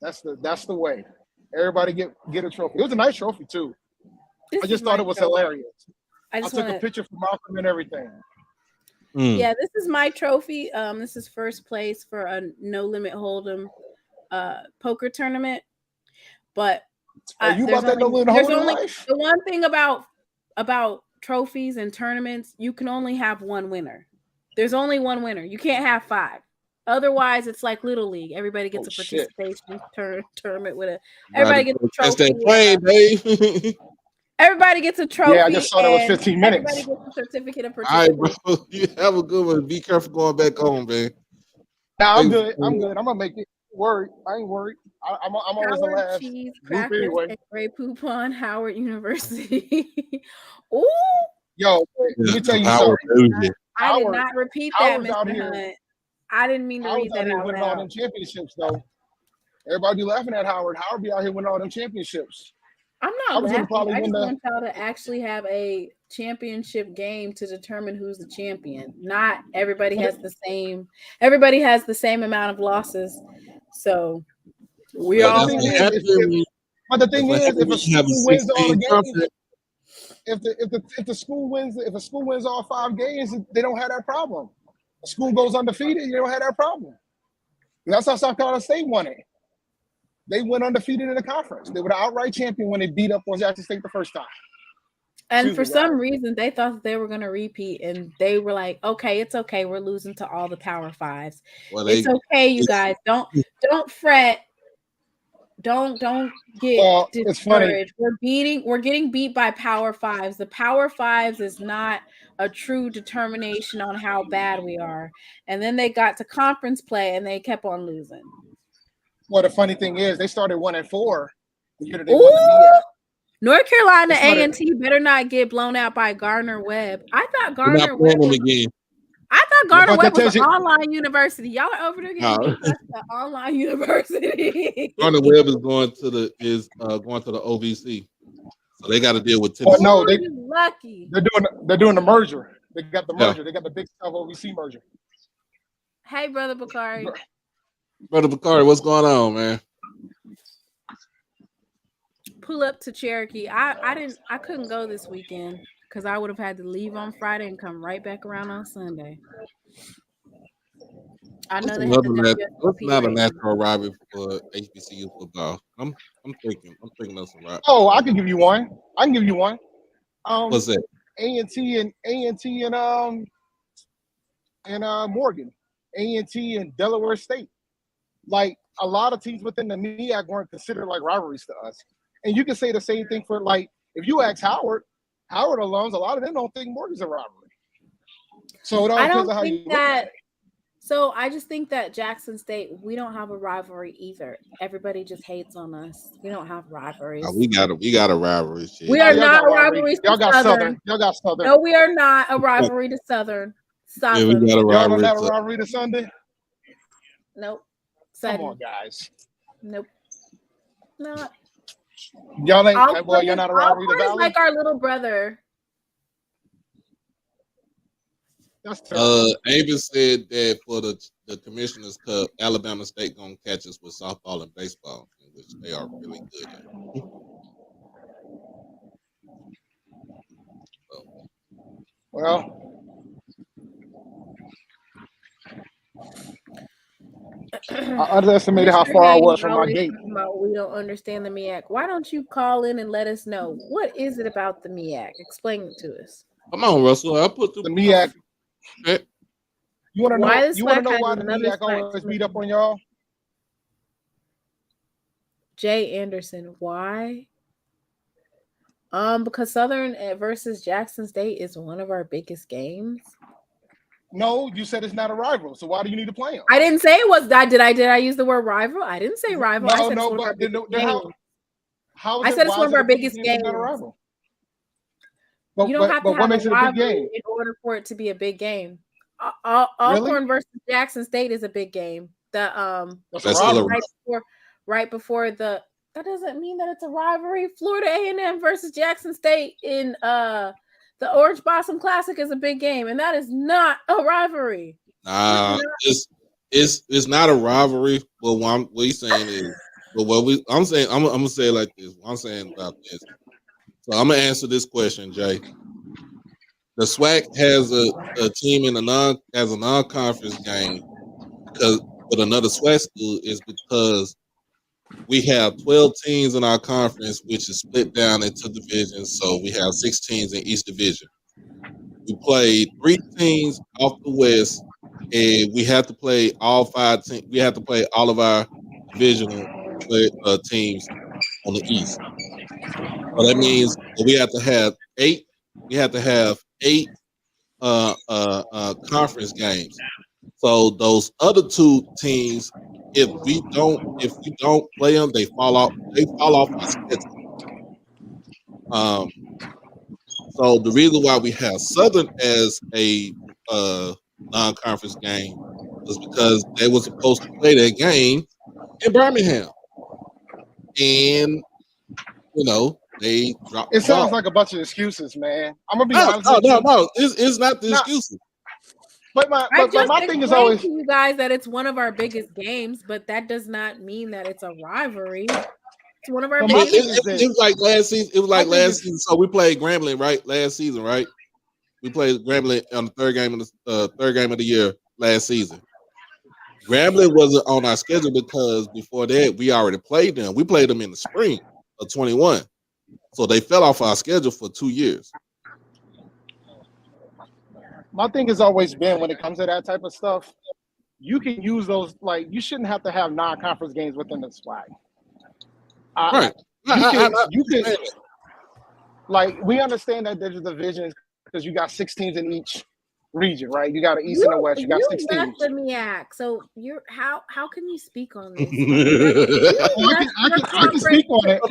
That's the way. Everybody get a trophy. It was a nice trophy too. I just thought it was hilarious. I took a picture for Malcolm and everything. Yeah, this is my trophy. This is first place for a No Limit Hold'em poker tournament. But you about that No Limit Hold'em life? The one thing about trophies and tournaments, you can only have one winner. There's only one winner. You can't have 5. Otherwise, it's like Little League. Everybody gets a participation tournament with everybody gets a trophy. Everybody gets a trophy. Yeah, I just saw that was 15 minutes. Everybody gets a certificate of participation. All right, bro. You have a good one. Be careful going back home, man. Nah, I'm good. I'm gonna make it. Worried. I ain't worried. I'm always the last. Cheese, crackers, anyway. and Grey Poupon, Howard University. Ooh. Yo, let me tell you something. I did not repeat that, Mr. Hunt. I didn't mean to Howard's read out that here out winning all loud. them championships, though. Everybody be laughing at Howard. Howard be out here winning all them championships. I'm not Howard's gonna laughing. probably I win just the. want y'all to actually have a championship game to determine who's the champion. Not everybody has the same. Everybody has the same amount of losses, so we Well, But the all that's thing want what to. is, happened. but the That's thing what is, happened if a when you have a school wins all the 16 games, conference. if the school wins, if a school wins all 5 games, they don't have that problem. A school goes undefeated, you don't have that problem. And that's how South Carolina State won it. They went undefeated in the conference. They were the outright champion when they beat up on Jackson State the first time. And for some reason, they thought that they were going to repeat, and they were like, "Okay, it's okay. We're losing to all the Power Fives. Well, It's okay, you guys. Don't fret. Don't get it's funny. discouraged. We're getting beat by Power Fives. The Power Fives is not a true determination on how bad we are." And then they got to conference play, and they kept on losing. Well, the funny thing is, they started 1-4 the year that they won the MEAC. North Carolina A&T better not get blown out by Gardner Webb. I thought Gardner Webb was again. I thought Gardner Webb was an online university. Y'all are over there getting beat by the online university. Gardner Webb is going to the OVC, so they got to deal with Tennessee. Oh no, they lucky. They're doing the merger. They got the merger. Yeah. They got the Big South OVC merger. Hey, brother Bakari. Brother Bakari, what's going on, man? Pull up to Cherokee. I couldn't go this weekend because I would have had to leave on Friday and come right back around on Sunday. I know they have what's not a natural rivalry for HBCU football. I'm thinking of some rivalry. Oh, I can give you one. What's that? A&T and Morgan, A&T and Delaware State. Like a lot of teams within the MEAC weren't considered like rivalries to us. And you can say the same thing for like if you ask Howard alums, a lot of them don't think Morgan's a rivalry. So it all depends on how you look at it. So I just think that Jackson State, we don't have a rivalry either. Everybody just hates on us. We don't have rivalries. We got a rivalry. Shit. We are not a rivalry. Y'all got Southern. No, we are not a rivalry to Southern. Yeah, we got a rivalry. Y'all don't have a rivalry to Sunday? Nope. Come on, guys. Nope. Not. Y'all ain't. Well, you're not a rivalry to Valley. Like our little brother. Avis said that for the Commissioner's Cup, Alabama State gonna catch us with softball and baseball, which they are really good at. Well, I underestimated how far I was from my gate. We don't understand the MEAC. Why don't you call in and let us know what is it about the MEAC? Explain it to us. Come on, Russell. I put the MEAC. Okay. You want to know? You want to know why the MEAC always beat up on y'all? Jay Anderson, why? Because Southern versus Jackson State is one of our biggest games. No, you said it's not a rival. So why do you need to play them? I didn't say it was. Did I use the word rival? I didn't say rival. No, I said how I said it's one of our biggest games. But, you don't have to have a rivalry in order for it to be a big game. Alcorn versus Jackson State is a big game. Right before the. That doesn't mean that it's a rivalry. Florida A&M versus Jackson State in the Orange Blossom Classic is a big game, and that is not a rivalry. It's not a rivalry. But what you're saying is, but I'm saying, I'm gonna say it like this. What I'm saying about this. So I'm gonna answer this question, Jay. The SWAC has a team in a non-conference game with another SWAC school is because we have 12 teams in our conference, which is split down into divisions. So we have 6 teams in each division. We played 3 teams off the West, and we have to play all 5 teams. We have to play all of our divisional teams on the East. So that means we have to have 8. We have to have 8 conference games. So those other 2 teams, if we don't play them, they fall off. They fall off our schedule. So the reason why we have Southern as a non-conference game was because they were supposed to play that game in Birmingham, and they dropped It the ball. sounds like a bunch of excuses, man. I'm gonna be No, honest no, with no, you. no. It's not the Not, excuses. but my I but just my thing is explained always to you guys that it's one of our biggest games, but that does not mean that it's a rivalry. It's one of our but my biggest. thing is It was this. like last season. It was My like thing last is season. So we played Grambling last season, right? We played Grambling on the third game of the year last season. Grambling wasn't on our schedule because before that we already played them. We played them in the spring of 21, so they fell off our schedule for 2 years. my thing has always been when it comes to that type of stuff, you can use those, like, you shouldn't have to have non-conference games within the SWAC. Right. You can like, we understand that there's divisions because you got 6 teams in each region, right? You got an East and a West. You got 6 left teams. the MEAC, so you're how can you speak on this? I can speak on it.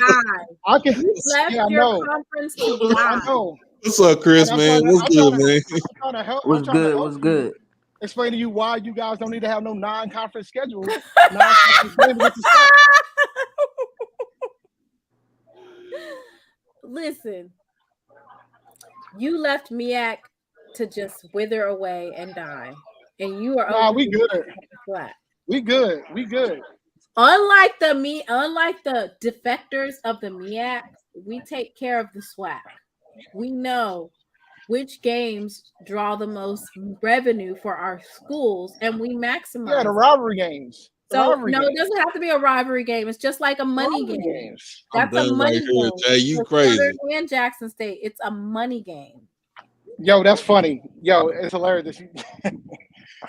I can. You left Yeah, I your know. conference to I die. know. What's up, Chris, And man? What's good, man? I'm trying to help. What's I'm trying to good? help What's you good? explain to you why you guys don't need to have no non-conference schedule. Non-conference games with the SWAC. Listen, you left MEAC to just wither away and die, and you are Nah, we good. flat. We good. We good. Unlike the defectors of the MEAC, we take care of the SWAC. We know which games draw the most revenue for our schools, and we maximize. Yeah, the rivalry games. So it doesn't have to be a rivalry game. It's just like a money game. Games. That's a money game. Jay, you crazy. Southern and Jackson State. It's a money game. Yo, that's funny. Yo, it's hilarious.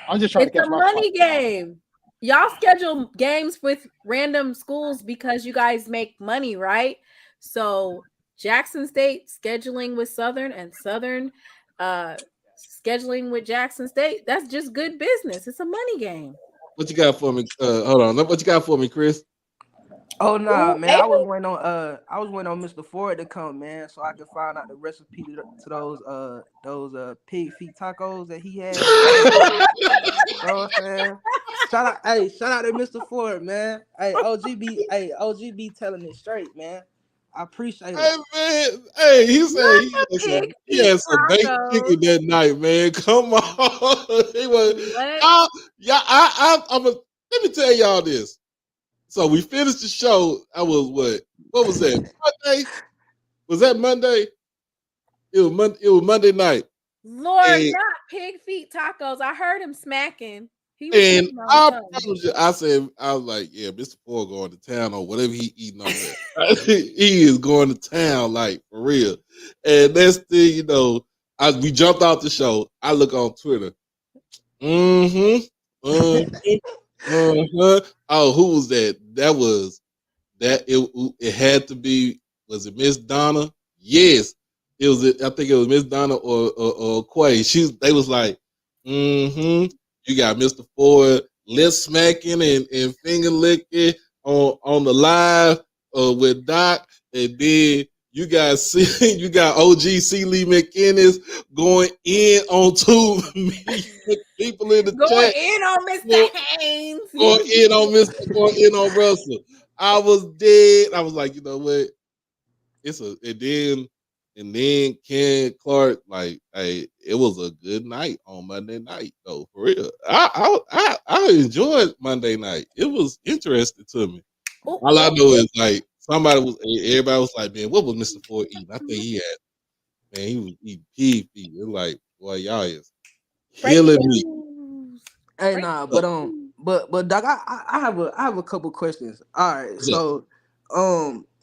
I'm just trying to catch my money game. Y'all schedule games with random schools because you guys make money, right? So Jackson State scheduling with Southern and Southern scheduling with Jackson State. That's just good business. It's a money game. What you got for me? Hold on. What you got for me, Chris? Oh nah, man. I was waiting on Mr. Ford to come, man, so I could find out the recipe to those pig feet tacos that he had. You know what I'm saying? Shout out to Mr. Ford, man. Hey, OG be telling it straight, man. I appreciate it. Hey man, hey, he said he had some baked chicken that night, man. Come on. He was, let me tell y'all this. So we finished the show. I was what was that? Monday? Was that Monday? It was Monday night. Lord, not pig feet tacos. I heard him smacking. And I promise you, I was like, yeah, Mr. Ford going to town or whatever he eating on that. He is going to town, like, for real. And that's the, we jumped out the show. I look on Twitter. Oh, who was that? It had to be, was it Miss Donna? Yes. I think it was Miss Donna or Quay. They was like, you got Mr. Ford lip smacking and finger licking on the live with Doc, and then you got OG C. Lee McInnes going in on two people in the chat. Going in on Mr. Haynes. Going in on Russell. I was dead. I was like, you know what? And then Ken Clark, like, hey, it was a good night on Monday night, though, for real. I enjoyed Monday night. It was interesting to me. All I know is, like, everybody was like, man, what was Mr. Ford eating? I think he was eating pig feet. It's like, boy, y'all is killing me. Hey, nah, but Doc, I have a couple questions. All right, so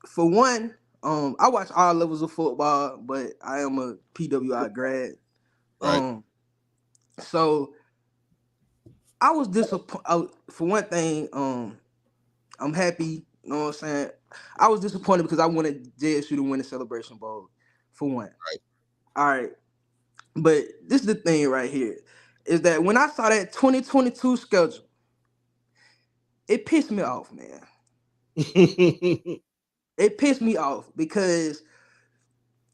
for one, I watch all levels of football, but I am a PWI grad. Right. So I was disappointed. For one thing, I'm happy. You know what I'm saying? I was disappointed because I wanted JSU to win the Celebration Bowl, for one. Right. All right. But this is the thing right here, is that when I saw that 2022 schedule, it pissed me off, man. It pissed me off because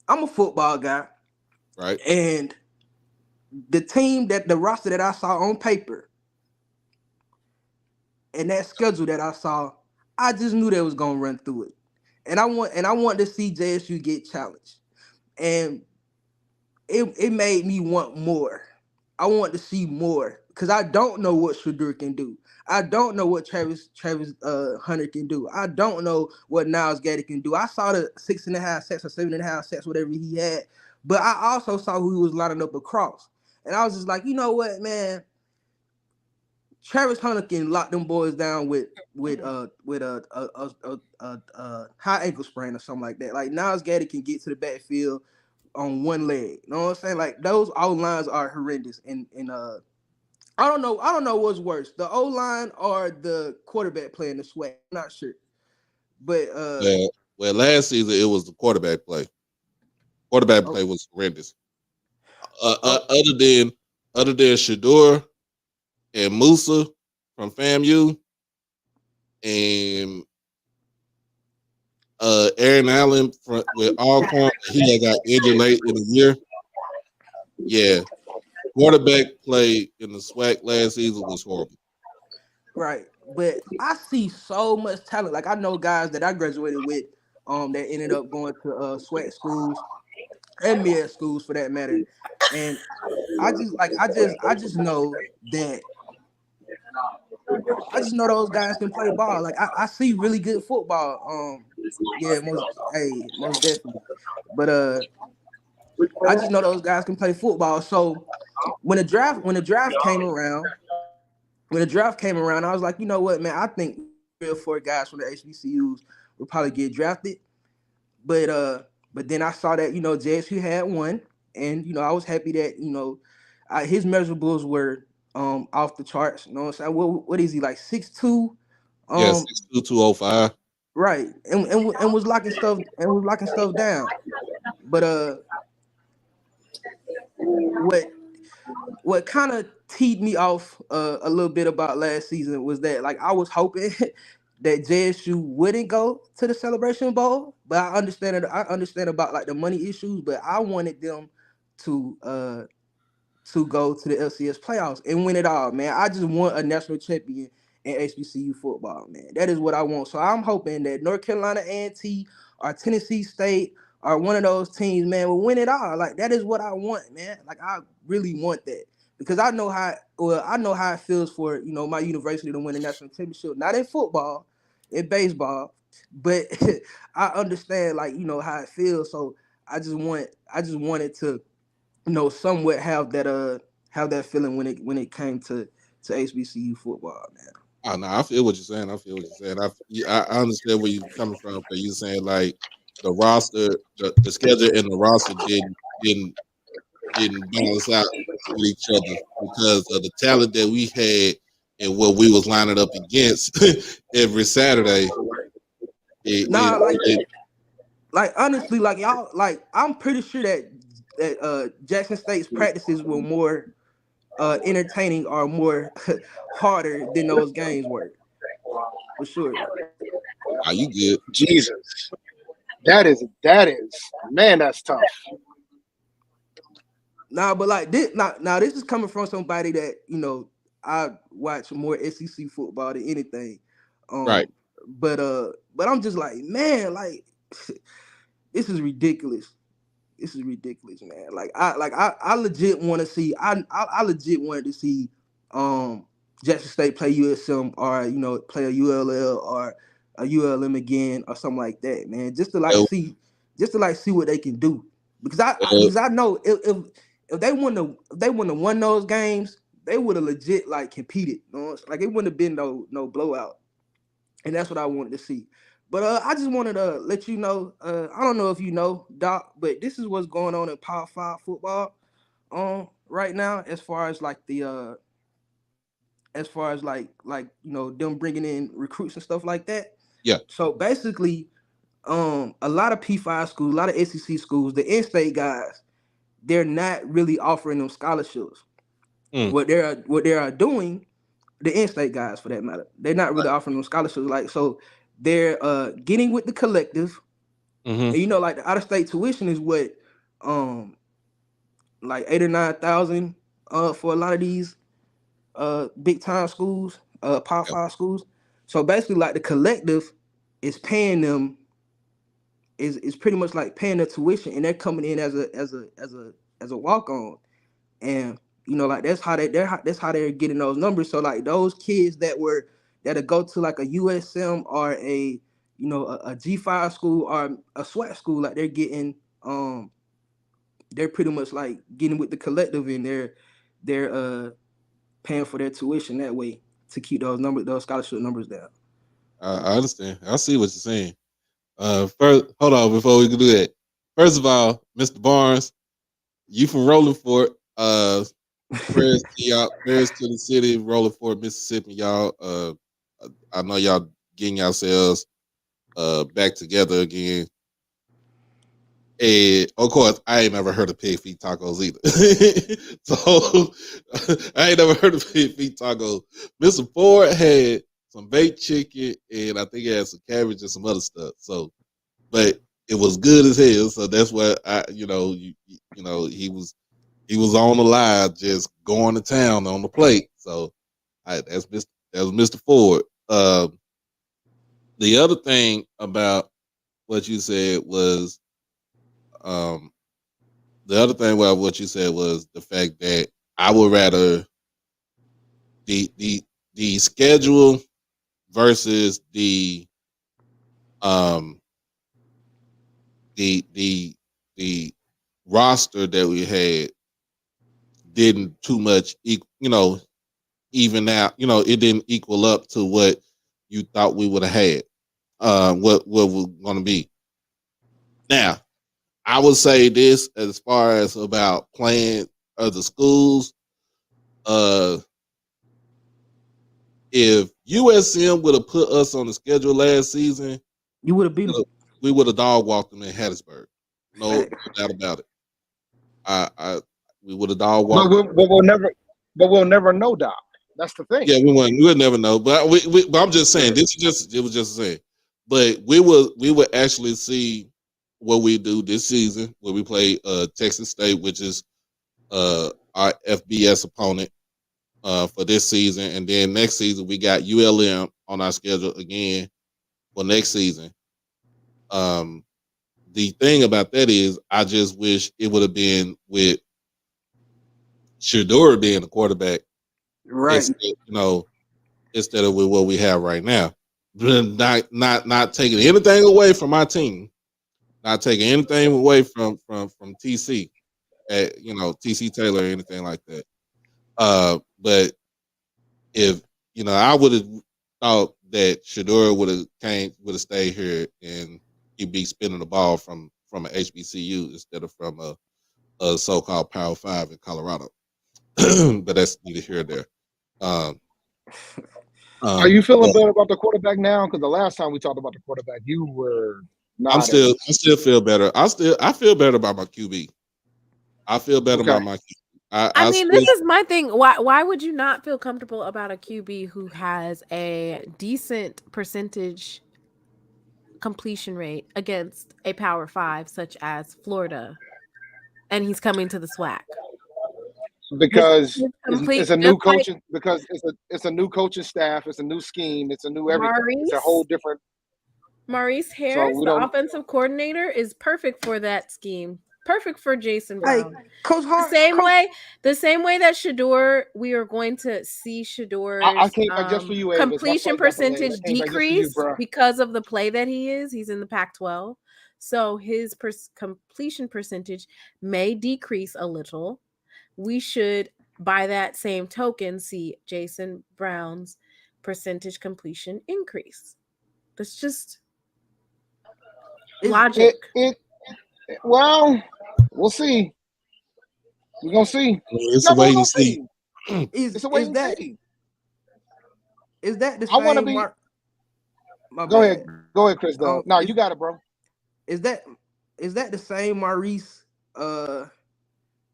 I'm a football guy. Right. And the roster that I saw on paper and that schedule that I saw, I just knew they was gonna run through it. And I want to see JSU get challenged. And it made me want more. I want to see more because I don't know what Shadur can do. I don't know what Travis Hunter can do. I don't know what Niles Gaddy can do. I saw the 6.5 sacks or 7.5 sacks, whatever he had, but I also saw who he was lining up across, and I was just like, you know what, man, Travis Hunter can lock them boys down with a high ankle sprain or something like that. Like Niles Gaddy can get to the backfield on one leg. You know what I'm saying? Like those O lines are horrendous. And I don't know what's worse, the O line or the quarterback playing the SWAC. I'm not sure. But Well, last season it was the quarterback play. Quarterback oh, play was horrendous. oh, Other than Shador and Musa from FAMU and Aaron Allen with Alcorn, he had got injured late in the year. Yeah, quarterback play in the SWAC last season was horrible. right. But I see so much talent. Like I know guys that I graduated with that ended up going to SWAC schools and MEAC schools for that matter. And I just know that I just know those guys can play ball. Like I see really good football. Yeah, most definitely. But I just know those guys can play football. So when the draft came around, I was like, you know what, man, I think 3 or 4 guys from the HBCUs would probably get drafted. But but then I saw that JSU had one, and I was happy that his measurables were off the charts. You know what I'm saying? What is he, like 6'2"? Yeah, Um 6'2", 205. right, and was locking stuff down. But what what kind of teed me off a little bit about last season was that, like, I was hoping that JSU wouldn't go to the Celebration Bowl, but I understand about like the money issues, but I wanted them to go to the LCS playoffs and win it all, man. I just want a national champion in HBCU football, man. That is what I want. So I'm hoping that North Carolina A&T or Tennessee State or one of those teams, man, will win it all. Like that is what I want, man. Like I really want that because I know how it feels for my university to win a national championship. Not in football, in baseball, but I understand like how it feels. So I just wanted to somewhat have that feeling when it came to HBCU football, man. Oh no, I feel what you're saying. I feel what you're saying. I understand where you're coming from. Because you're saying like the roster, the schedule and the roster didn't balance out with each other because of the talent that we had and what we was lining up against every Saturday. It, Nah, it, it, like honestly, like y'all, like I'm pretty sure that Jackson State's practices were more entertaining or more harder than those games were, for sure. are you good? Jesus, that is man, that's tough. Nah, but like this, now this is coming from somebody that I watch more SEC football than anything. Right. Um, but I'm just like, man, like this is ridiculous. This is ridiculous, man. Like I legit want to see. I legit wanted to see Jackson State play USM or play a ULL or a ULM again or something like that, man. Well, Just to like see what they can do because well, because I know if they wouldn't have won those games, they would have legit like competed. Like it wouldn't have been no blowout, and that's what I wanted to see. But I just wanted to let you know. I don't know if you know, Doc, but this is what's going on in Power Five football right now, as far as like them bringing in recruits and stuff like that. yeah. So basically, a lot of P5 schools, a lot of SEC schools, the in-state guys, they're not really offering them scholarships. Mm, What they are doing, the in-state guys for that matter, they're not really offering them scholarships. Like so, they're getting with the collective, mm-hmm. and like the out-of-state tuition is what, um, like 8 or 9 thousand for a lot of these big time schools. Power Yep. 5 schools. So basically, like the collective is paying them is pretty much like paying their tuition, and they're coming in as a walk on, and like that's how they're getting those numbers. So like those kids that'll go to like a USM or a G5 school or a SWAC school, like they're pretty much like getting with the collective, and they're paying for their tuition that way to keep those scholarship numbers down. I understand. I see what you're saying. First, hold on before we can do that. First of all, Mr. Barnes, you from Rolling Fork. Prayers to y'all. Prayers to the city, Rolling Fork, Mississippi, y'all. I know y'all getting yourselves back together again. And of course, I ain't never heard of pig feet tacos either. So I ain't never heard of pig feet tacos. Mr. Ford had some baked chicken, and I think he had some cabbage and some other stuff. So, but it was good as hell. So that's what he was on the live, just going to town on the plate. So that was Mr. Ford. The other thing about what you said was, um, the other thing about what you said was the fact that I would rather the schedule versus um the roster that we had didn't too much even out, it didn't equal up to what you thought we would have had, what we're going to be. Now, I would say this as far as about playing other schools. If USM would have put us on the schedule last season, You would have beat them. we would have dog walked them in Hattiesburg. No Facts. doubt about it. We would have dog But walked. we'll never know, Doc. That's the thing. Yeah, we would never know. But but I'm just saying, it was just saying. But we would actually see what we do this season where we play Texas State, which is our FBS opponent for this season, and then next season we got ULM on our schedule again for next season. The thing about that is, I just wish it would have been with Shador being the quarterback, Right. instead of with what we have right now. Not taking anything away from my team, not taking anything away from TC, TC Taylor or anything like that. But if I would have thought that Shador would have stayed here and he'd be spinning the ball from an HBCU instead of from a so-called Power 5 in Colorado. But that's neither here nor there. Are you feeling better about the quarterback now? Because the last time we talked about the quarterback, you were not. I still feel better. I feel better about my QB. I feel better about my QB. I mean, this is my thing. Why would you not feel comfortable about a QB who has a decent percentage completion rate against a Power 5 such as Florida, and he's coming to the SWAC? Because it's a new coaching. Because it's a new coaching staff. It's a new scheme. It's a new everything. It's a whole different. Maurice Harris, the offensive coordinator, is perfect for that scheme. Perfect for Jason Brown. Hey, Coach Hart, the same way that Shador, we are going to see Shador's completion percentage decrease because of the play that he is. He's in the Pac-12, so his completion percentage may decrease a little. We should, by that same token, see Jason Brown's percentage completion increase. That's just logic. Well, we'll see. We're gonna see. It's a wait and see. It's a wait and see. Is that the same? I want to be. Go ahead, Chris. Though, no, you got it, bro. Is that the same Maurice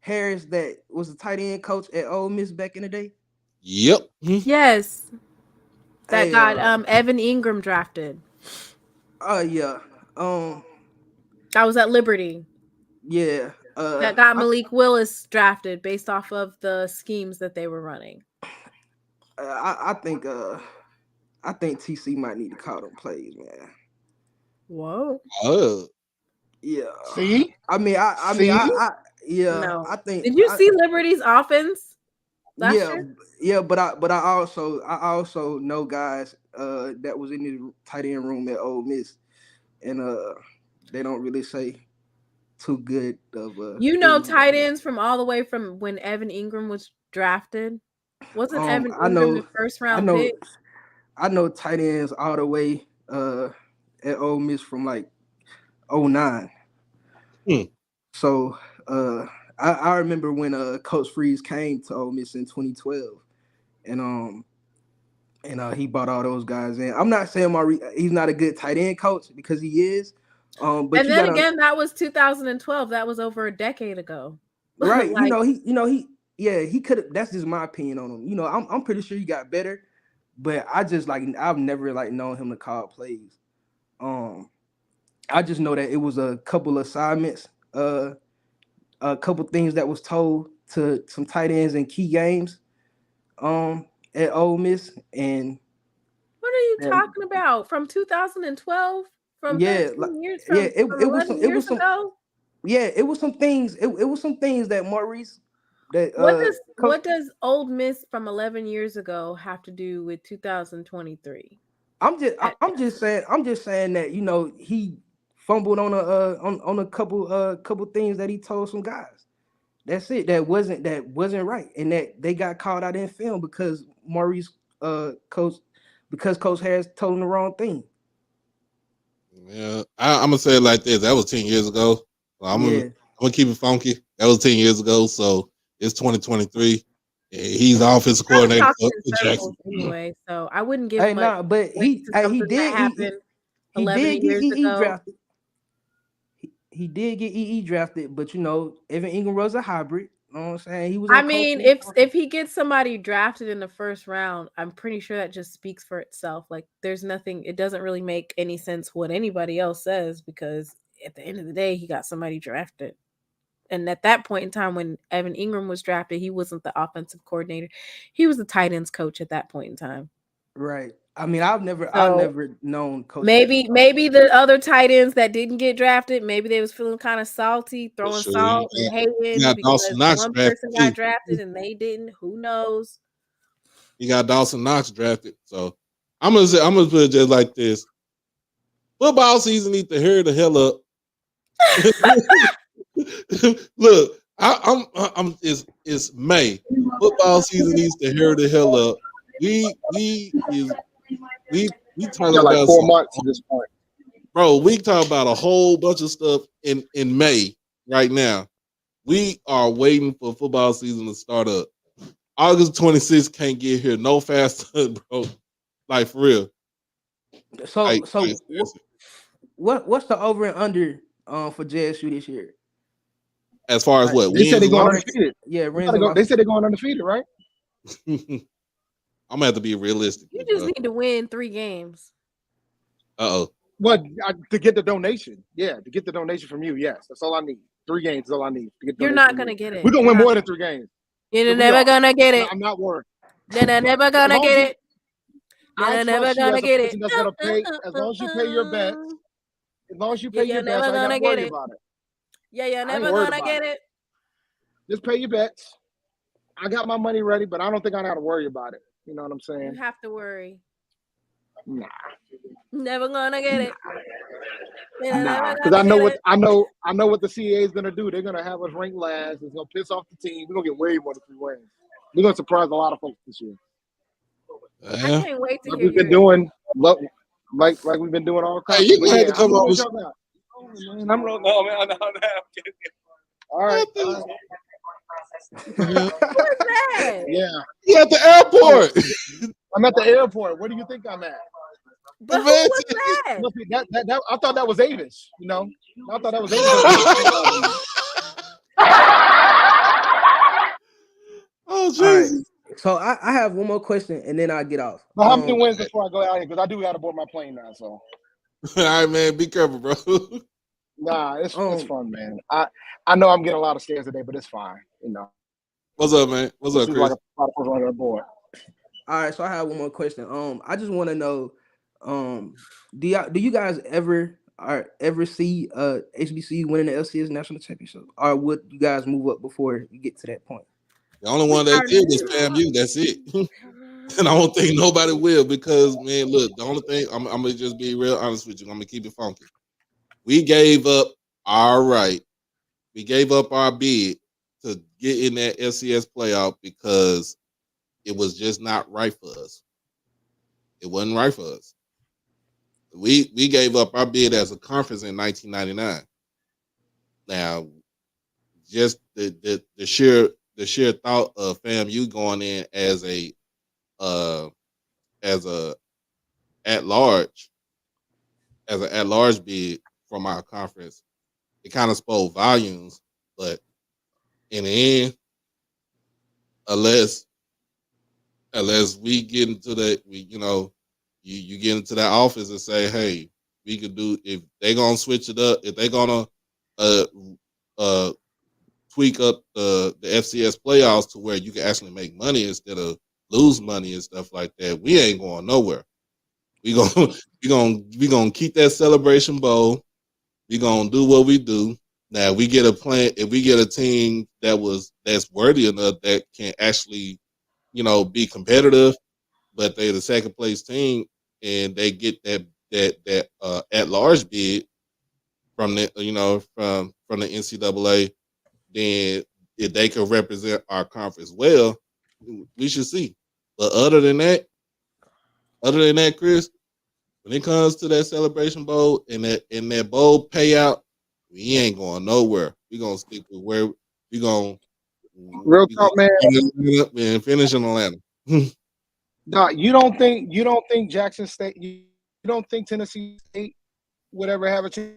Harris that was the tight end coach at Ole Miss back in the day? Yep. Yes. That got Evan Ingram drafted. Yeah. That was at Liberty. Yeah. That got Malik Willis drafted based off of the schemes that they were running. I think TC might need to call them plays, man. Whoa. Yeah. See? I mean, No. I think. Did you see Liberty's offense last year? Yeah, but I also know guys that was in the tight end room at Ole Miss, and they don't really say too good of You know tight ends from all the way from when Evan Ingram was drafted. Wasn't Evan Ingram the first round pick? I know tight ends all the way at Ole Miss from like 09. So I remember when Coach Freeze came to Ole Miss in 2012, and he brought all those guys in. I'm not saying he's not a good tight end coach, because he is. But and then again, that was 2012. That was over a decade ago. Right. He could have. That's just my opinion on him. I'm pretty sure he got better, but I've never known him to call plays. I just know that it was a couple assignments, a couple things that was told to some tight ends in key games at Ole Miss. And what are you talking about? From 2012? From 13 years? From, it was 11 years ago? Yeah, it was some things. It was some things that Maurice. That what does Ole Miss from 11 years ago have to do with 2023? I'm just saying that he fumbled on a couple things that he told some guys. That's it. That wasn't right, and that they got called out in film because Maurice Coach Harris told him the wrong thing. Yeah, I'm gonna say it like this. That was 10 years ago. So I'm gonna keep it funky. That was 10 years ago. So it's 2023. He's the offensive coordinator for Jackson anyway. So I wouldn't give much. But he did 11 years ago. Drafted. He did get EE drafted, but Evan Ingram was a hybrid. You know what I'm saying? He was. If he gets somebody drafted in the first round, I'm pretty sure that just speaks for itself. Like, there's nothing. It doesn't really make any sense what anybody else says, because at the end of the day, he got somebody drafted. And at that point in time, when Evan Ingram was drafted, he wasn't the offensive coordinator. He was the tight ends coach at that point in time. Right. I mean, I've never known Coach. Maybe the other tight ends that didn't get drafted, maybe they was feeling kind of salty, throwing salt and hating because one person got drafted and they didn't. Who knows? You got Dawson Knox drafted. So I'm gonna put it just like this: football season needs to hurry the hell up. Look, it's May. Football season needs to hurry the hell up. We talking about like 4 months at this point, bro. We talk about a whole bunch of stuff in May right now. We are waiting for football season to start up. August 26th can't get here no faster, bro. Like, for real. So what's the over and under for JSU this year? As far as what? They said they're going undefeated. Yeah, they said they're going undefeated, right? I'm gonna have to be realistic. You just need to win 3 games. What, to get the donation? Yeah, to get the donation from you. Yes, that's all I need. 3 games is all I need. You're not gonna get it. We're gonna win more than 3 games. You're never gonna get it. I'm not worried. You're never gonna get it. You're never gonna get it. That's gonna pay, as long as you pay your bets. As long as you pay your bets, I ain't gotta worry about it. Yeah, you're never gonna get it. Just pay your bets. I got my money ready, but I don't think I gotta worry about it. You know what I'm saying? You have to worry. Nah. Never gonna get it. Nah, because I know what the CAA is gonna do. They're gonna have us ranked last. It's gonna piss off the team. We're gonna get way more than 3 wins. We're gonna surprise a lot of folks this year. I can't wait to hear we've been doing like we've been doing all kinds. Hey, you gonna have to come on. I'm rolling. No, man, I'm kidding. All right. Who is that? Yeah. You at the airport. I'm at the airport. Where do you think I'm at? But who was that? I thought that was Avis. I thought that was Avis. Oh, Jesus. Right. So I have one more question, and then I'll get off. But how many wins before I go out here? Because I do got to board my plane now. So. All right, man. Be careful, bro. Nah, it's fun, man. I know I'm getting a lot of scares today, but it's fine. What's up, man? What's up, Chris? Like a lot of folks on board. All right, so I have one more question. I just want to know, do you guys ever see HBCU winning the LCS national championship, or would you guys move up before you get to that point? The only one that did was FAMU. That's it. And I don't think nobody will because, man, look, the only thing, I'm going to just be real honest with you. I'm going to keep it funky. We gave up our right. We gave up our bid to get in that LCS playoff because it was just not right for us. It wasn't right for us. We gave up our bid as a conference in 1999. Now, just the sheer thought of FAMU going in as a at large bid from our conference, it kind of spoke volumes. But in the end, unless we get into that, you get into that office and say, hey, we could do, if they're gonna switch it up, if they're gonna tweak up the FCS playoffs to where you can actually make money instead of lose money and stuff like that, we ain't going nowhere. We gonna keep that Celebration Bowl. We gonna do what we do. Now, if we get a team that's worthy enough that can actually, be competitive, but they're the second place team and they get that at large bid from the from the NCAA, then if they can represent our conference well, we should see. But other than that, Chris, when it comes to that Celebration Bowl and that bowl payout, we ain't going nowhere. We gonna stick with where we gonna Real talk, man. And finish in Atlanta. Doc, you don't think Jackson State, you don't think Tennessee State would ever have a chance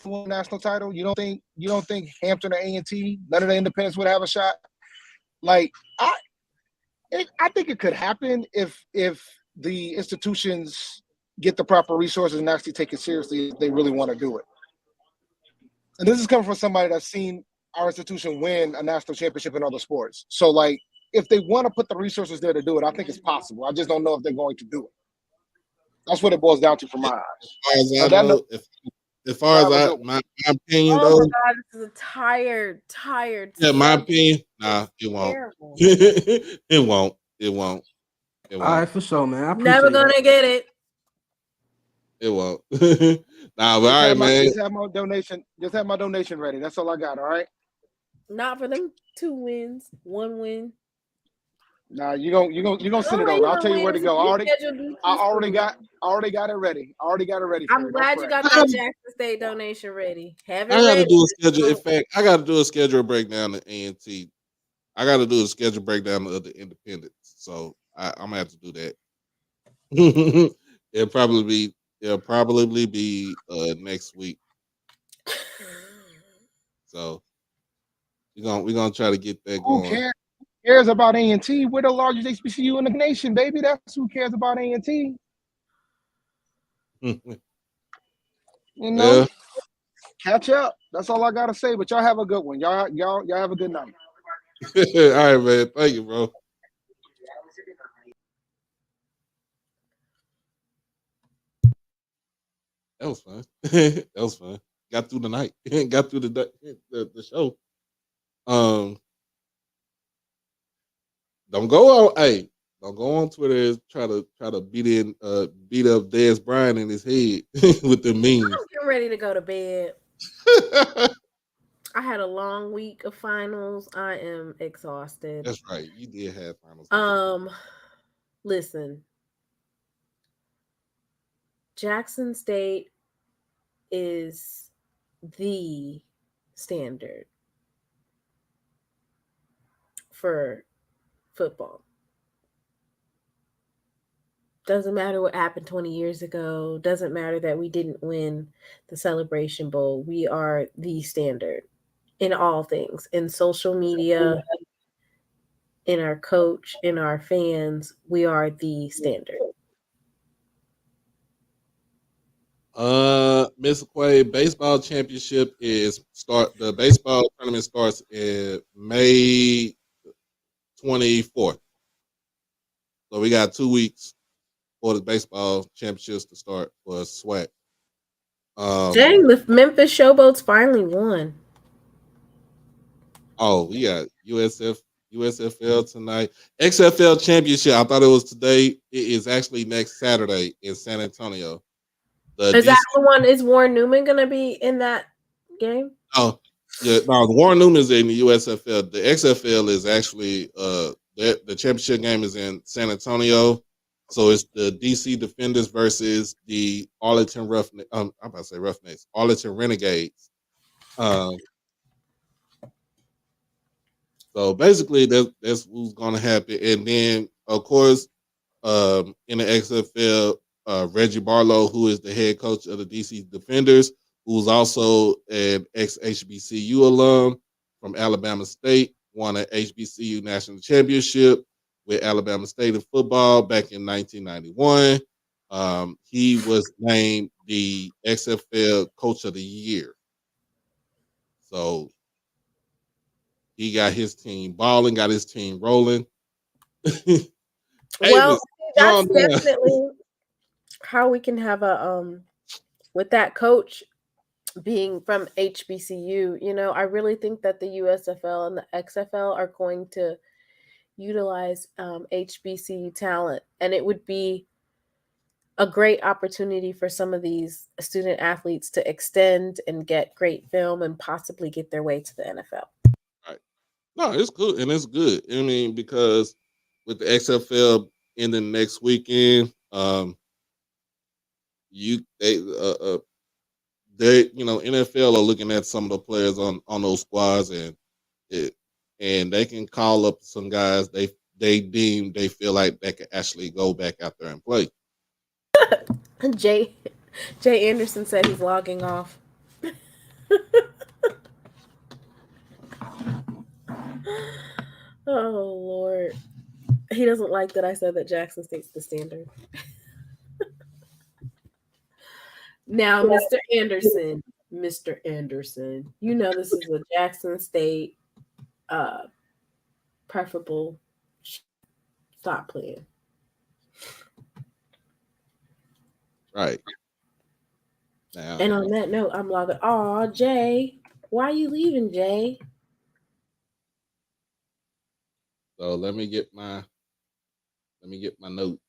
to win a national title? You don't think Hampton or A&T, none of the independents would have a shot? Like, I think it could happen if the institutions get the proper resources and actually take it seriously if they really want to do it. And this is coming from somebody that's seen our institution win a national championship in other sports. So, like, if they want to put the resources there to do it, I think it's possible. I just don't know if they're going to do it. That's what it boils down to from my eyes. As far as my opinion, though. Oh my God, this is a tired. Yeah, my opinion. Nah, it won't. It won't. All right, for sure, man. I appreciate Never gonna get it. It won't. Nah, but all right, man. Just have my donation ready. That's all I got. All right. Not for them 2 wins, 1 win. Nah, you gonna send it over. I'll tell you where to go. I already got it ready. I'm glad you got that Jackson State donation ready. Have it I got to ready. do a schedule. In fact, I got to do a schedule breakdown of A&T. I got to do a schedule breakdown of the independents. So I'm gonna have to do that. It'll probably be next week. So we're gonna try to get that going. Who cares about A&T? We're the largest HBCU in the nation, baby. That's who cares about A&T. Yeah. Catch up. That's all I gotta say. But y'all have a good one. Y'all have a good night. All right, man. Thank you, bro. That was fun. That was fun. Got through the night. Got through the show. Don't go on Twitter and try to beat up Dez Bryant in his head with the memes. I'm getting ready to go to bed. I had a long week of finals. I am exhausted. That's right. You did have finals. Listen. Jackson State is the standard for football. Doesn't matter what happened 20 years ago. Doesn't matter that we didn't win the Celebration Bowl. We are the standard in all things, in social media, in our coach, in our fans. We are the standard. Miss Quay, baseball championship the baseball tournament starts in May 24th. So we got 2 weeks for the baseball championships to start for SWAC. Dang, the Memphis Showboats finally won. Oh, we got USFL tonight. XFL championship. I thought it was today. It is actually next Saturday in San Antonio. Is that the one? Is Warren Newman gonna be in that game? Oh, yeah. No, Warren Newman's in the USFL. The XFL is actually the championship game is in San Antonio. So it's the DC Defenders versus the Arlington Roughnecks. I'm about to say Roughnecks, Arlington Renegades. So basically, that's what's going to happen. And then, of course, in the XFL, Reggie Barlow, who is the head coach of the DC Defenders, who's also an ex-HBCU alum from Alabama State, won an HBCU national championship with Alabama State in football back in 1991. He was named the XFL Coach of the Year. So he got his team balling, got his team rolling. Well, that's calm down. definitely how we can have a with that coach being from HBCU. You know, I really think that the USFL and the XFL are going to utilize HBCU talent, and it would be a great opportunity for some of these student athletes to extend and get great film and possibly get their way to the NFL. Right. No, it's good and it's good. I mean, because with the XFL ending next weekend, NFL are looking at some of the players on those squads and they can call up some guys they feel like they can actually go back out there and play. Jay Anderson said he's logging off. Oh Lord, he doesn't like that I said that Jackson State's the standard. Now, Mr. Anderson, you know this is a Jackson State preferable. Stop playing. Right. Now, and on that note, I'm logging. Aw, Jay, why are you leaving, Jay? So let me get my note.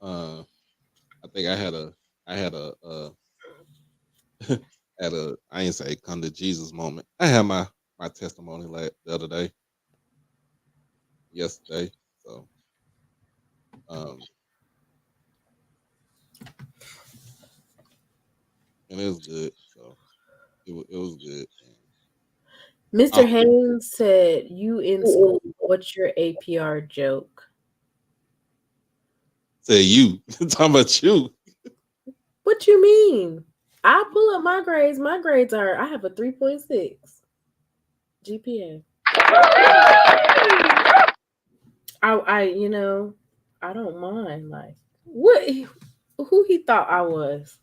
I think I had a I ain't say come to Jesus moment. I had my testimony the other day, yesterday. So and it was good. So it was good. Mr. Haynes said, "You in school? What's your APR joke?" Say you talking about you. What you mean? I pull up my grades. My grades are I have a 3.6 GPA. I don't mind. Like what? Who he thought I was?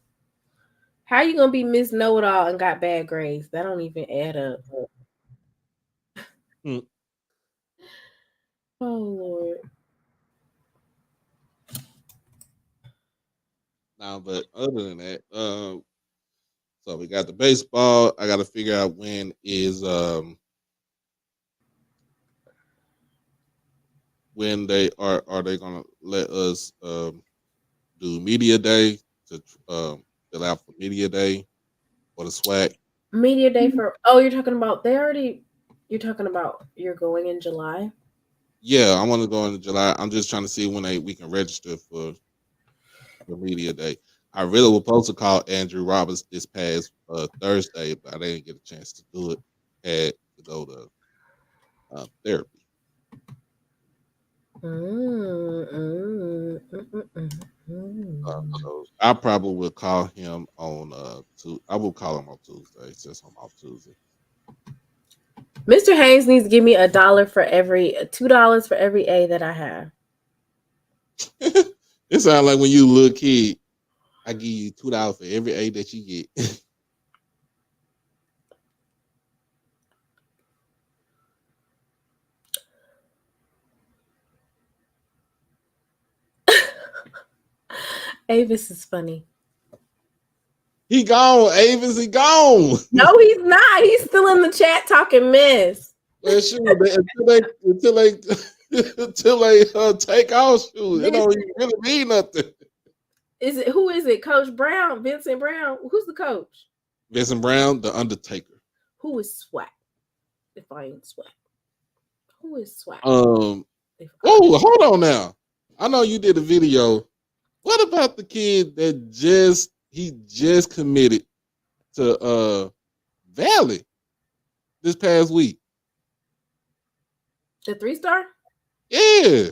How you gonna be Miss Know It All and got bad grades? That don't even add up. Oh Lord. Now, but other than that, so we got the baseball. I got to figure out when they gonna let us do media day to fill out for media day for the SWAC. Media day for you're talking about you're going in July? Yeah, I want to go in July. I'm just trying to see when we can register for media day. I really was supposed to call Andrew Roberts this past Thursday, but I didn't get a chance to do it. Had to go to therapy. So I probably will call him on I will call him on Tuesday since I'm off Tuesday. Mr. Haynes needs to give me $2 for every A that I have. It sounds like when you a little kid, I give you $2 for every A that you get. Avis is funny. He gone, Avis. He gone. No, he's not. He's still in the chat talking mess. Well, shoot, until they take off, shoot, it don't even really mean nothing. Who is it? Coach Brown, Vincent Brown. Who's the coach? Vincent Brown, the Undertaker. Who is SWAC? If I ain't SWAC, who is SWAC? Oh, hold on now. I know you did a video. What about the kid that just committed to Valley this past week? The 3-star? Yeah,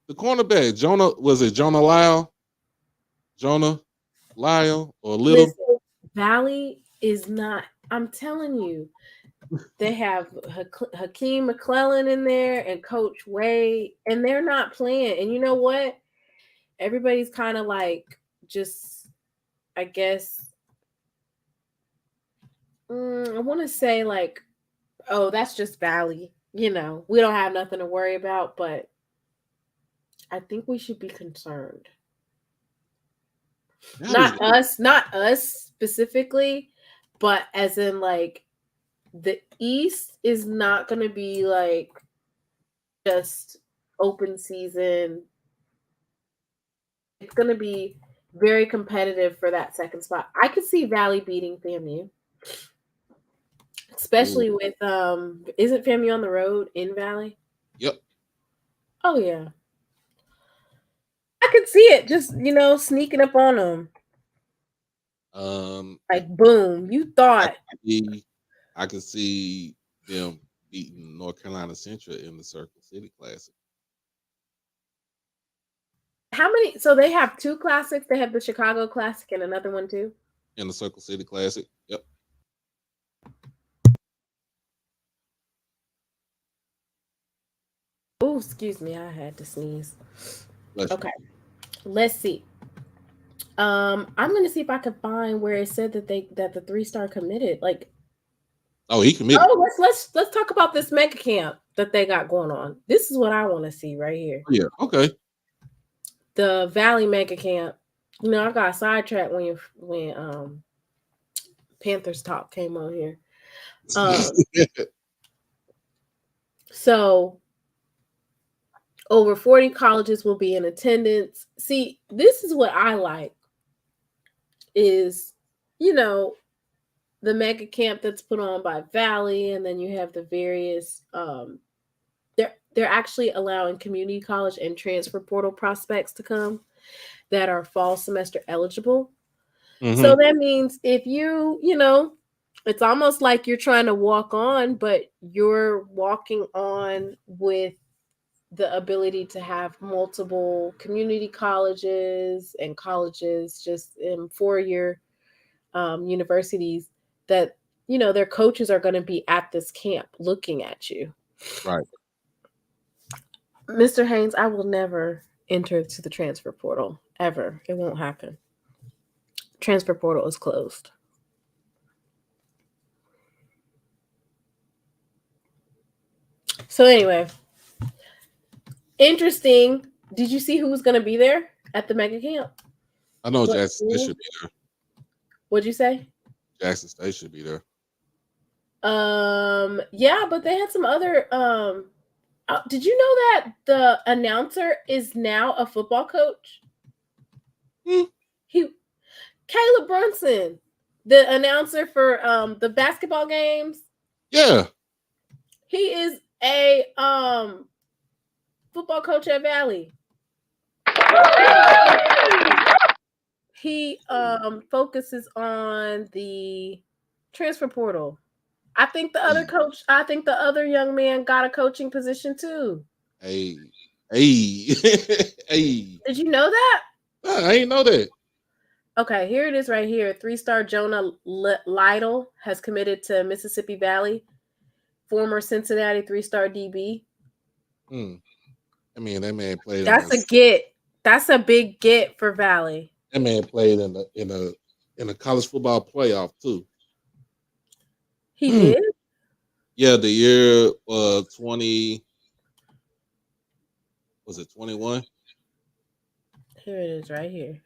the cornerback. Jonah Lyle? Jonah Lyle or Little? Listen, Valley is not. I'm telling you, they have Hakeem McClellan in there and Coach Wade, and they're not playing. And you know what? Everybody's kind of like just, I guess, I want to say like, oh, that's just Valley. You know, we don't have nothing to worry about, but I think we should be concerned. Not us specifically, but as in like the East is not going to be like just open season. It's going to be very competitive for that second spot. I could see Valley beating FAMU. Especially with isn't FAMU on the road in Valley? Yep. Oh yeah. I could see it just, sneaking up on them. Like boom, you thought. I could see them beating North Carolina Central in the Circle City Classic. How many? So they have 2 classics. They have the Chicago Classic and another one too. In the Circle City Classic. Yep. Oh, excuse me, I had to sneeze. Okay, let's see. I'm gonna see if I can find where it said that the 3-star committed. Like, oh, he committed. Oh, let's talk about this mega camp that they got going on. This is what I want to see right here. Yeah. Okay. The Valley mega camp. I got sidetracked when Panthers Talk came on here. So over 40 colleges will be in attendance. See, this is what I like is, the mega camp that's put on by Valley, and then you have the various they're actually allowing community college and transfer portal prospects to come that are fall semester eligible. Mm-hmm. So that means if it's almost like you're trying to walk on, but you're walking on with the ability to have multiple community colleges and colleges just in 4-year universities that, their coaches are going to be at this camp looking at you. Right. Mr. Haynes, I will never enter to the transfer portal ever. It won't happen. Transfer portal is closed. So anyway, interesting. Did you see who was going to be there at the mega camp? I know Jackson State should be there. What'd you say? Jackson State should be there. Yeah, but they had some other. Did you know that the announcer is now a football coach? Caleb Brunson, the announcer for the basketball games. Yeah. He is a football coach at Valley. He focuses on the transfer portal. I think the other young man got a coaching position too. Hey. Did you know that? I ain't know that. Okay, here it is right here. 3-star Jonah Lytle has committed to Mississippi Valley. Former Cincinnati 3-star DB. I mean, that man played. That's a get. That's a big get for Valley. That man played in a college football playoff too. He did? Yeah, the year 20 was it 21? Here it is right here.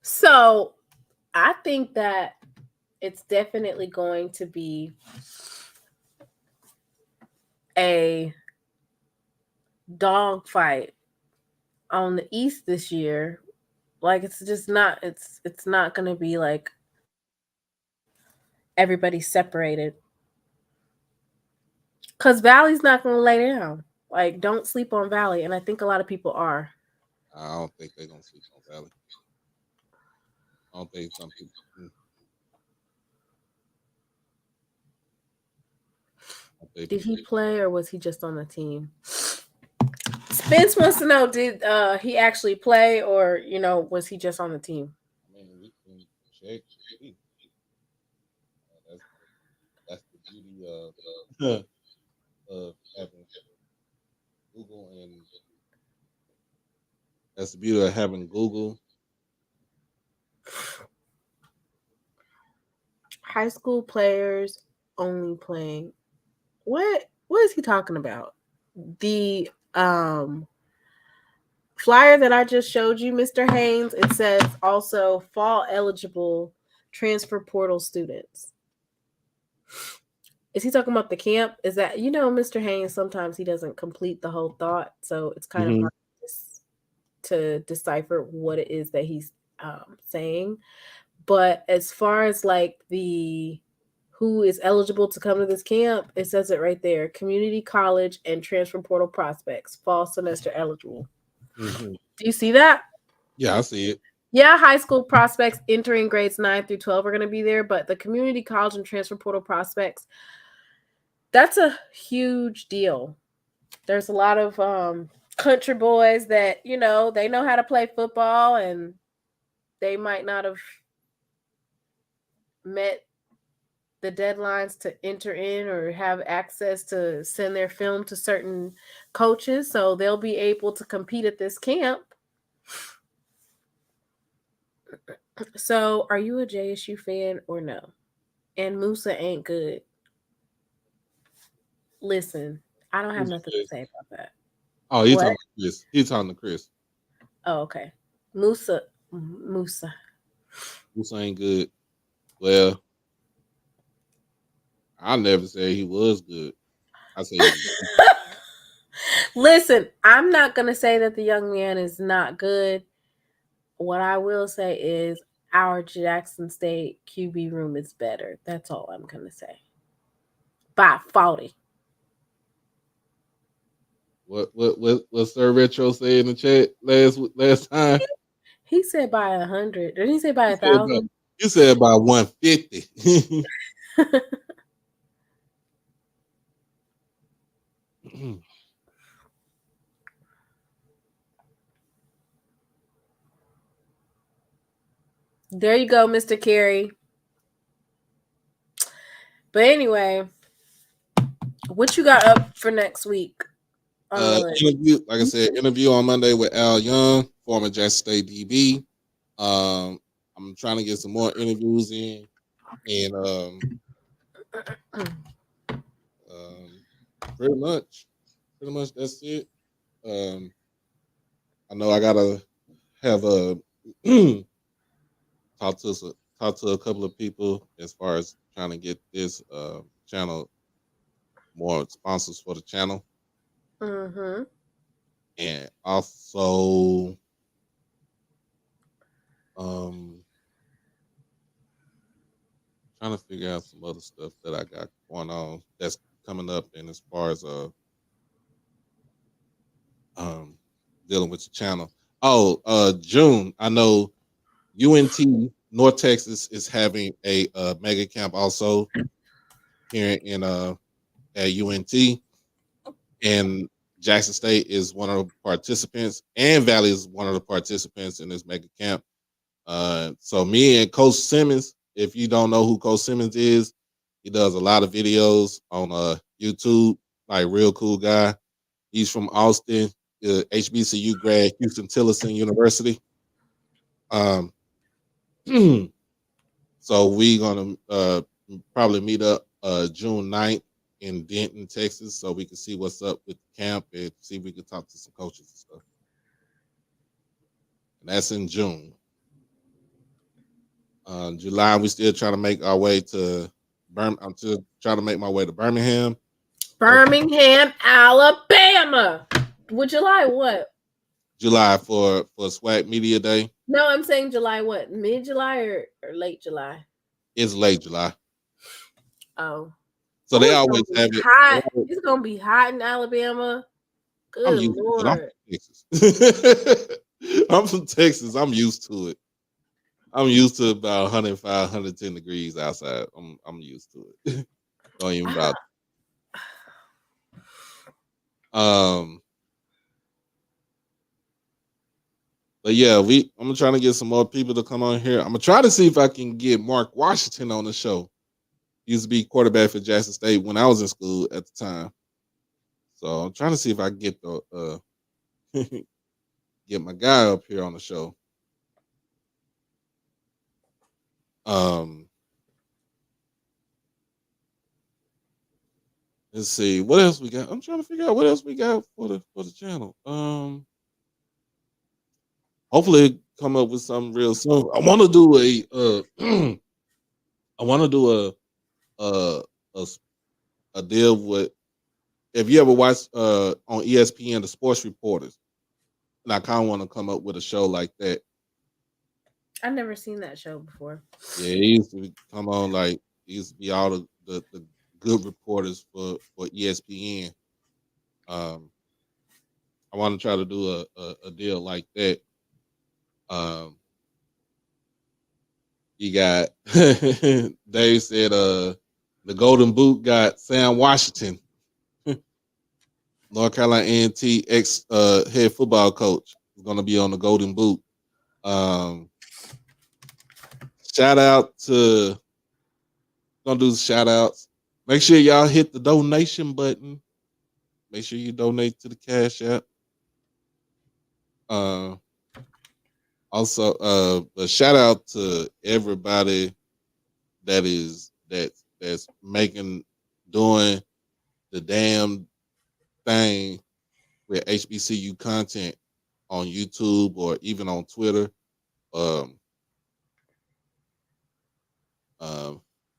So I think that it's definitely going to be a dog fight on the East this year. Like it's just not it's not going to be like everybody separated. Cuz Valley's not going to lay down. Like don't sleep on Valley, and I think a lot of people are. I don't think they're gonna sleep on Valley. I don't think some people. Did he play or was he just on the team? Spence wants to know, did he actually play or, was he just on the team? I mean, we can check. That's that's the beauty of having Google, and that's the beauty of having Google. High school players only playing. What is he talking about? The flyer that I just showed you, Mr. Haynes, it says also fall eligible transfer portal students. Is he talking about the camp? Is that, Mr. Haynes, sometimes he doesn't complete the whole thought, so it's kind of hard to decipher what it is that he's saying. But as far as like the who is eligible to come to this camp, it says it right there: community college and transfer portal prospects, fall semester eligible. Do you see that? Yeah, I see it. Yeah, high school prospects entering grades 9 through 12 are going to be there, but the community college and transfer portal prospects, that's a huge deal. There's a lot of country boys that, they know how to play football and they might not have met the deadlines to enter in or have access to send their film to certain coaches, so they'll be able to compete at this camp. So, are you a JSU fan or no? And Musa ain't good. Listen, I don't have nothing to say about that. Oh, he's talking to Chris. He's talking to Chris. Oh, okay. Musa ain't good. Well, I never said he was good. I said listen, I'm not going to say that the young man is not good. What I will say is our Jackson State QB room is better. That's all I'm going to say. By 40. What Sir Retro said in the chat last time? He said by 100. Did he say by 1,000? You said by 150. There you go, Mr. Carey. But anyway, what you got up for next week? Interview, like I said, interview on Monday with Al Young, former Jackson State DB. I'm trying to get some more interviews in, and pretty much that's it. I know I gotta have a talk to a couple of people as far as trying to get this channel more sponsors for the channel. And also trying to figure out some other stuff that I got going on that's coming up, and as far as dealing with the channel. June, I know UNT North Texas is having a mega camp also here in at UNT, and Jackson State is one of the participants, and Valley is one of the participants in this mega camp. So me and Coach Simmons, if you don't know who Coach Simmons is, he does a lot of videos on YouTube, like real cool guy. He's from Austin, HBCU grad, Houston Tillerson University. So we gonna probably meet up June 9th in Denton, Texas, so we can see what's up with the camp and see if we can talk to some coaches and stuff. and that's in June. July, we still trying to make our way to I'm still trying to make my way to Birmingham. Birmingham, Alabama. With July what? July for SWAC Media Day. No, I'm saying July what? Mid-July or late July? It's late July. Oh. So they always have it. Hot. It's gonna be hot in Alabama. Good Lord. I'm from Texas. I'm used to it. I'm used to about 105, 110 degrees outside. I'm used to it. Don't even bother. But yeah, I'm trying to get some more people to come on here. I'm gonna try to see if I can get Mark Washington on the show. He used to be quarterback for Jackson State when I was in school at the time. So I'm trying to see if I can get the get my guy up here on the show. Let's see what else we got. I'm trying to figure out what else we got for the channel. Hopefully come up with something real soon. I want to do a deal with, if you ever watch on ESPN the sports reporters, and I kind of want to come up with a show like that. I've never seen that show before. Yeah, he used to come on he used to be all the good reporters for ESPN. I want to try to do a deal like that. You got Dave said the Golden Boot got Sam Washington, North Carolina A&T ex head football coach, is going to be on the Golden Boot. Shout out to, gonna do shout outs. Make sure y'all hit the donation button. Make sure you donate to the Cash App. Also, a shout out to everybody that's doing the damn thing with HBCU content on YouTube or even on Twitter.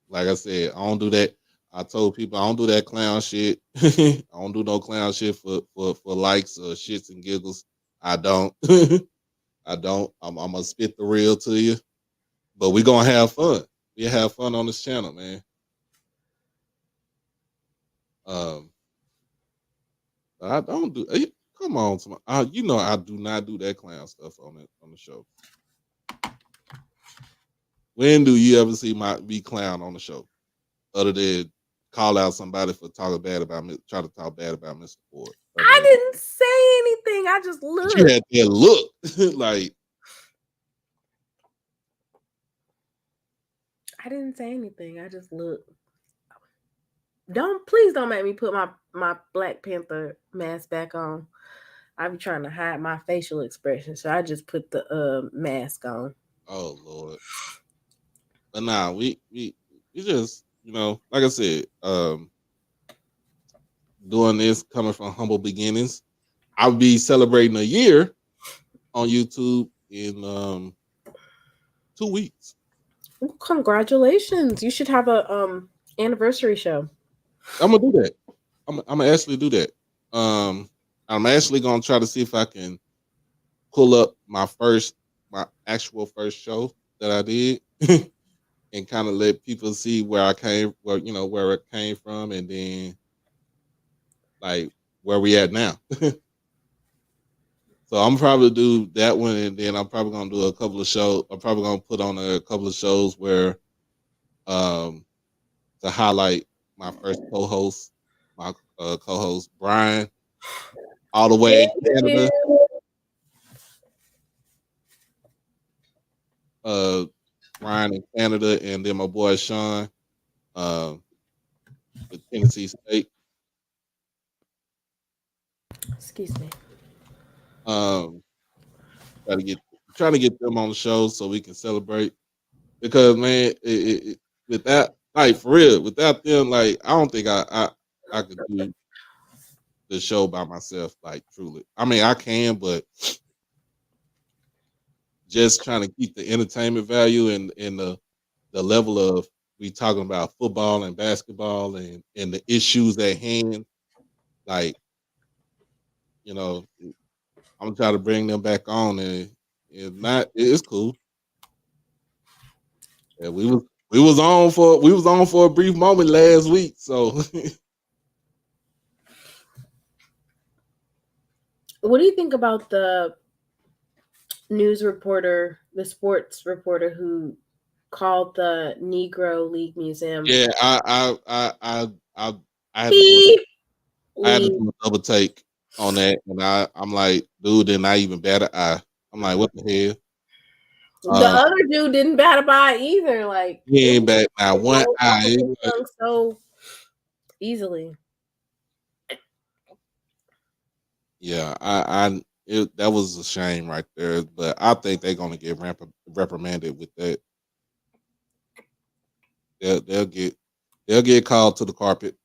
Like I said, I don't do that. I told people I don't do that clown shit. I don't do no clown shit for likes or shits and giggles. I don't. I don't. I'm gonna spit the real to you. But we're gonna have fun. We have fun on this channel, man. I don't do. Come on, you know I do not do that clown stuff on the show. When do you ever see me clown on the show, other than call out somebody for talking bad about me, try to talk bad about Mr. Ford? I didn't say anything. I just looked. You had that look, like. I didn't say anything. I just looked. Please don't make me put my Black Panther mask back on. I be trying to hide my facial expression, so I just put the mask on. Oh Lord. But nah, we just, like I said, doing this coming from humble beginnings. I'll be celebrating a year on YouTube in 2 weeks. Well, congratulations! You should have a anniversary show. I'm gonna do that. I'm gonna actually do that. I'm actually gonna try to see if I can pull up my actual first show that I did. And kind of let people see where it came from, and then like where we at now. So I'm probably do that one, and then I'm probably gonna do a couple of shows. I'm probably gonna put on a couple of shows where, to highlight my first co-host, my co-host Brian, all the way in Canada. Brian in Canada, and then my boy Sean with Tennessee State. Excuse me. Trying to get them on the show so we can celebrate, because man, without, like, for real, without them, like, I don't think I could do the show by myself, like, truly. I mean, I can, but just trying to keep the entertainment value and the level of we talking about football and basketball and the issues at hand. Like, you know, I'm trying to bring them back on, and it's not. It's cool. Yeah, we was on for a brief moment last week. So What do you think about the news reporter, the sports reporter who called the Negro League Museum? yeah, I I had to do Beep. I had to League. do a double take on that, and I'm like, dude, did not even bat an eye. I'm like, what the hell? The other dude didn't bat a eye either. Like, He ain't bat not one eye. so easily. Yeah, that was a shame right there, but I think they're gonna get reprimanded with that. They'll get called to the carpet.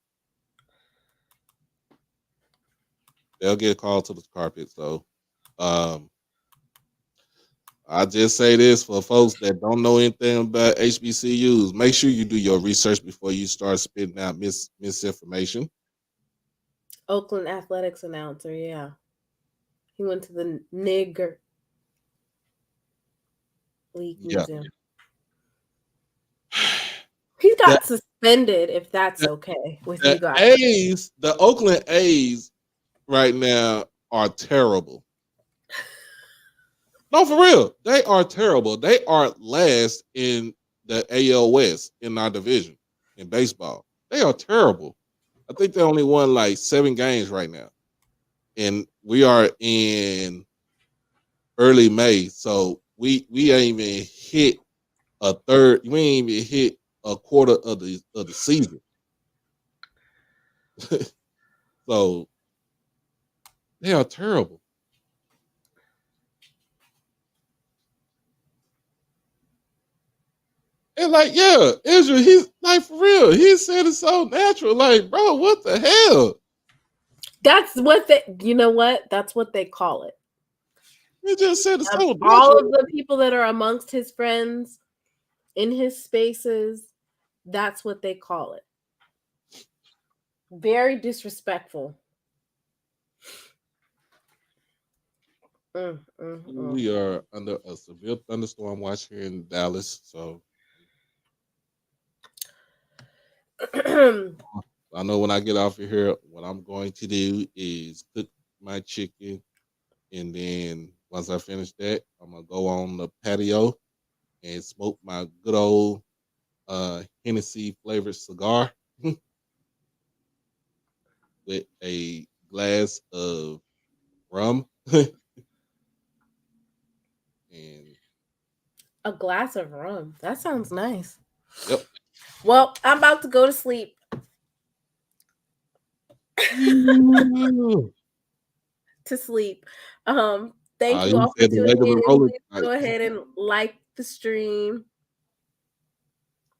They'll get called to the carpet. So, I just say this for folks that don't know anything about HBCUs: make sure you do your research before you start spitting out misinformation. Oakland athletics announcer, yeah. He went to the Nigger League Museum. He got suspended, if that's okay with you guys. The Oakland A's right now are terrible. No, for real. They are terrible. They are last in the AL West in our division in baseball. They are terrible. I think they only won like 7 games right now. And we are in early May. So we ain't even hit a third. We ain't even hit a quarter of the season. So they are terrible. And like, yeah, Israel, he's like, for real. He said it's so natural. Like, bro, what the hell? That's what you know what? That's what they call it. He just said it's so natural. All of the people that are amongst his friends in his spaces, that's what they call it. Very disrespectful. We are under a severe thunderstorm watch here in Dallas. So I know when I get off of here, what I'm going to do is cook my chicken. And then once I finish that, I'm going to go on the patio and smoke my good old Hennessy flavored cigar with a glass of rum. And a glass of rum. That sounds nice. Yep. Well, I'm about to go to sleep. To sleep. Thank you all for tuning in. Please go ahead and like the stream.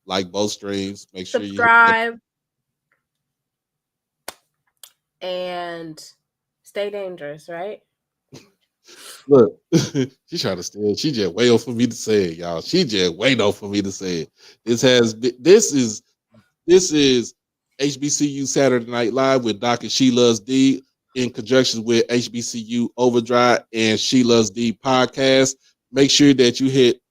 Like both streams. Make sure you subscribe. And stay dangerous, right? Look, she trying to steal. She just waiting for me to say it, y'all. She just waiting for me to say it. This is HBCU Saturday Night Live with Dr. SheLovesThee in conjunction with HBCU OverDrive and SheLovesThee podcast. Make sure that you hit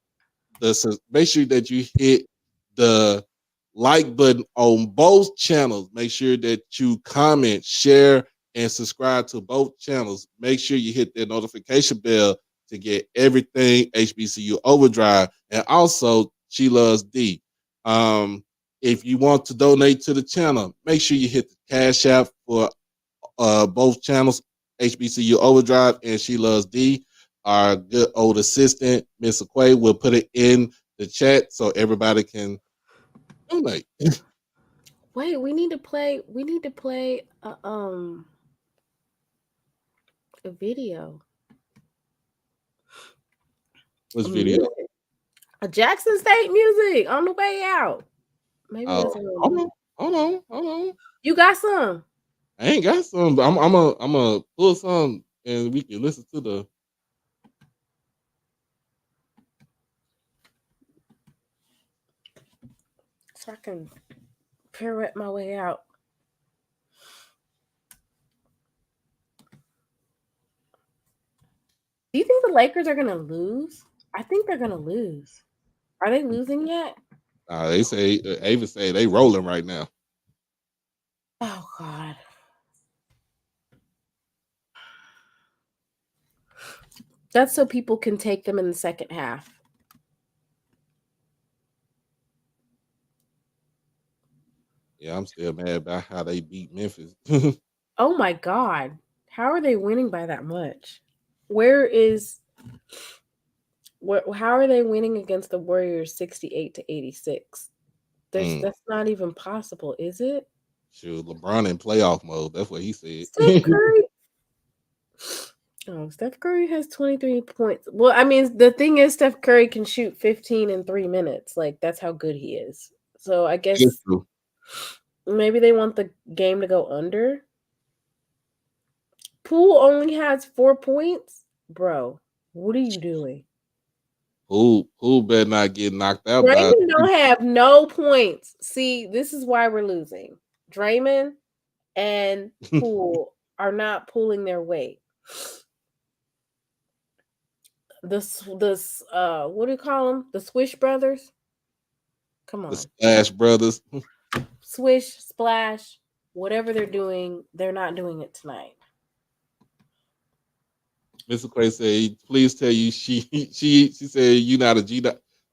the like button on both channels. Make sure that you comment, share, and subscribe to both channels. Make sure you hit that notification bell to get everything HBCU OverDrive and also SheLovesThee. If you want to donate to the channel, make sure you hit the Cash App for both channels, HBCU OverDrive and SheLovesThee. Our good old assistant, Miss Aquay, will put it in the chat so everybody can donate. Wait, we need to play a video. What's video? A Jackson State music on the way out. Maybe hold on. You got some? I ain't got some, but I'm a pull some and we can listen to the. so I can pirouette my way out. Do you think the Lakers are gonna lose? I think they're gonna lose. Are they losing yet? They say Avis say they rolling right now. Oh God. That's so people can take them in the second half. Yeah, I'm still mad about how they beat Memphis. Oh my God. How are they winning by that much? How are they winning against the Warriors 68-86? That's not even possible, is it? Shoot, LeBron in playoff mode. That's what he said. Steph Curry. Oh, Steph Curry has 23 points. Well, I mean, the thing is, Steph Curry can shoot 15 in 3 minutes. Like, that's how good he is. So I guess maybe they want the game to go under. Poole only has 4 points? Bro, what are you doing? Who better not get knocked out by Draymond don't have no points. See, this is why we're losing. Draymond and Poole are not pulling their weight. This what do you call them? The Swish brothers? Come on. the Splash Brothers. Swish, splash, whatever they're doing, they're not doing it tonight. Mr. Clay said, please tell you she said you not a G.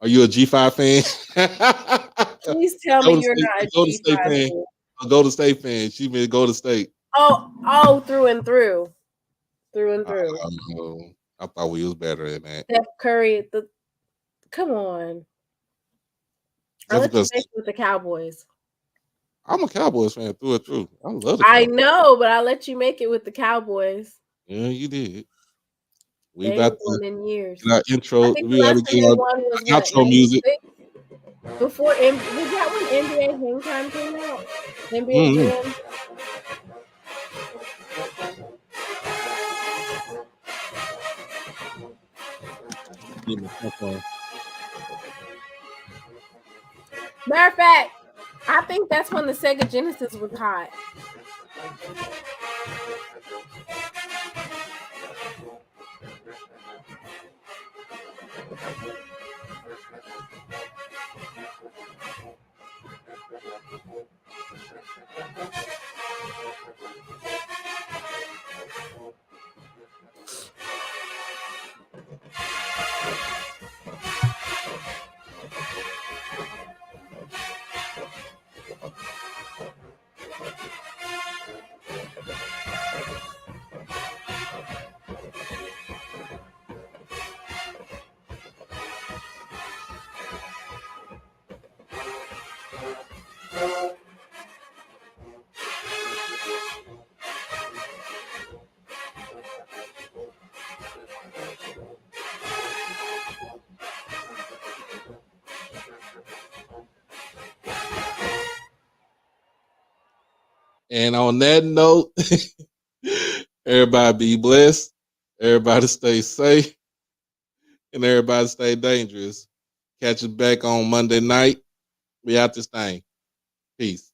Are you a G5 fan? Please tell me you're not a G5 fan. A Golden State fan. She meant Golden State. Oh, through and through. Through and through. I thought we was better than that. Steph Curry, come on. I let you make it with the Cowboys. I'm a Cowboys fan through and through. I love it. I know, but I let you make it with the Cowboys. Yeah, you did. We about to in years. Get our intro. We got to get our outro music. Before was that when NBA Hang Time came out? NBA Jam. Matter of fact, I think that's when the Sega Genesis was hot. And on that note, everybody be blessed. Everybody stay safe. And everybody stay dangerous. Catch us back on Monday night. We out this thing. Peace.